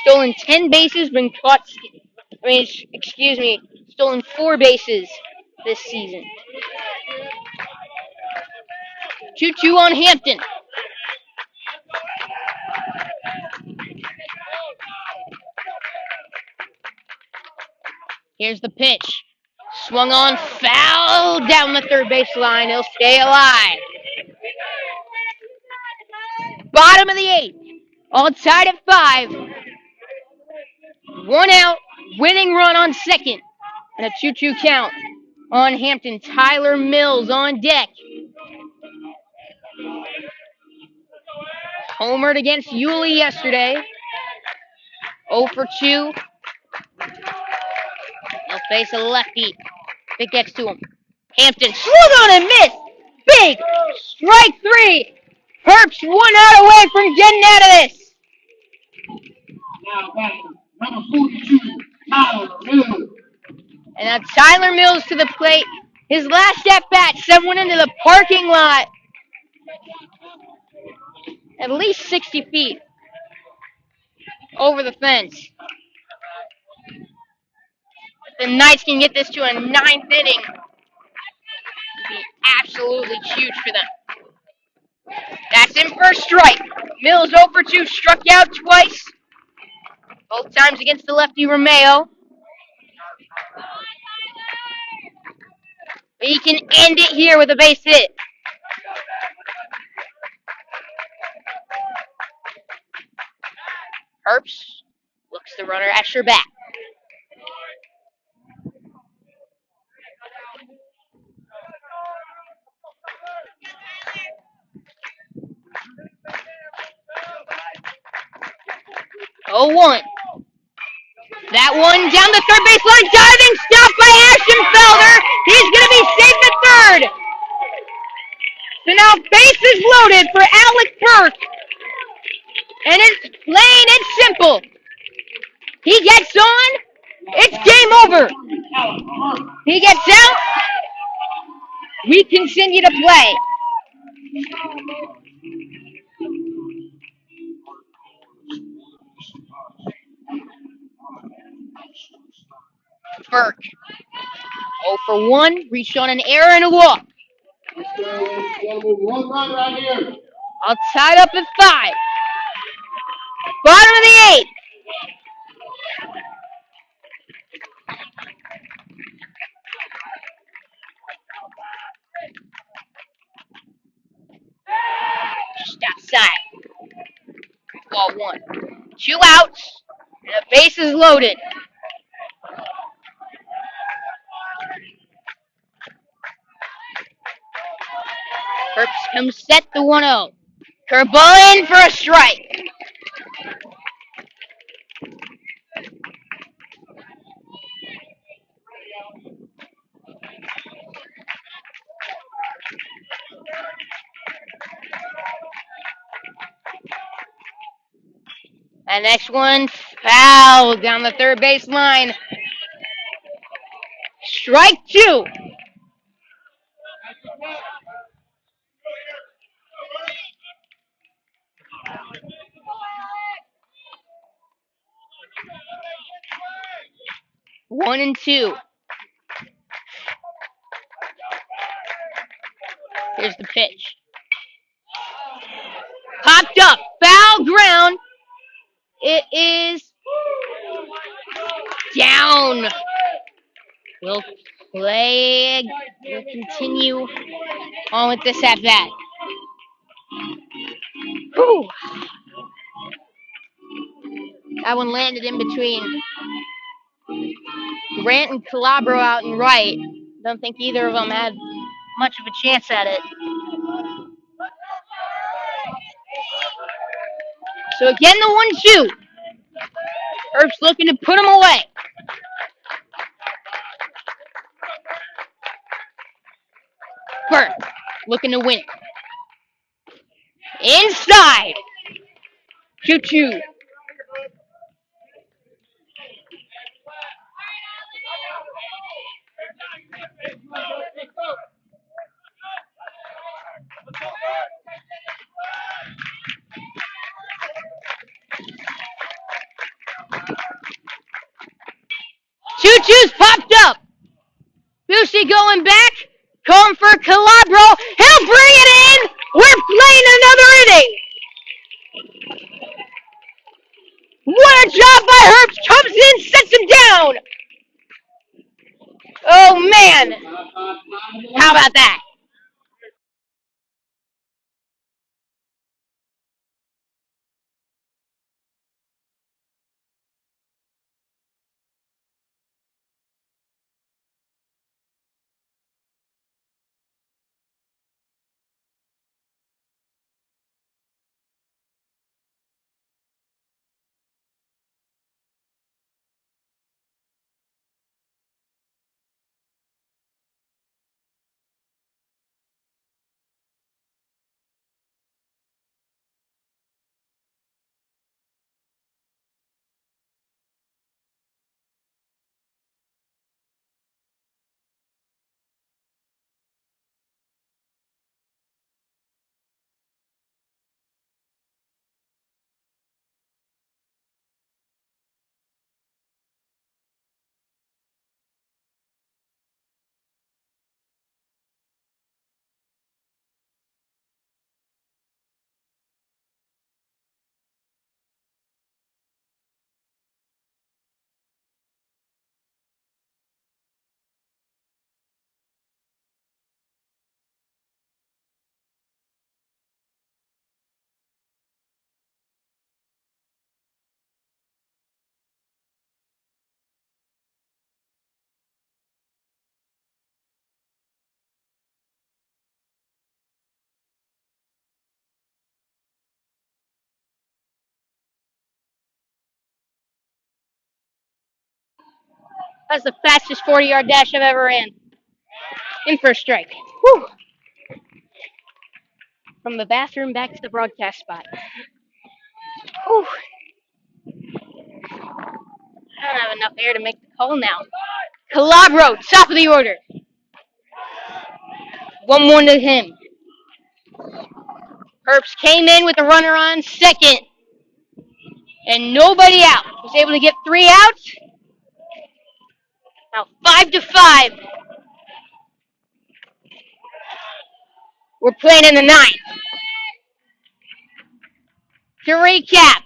Stolen 10 bases, been caught. Stolen 4 bases this season. 2-2 on Hampton. Here's the pitch. Swung on, foul down the third base line. He'll stay alive. Bottom of the 8th. All tied at 5. 1 out. Winning run on second. And a 2-2 count on Hampton. Tyler Mills on deck. Homered against Yulee yesterday. 0 for 2. He'll face a lefty if it gets to him. Hampton swung on and missed. Big strike three. Herbst 1 out away from getting out of this. Now batting number 42, Tyler Mills. And now Tyler Mills to the plate. His last at bat sent one into the parking lot. At least 60 feet over the fence. The Knights can get this to a ninth inning. It'd be absolutely huge for them. That's in for a strike. Mills 0 for 2, struck out twice. Both times against the lefty Romeo. He can end it here with a base hit. Herbst looks the runner at your back. Oh, 1. That one down the third baseline, diving, stopped by Ashenfelder. He's going to be safe at third. So now bases loaded for Alec Burke. And it's plain and simple. He gets on, it's game over. He gets out, we continue to play. Burke, 0 for 1, reached on an error and a walk. One run right here. All tied up at 5. Bottom of the 8th. Just outside. Ball 1. 2 outs, and the base is loaded. Herbst comes set the 1-0. Curveball in for a strike. And next one, foul down the third base line. Strike 2. One and 2. Here's the pitch. Popped up, foul ground. It is down. We'll continue on with this at bat. Whew. That one landed in between Grant and Calabro out and right. Don't think either of them had much of a chance at it. So again, the 1-2. Herbst looking to put him away. Burke looking to win. Inside. 2-2. Choo-choo's popped up. Busey going back. Calling for Calabro. He'll bring it in. We're playing another inning. What a job by Herbst. Comes in, sets him down. Oh, man. How about that? That's the fastest 40-yard dash I've ever ran. In for a strike. Whew. From the bathroom back to the broadcast spot. Whew. I don't have enough air to make the call now. Calabro, top of the order. 1-1 to him. Herbst came in with a runner on second. And nobody out. Was able to get 3 outs. Now 5-5. We're playing in the ninth. To recap,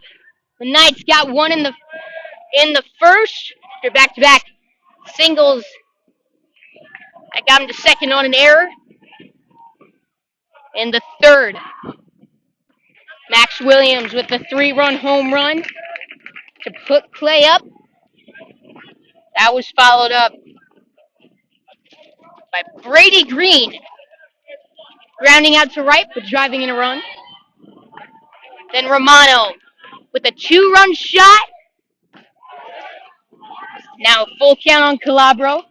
the Knights got one in the first. They're back-to-back singles. I got him to second on an error. In the third, Max Williams with the 3-run home run to put Clay up. That was followed up by Brady Green, grounding out to right but driving in a run. Then Romano with a 2-run shot. Now full count on Calabro.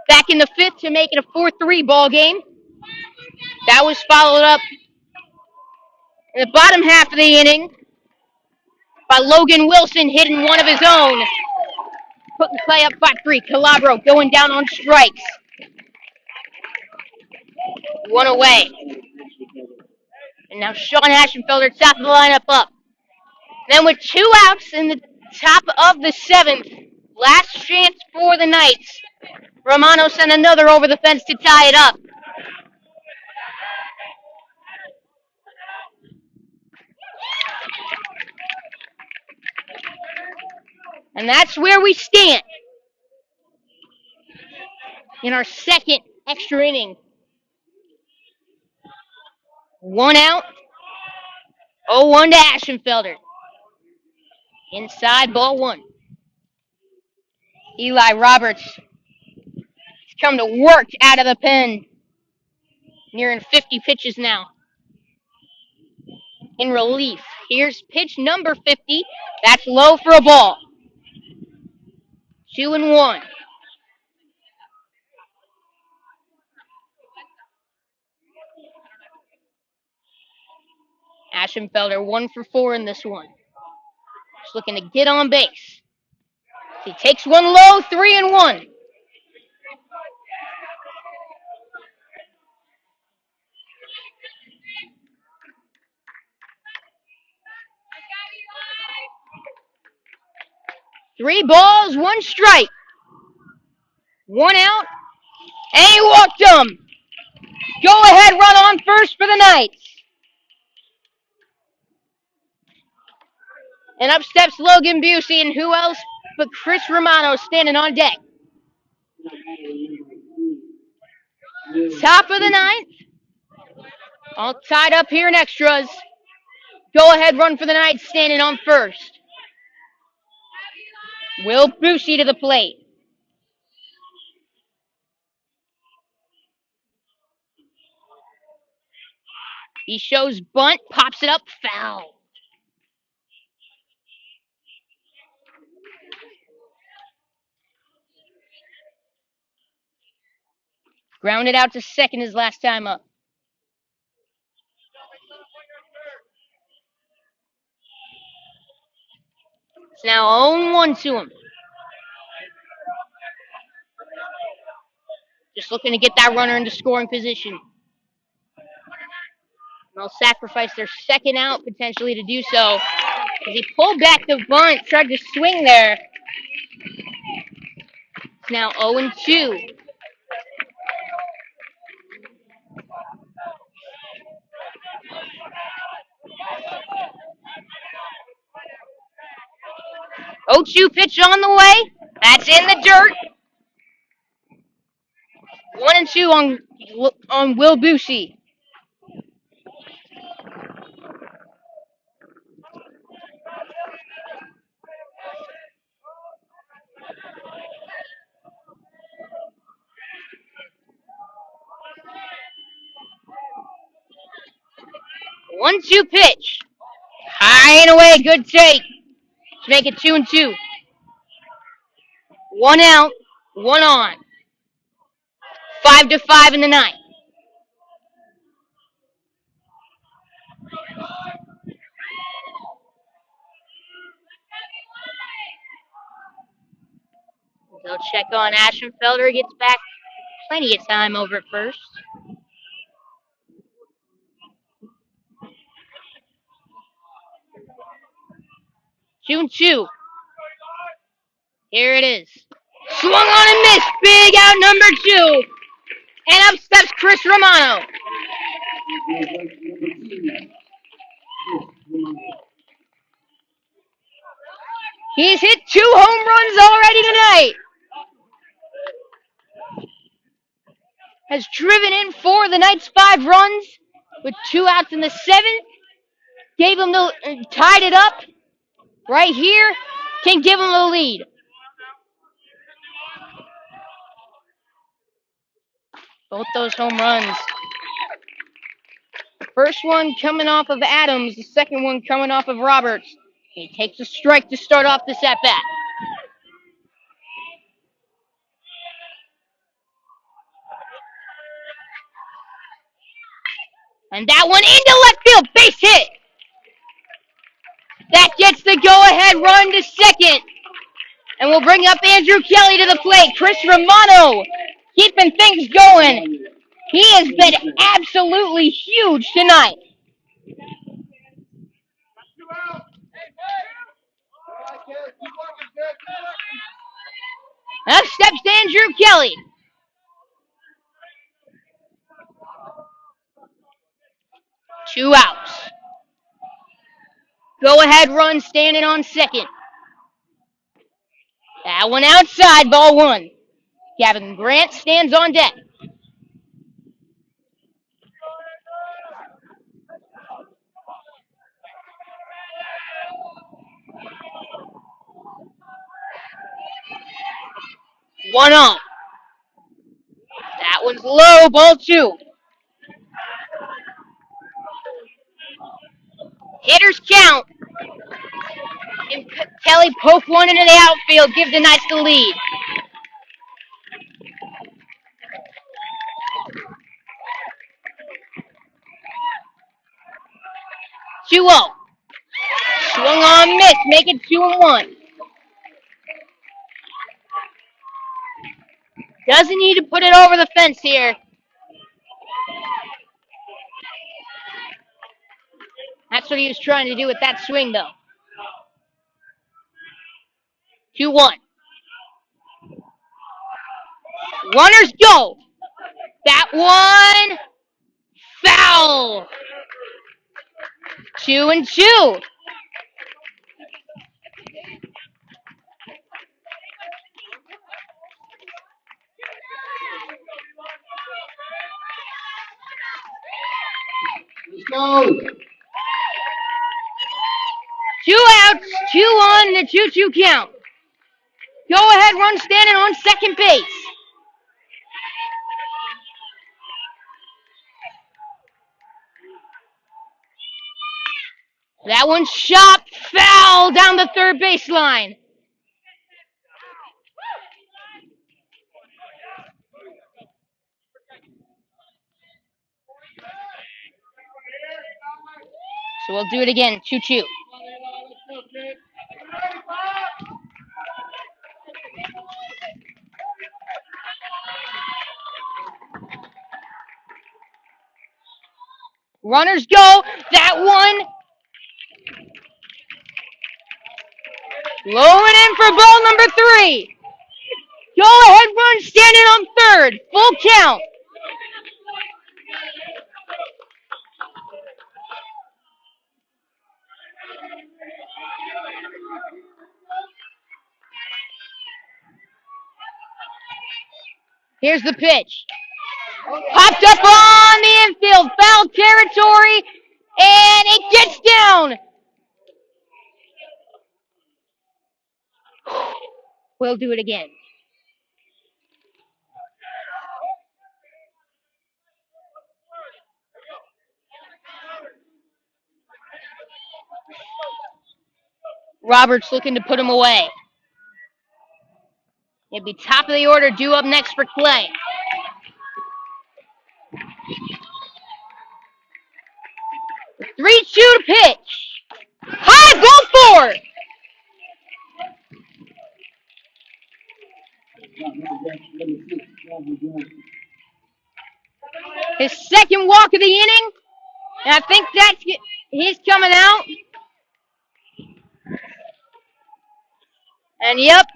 Back in the fifth to make it a 4-3 ball game. That was followed up in the bottom half of the inning by Logan Wilson hitting one of his own, putting Clay up 5-3. Calabro going down on strikes. 1 away. And now Sean Ashenfelder, top of the lineup up. Then with 2 outs in the top of the 7th, last chance for the Knights. Romano sent another over the fence to tie it up. And that's where we stand in our second extra inning. 1 out, 0-1 to Ashenfelder. Inside, ball 1. Eli Roberts has come to work out of the pen. Nearing 50 pitches now. In relief. Here's pitch number 50. That's low for a ball. 2-1. Ashenfelder 1 for 4 in this one. Just looking to get on base. He takes one low, 3-1. Three balls, 1 strike. 1 out. And he walked him. Go ahead run on first for the Knights. And up steps Logan Busey, and who else but Chris Romano standing on deck. Top of the 9th. All tied up here in extras. Go ahead run for the Knights standing on first. Will Busey to the plate. He shows bunt, pops it up, foul. Grounded out to second his last time up. It's now 0-1 to him. Just looking to get that runner into scoring position. They'll sacrifice their second out potentially to do so. As he pulled back the bunt, tried to swing there. It's now 0-2. Oh, 2 pitch on the way. That's in the dirt. 1-2 on Will Busey. One-two pitch. High and away, good take. To make it 2-2. 1 out. One on. 5-5 in the ninth. They'll check on Ashenfelder. Gets back plenty of time over at first. 2-2. Here it is. Swung on and missed. Big out number 2. And up steps Chris Romano. He's hit 2 home runs already tonight. Has driven in 4 of the night's 5 runs with 2 outs in the 7th. Gave him tied it up right here. Can give him the lead. Both those home runs. The first one coming off of Adams, the second one coming off of Roberts. He takes a strike to start off this at-bat. And that one into left field, base hit. That gets the go-ahead run to second. And we'll bring up Andrew Kelly to the plate. Chris Romano keeping things going. He has been absolutely huge tonight. Up steps Andrew Kelly. Two outs. Go-ahead run standing on second. That one outside, ball 1. Gavin Grant stands on deck. One on. That one's low, ball 2. Hitters count. And Kelly poke one into the outfield, give the Knights the lead. Two 0. Swung on, miss, make it 2-1. Doesn't need to put it over the fence here. That's what he was trying to do with that swing, though. 2-1. Runners go. That one foul. 2-2. Let's go. 2 outs, 2 on, and a 2-2 count. Go ahead run standing on second base. That one shot foul down the third baseline. So we'll do it again, 2-2. Runners go. That one low and in for ball number 3. Go ahead run standing on third. Full count. Here's the pitch. Popped up on the infield. Foul territory. And it gets down. We'll do it again. Roberts looking to put him away. It'd be top of the order due up next for Clay. The 3-2 to pitch. High ball four. His second walk of the inning. And I think that's he's coming out. And yep,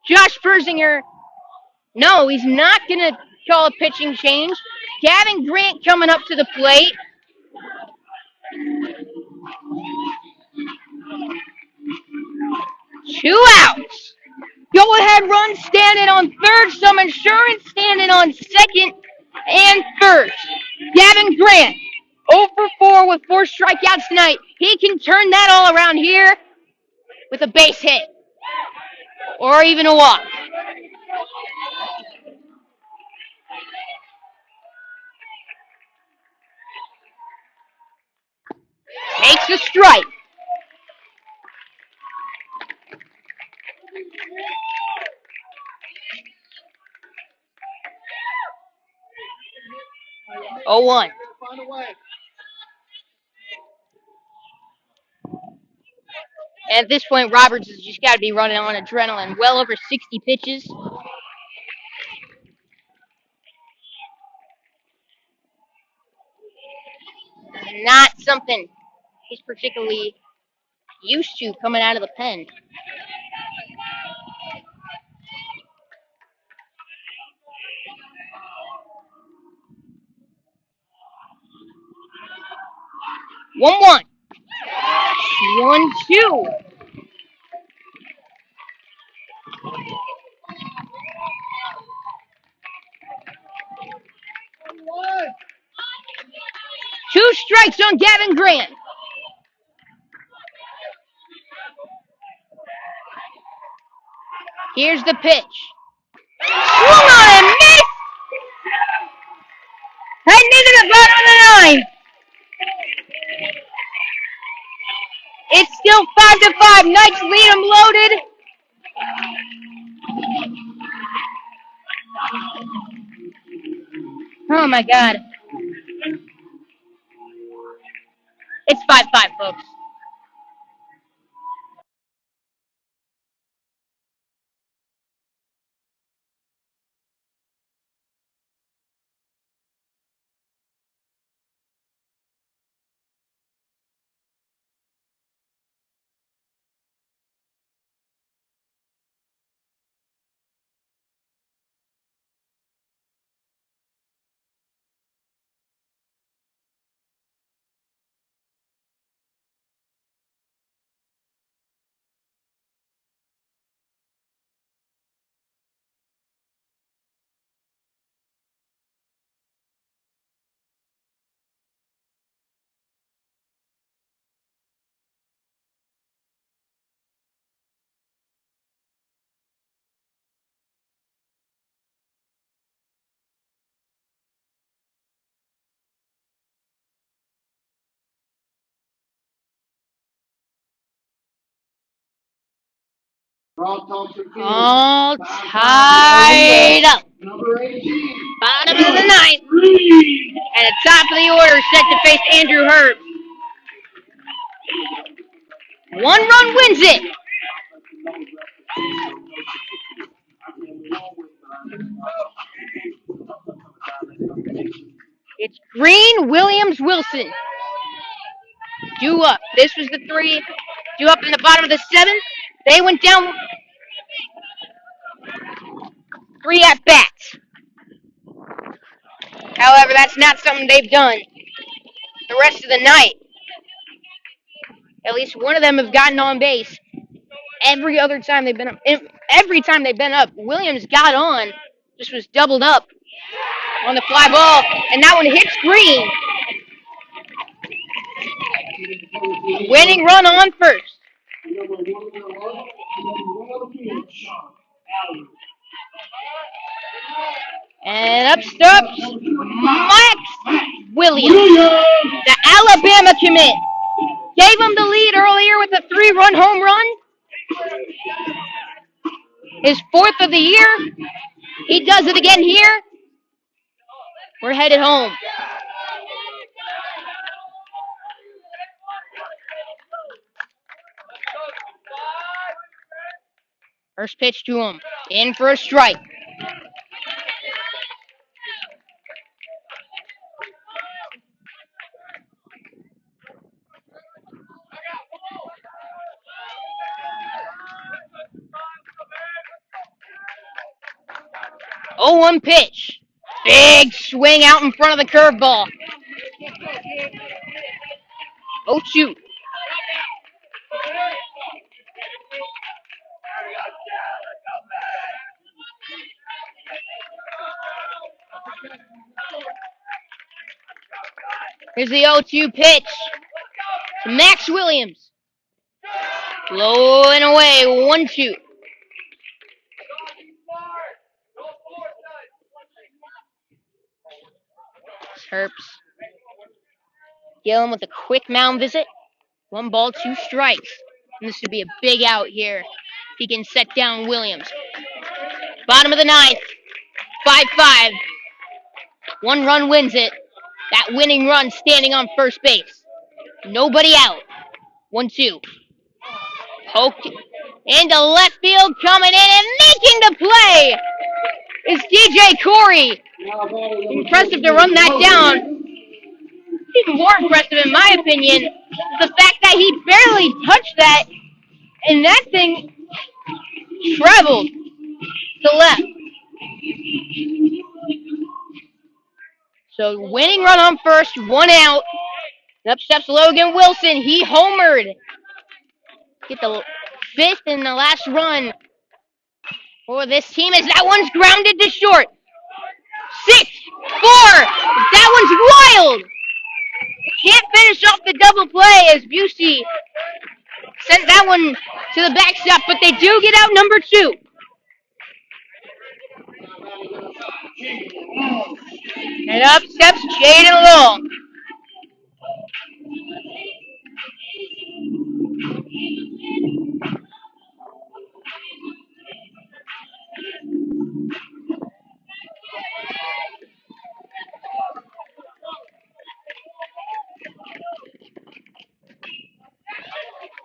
Josh Persinger. No, he's not going to call a pitching change. Gavin Grant coming up to the plate. Two outs. Go ahead run standing on third. Some insurance standing on second and first. Gavin Grant, 0 for 4 with 4 strikeouts tonight. He can turn that all around here with a base hit or even a walk. Takes a strike. Oh, 1. At this point, Roberts has just got to be running on adrenaline. Well over 60 pitches. Not something he's particularly used to coming out of the pen. 1-1. 1-2. Two strikes on Gavin Grant. Here's the pitch. Swung on and missed. Heading into the bottom of the 9th. It's still 5-5. Knights lead them loaded. Oh my God. It's 5-5, folks. All tied up. Bottom of the 9th. And at top of the order, set to face Andrew Hurd. 1 run wins it. It's Green, Williams, Wilson. Due up. This was the 3. Due up in the bottom of the 7th. They went down 3 at bats. However, that's not something they've done the rest of the night. At least one of them have gotten on base. Every time they've been up, Williams got on. Just was doubled up on the fly ball, and that one hits Green. Winning run on first. And up steps Max Williams, the Alabama commit. Gave him the lead earlier with a 3-run home run. His fourth of the year. He does it again here. We're headed home. First pitch to him. In for a strike. Oh, 1 pitch. Big swing out in front of the curveball. Oh, shoot. Here's the 0-2 pitch to Max Williams. Blowing away, 1-2. Terps. Gillen with a quick mound visit. 1 ball, 2 strikes. And this would be a big out here. He can set down Williams. Bottom of the 9th. 5-5. 1 run wins it. That winning run standing on first base. Nobody out. 1-2. Poked into left field, coming in and making the play is DJ Corey. Impressive to run that down. Even more impressive, in my opinion, is the fact that he barely touched that, and that thing traveled to left. So winning run on first, 1 out. Up steps Logan Wilson. He homered. Get the 5th and the last run for this team as that one's grounded to short. 6-4. That one's wild. Can't finish off the double play as Busey sent that one to the backstop, but they do get out number 2. And up steps Jaden Long.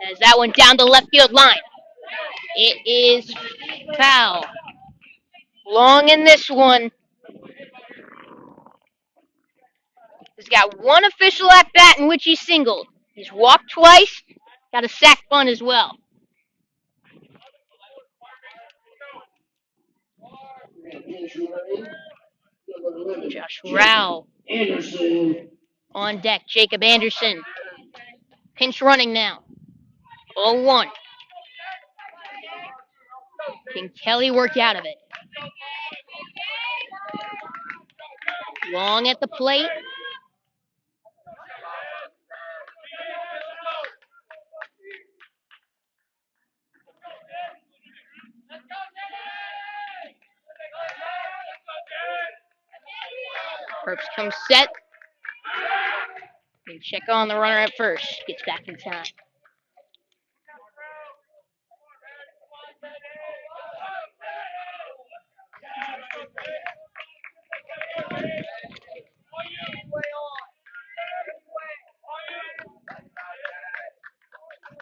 As that one down the left field line. It is foul. Long in this one. He's got 1 official at bat in which he singled. He's walked twice, got a sack bunt as well. Josh Rao on deck. Jacob Anderson. Pinch running now. 0-1. Can Kelly work out of it? Long at the plate. Herbst comes set. And check on the runner at first. Gets back in time.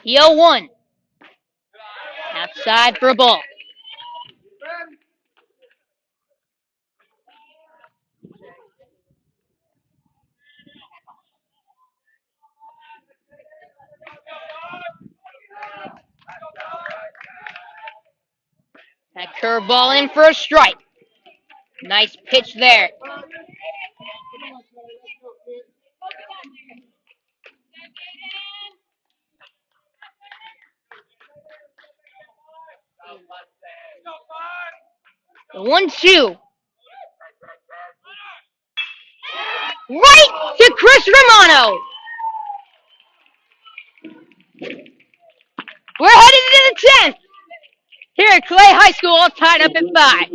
The 0-1. Outside for a ball. That curveball in for a strike. Nice pitch there. The 1-2. Right to Chris Romano. We're headed into the 10th. Here at Clay High School, all tied up at 5.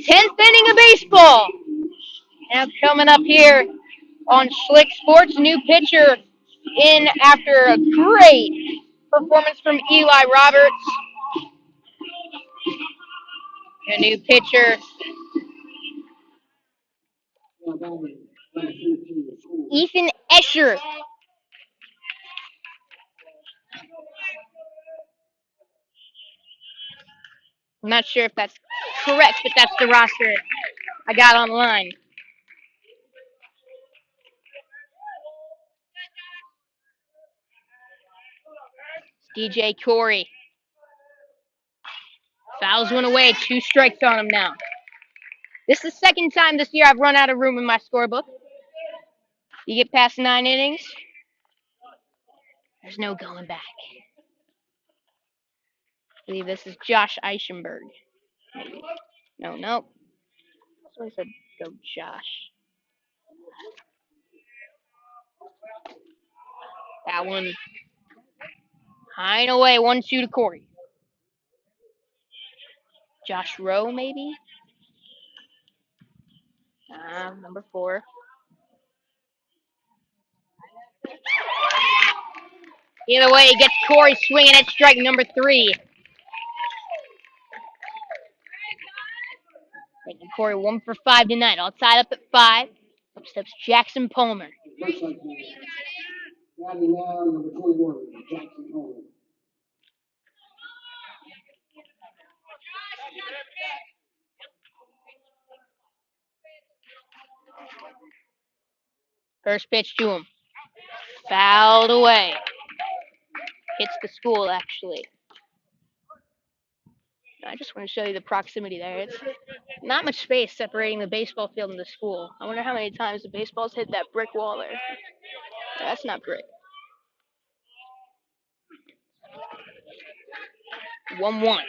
10th inning of baseball. Now coming up here on Schlick Sports, new pitcher in after a great performance from Eli Roberts. A new pitcher, Ethan Escher. I'm not sure if that's correct, but that's the roster I got online. DJ Corey. Fouls one away, 2 strikes on him now. This is the second time this year I've run out of room in my scorebook. You get past 9 innings, there's no going back. I believe this is Josh Eichenberg. Maybe. No. So I said go Josh. That one high and away, 1-2 to Corey. Josh Rowe, maybe? Number 4. Either way, he gets Corey swinging at strike number 3. Making Corey 1 for 5 tonight. All tied up at 5. Up steps Jackson Palmer. First pitch to him. Fouled away. Hits the school, actually. I just want to show you the proximity there. It's not much space separating the baseball field and the school. I wonder how many times the baseball's hit that brick wall there. That's not brick. 1-1.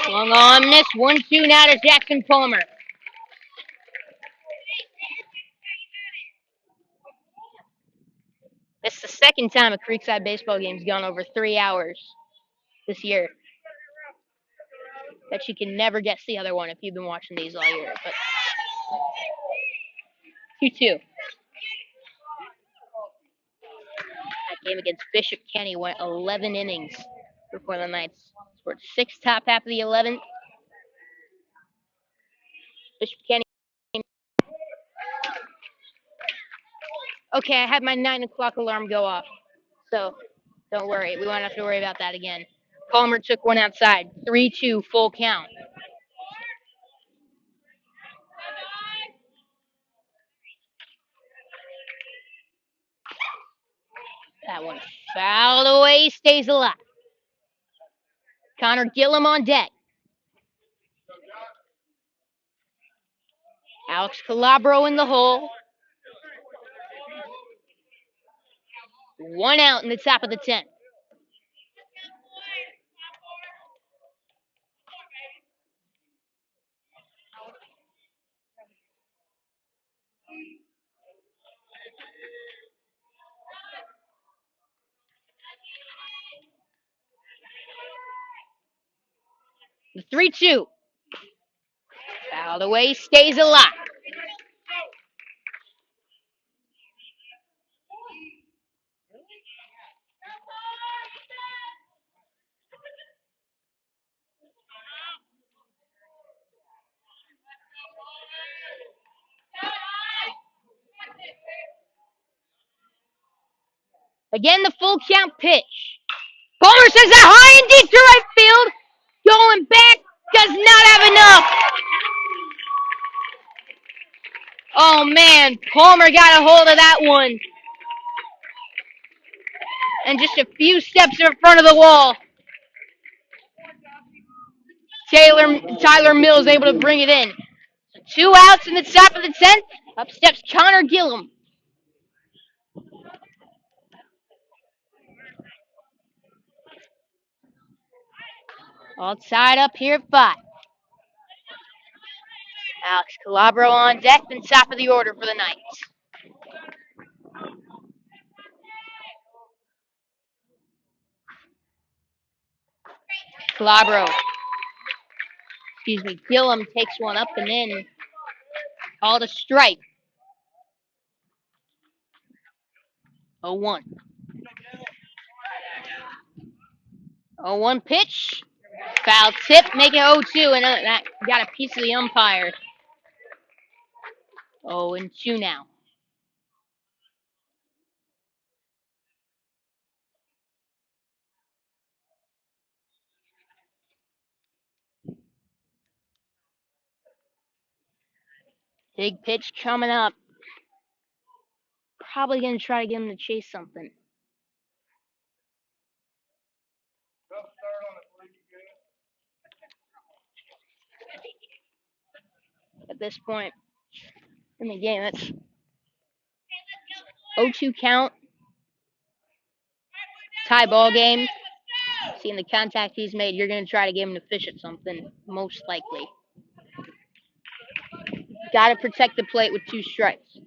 Swung on this. 1-2 now to Jackson Palmer. This is the second time a Creekside baseball game's gone over 3 hours this year. Bet you can never guess the other one if you've been watching these all year. But 2-2. That game against Bishop Kenny went 11 innings before the Knights scored 6 top half of the 11th. Bishop Kenny. Okay, I had my 9 o'clock alarm go off, so don't worry. We won't have to worry about that again. Palmer took one outside. 3-2 full count. That one fouled away, stays alive. Connor Gillum on deck. Alex Calabro in the hole. 1 out in the top of the 10th. The 3-2. Fouled away, stays alive. Again, the full count pitch. Palmer sends that high and deep to right field. Going back, does not have enough. Oh man, Palmer got a hold of that one. And just a few steps in front of the wall. Tyler Mills able to bring it in. So 2 outs in the top of the 10th. Up steps Connor Gillum. All tied up here at 5. Alex Calabro on deck and top of the order for the Knights. Calabro. Gillum takes one up and in. Called a strike. 0-1. 0-1 pitch. Foul tip, make it 0-2, and that got a piece of the umpire. 0-2 now. Big pitch coming up. Probably going to try to get him to chase something. At this point in the game, that's 0-2 count. Tie ball game. Seeing the contact he's made, you're going to try to get him to fish at something, most likely. Got to protect the plate with 2 strikes.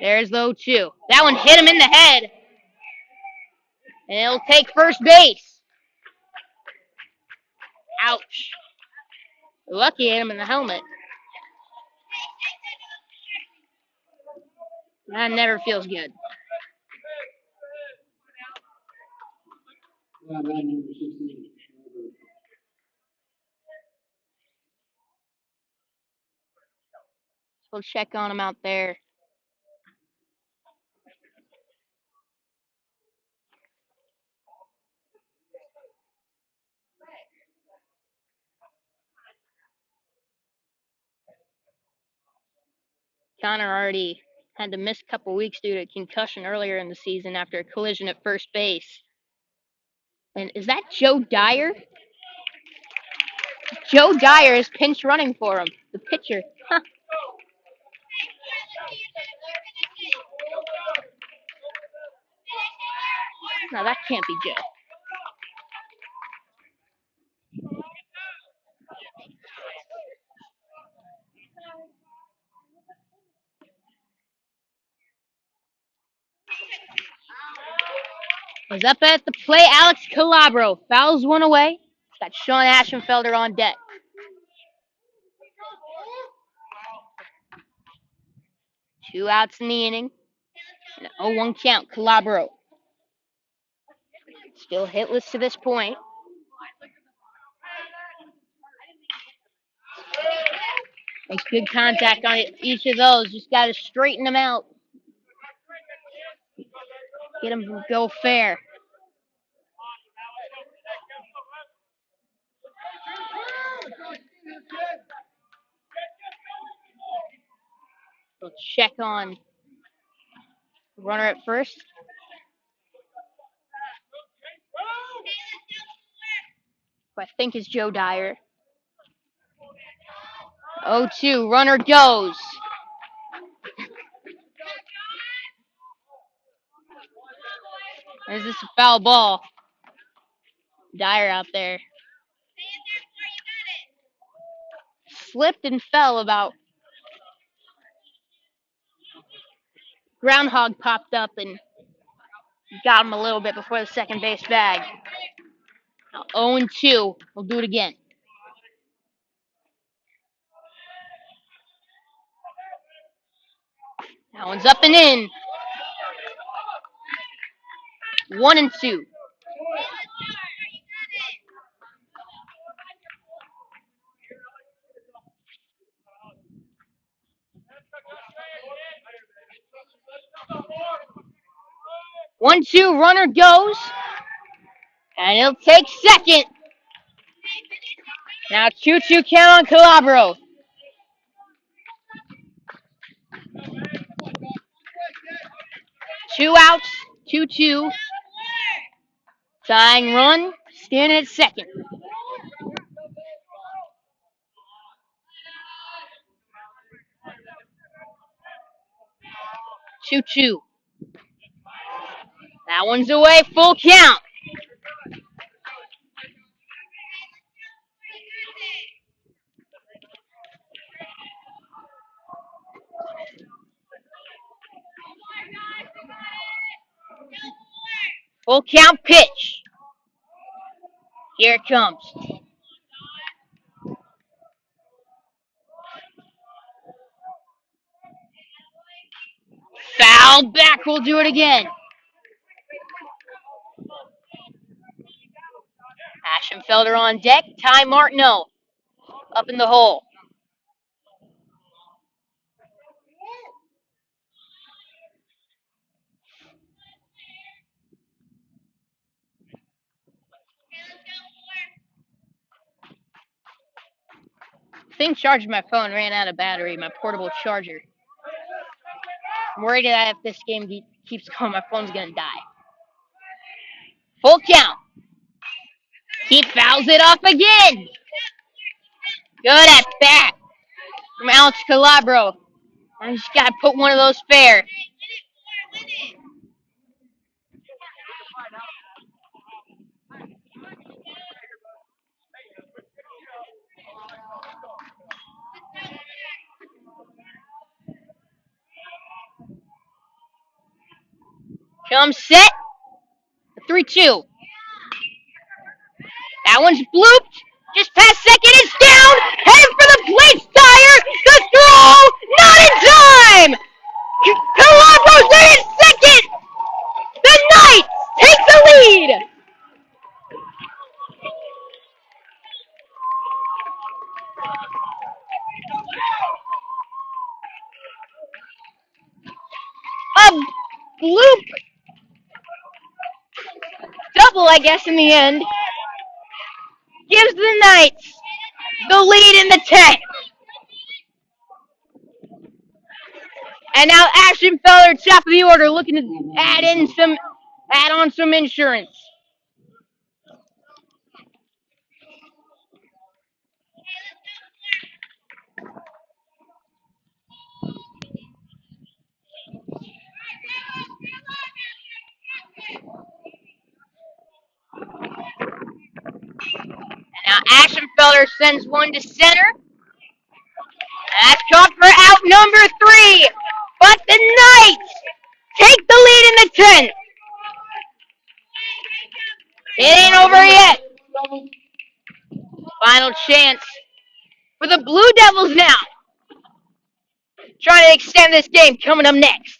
There's the 0-2. That one hit him in the head. And he'll take first base. Ouch. Lucky hit him in the helmet. That never feels good. We'll check on him out there. Connor already had to miss a couple weeks due to concussion earlier in the season after a collision at first base. And is that Joe Dyer? Joe Dyer is pinch running for him, the pitcher. Huh. No, that can't be Joe. Is up at the plate, Alex Calabro fouls one away. Got Sean Ashenfelder on deck. 2 outs in the inning. An 0-1 count, Calabro. Still hitless to this point. Makes good contact on each of those. Just got to straighten them out. Get them to go fair. We'll check on runner at first. Who I think is Joe Dyer. 0-2, runner goes. Is this a foul ball? Dyer out there. Slipped and fell about. Groundhog popped up and got him a little bit before the second base bag. Now 0-2. We'll do it again. That one's up and in. 1-2. One, two, runner goes. And he'll take second. Now 2-2 count on Calabro. Two outs, 2-2. Tying run, standing at second. Two. That one's away, full count. Full count pitch. Here it comes. Foul back, we'll do it again. Ashenfelder on deck, Ty Martineau up in the hole. Thing charging my phone ran out of battery, my portable charger. I'm worried that if this game keeps going, my phone's gonna die. Full count. He fouls it off again. Good at bat from Alex Calabro. I just gotta put one of those fair. Come set. 3-2. That one's blooped. Just past second. It's down. Heading for the plate. Tire. The throw. Not in time. Calabro's there in second. The Knights take the lead. A bloop double, I guess, in the end, gives the Knights the lead in the 10th. And now Ashenfelder, top of the order, looking to add on some insurance. And now Ashenfelder sends one to center. That's caught for out number 3. But the Knights take the lead in the 10th. It ain't over yet. Final chance for the Blue Devils now. Trying to extend this game coming up next.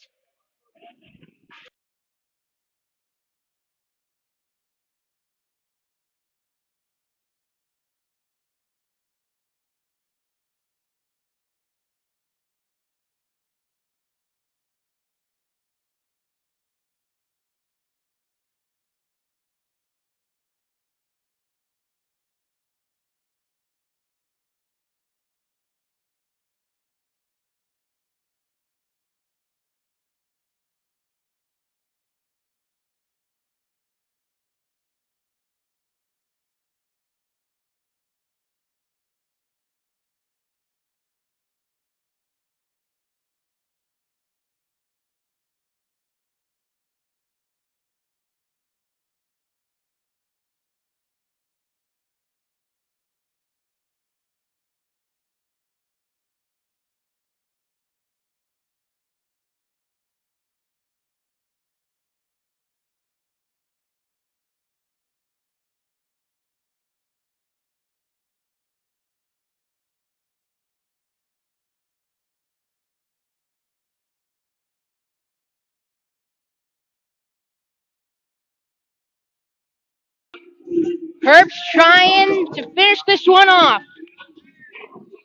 Herb's trying to finish this one off.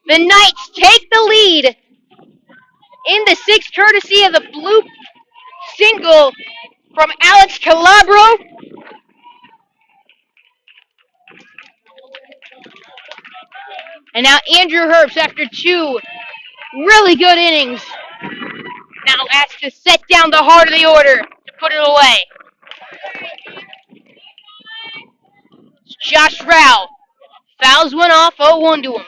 The Knights take the lead in the 6th, courtesy of the blue single from Alex Calabro. And now Andrew Herbst, after 2 really good innings, now has to set down the heart of the order to put it away. It's Josh Rao fouls one off, 0-1 to him.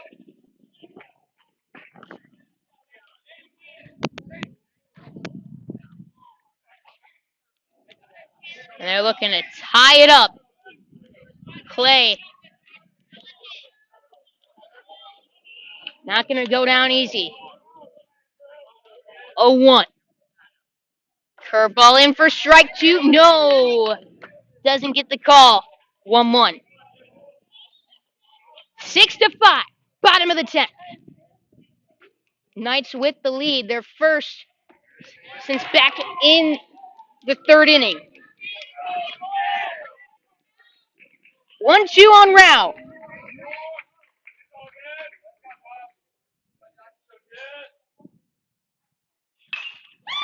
And they're looking to tie it up. Clay. Not going to go down easy. 0-1. Curveball in for strike 2. No. Doesn't get the call. 1-1. 6-5. Bottom of the 10th. Knights with the lead. Their first since back in the third inning. 1-2 on Rao.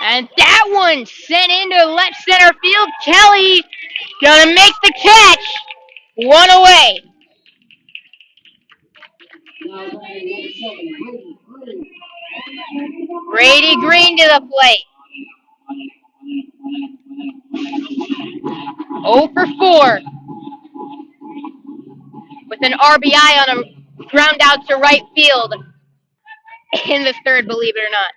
And that one sent into left center field. Kelly gonna make the catch. One away. Brady Green to the plate. 0 for 4. With an RBI on a ground out to right field in the third, believe it or not.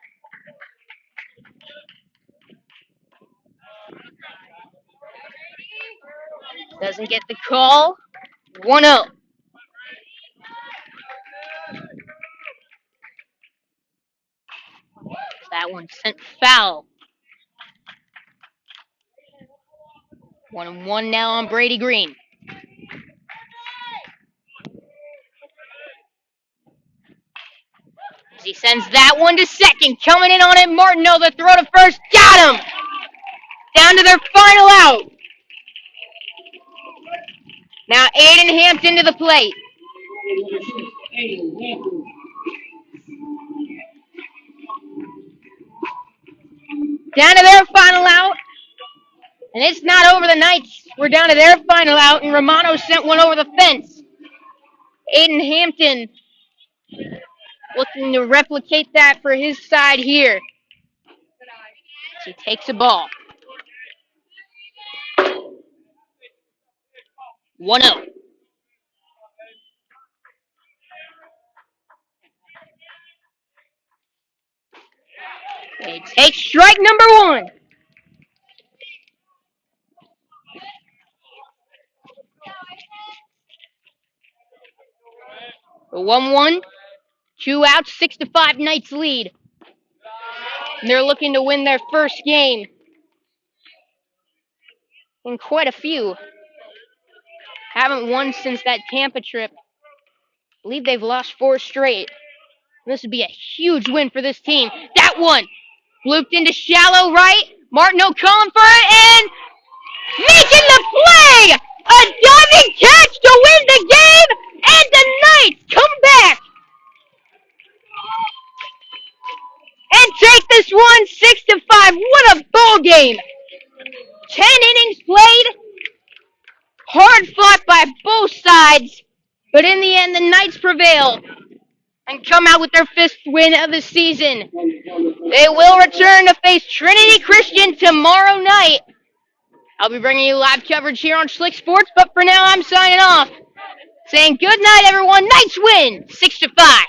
Doesn't get the call. 1-0. That one sent foul. 1-1 now on Brady Green. As he sends that one to second. Coming in on it, Martineau. The throw to first. Got him! Down to their final out. Now Aiden Hampton to the plate. Down to their final out. And it's not over. The Knights. We're down to their final out, and Romano sent one over the fence. Aiden Hampton looking to replicate that for his side here. He takes a ball. 1-0. They take strike number 1. A 1-1. 2 outs, 6-5 Knights lead. And they're looking to win their first game in quite a few. Haven't won since that Tampa trip. I believe they've lost 4 straight. This would be a huge win for this team. That one looped into shallow right. Martineau calling for it and making the play! A diving catch to win the game, and the Knights come back and take this one 6-5. What a ball game! 10 innings played, hard fought by both sides, but in the end, the Knights prevail and come out with their 5th win of the season. They will return to face Trinity Christian tomorrow night. I'll be bringing you live coverage here on Schlick Sports, but for now, I'm signing off. Saying good night, everyone. Knights win 6-5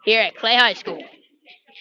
here at Clay High School.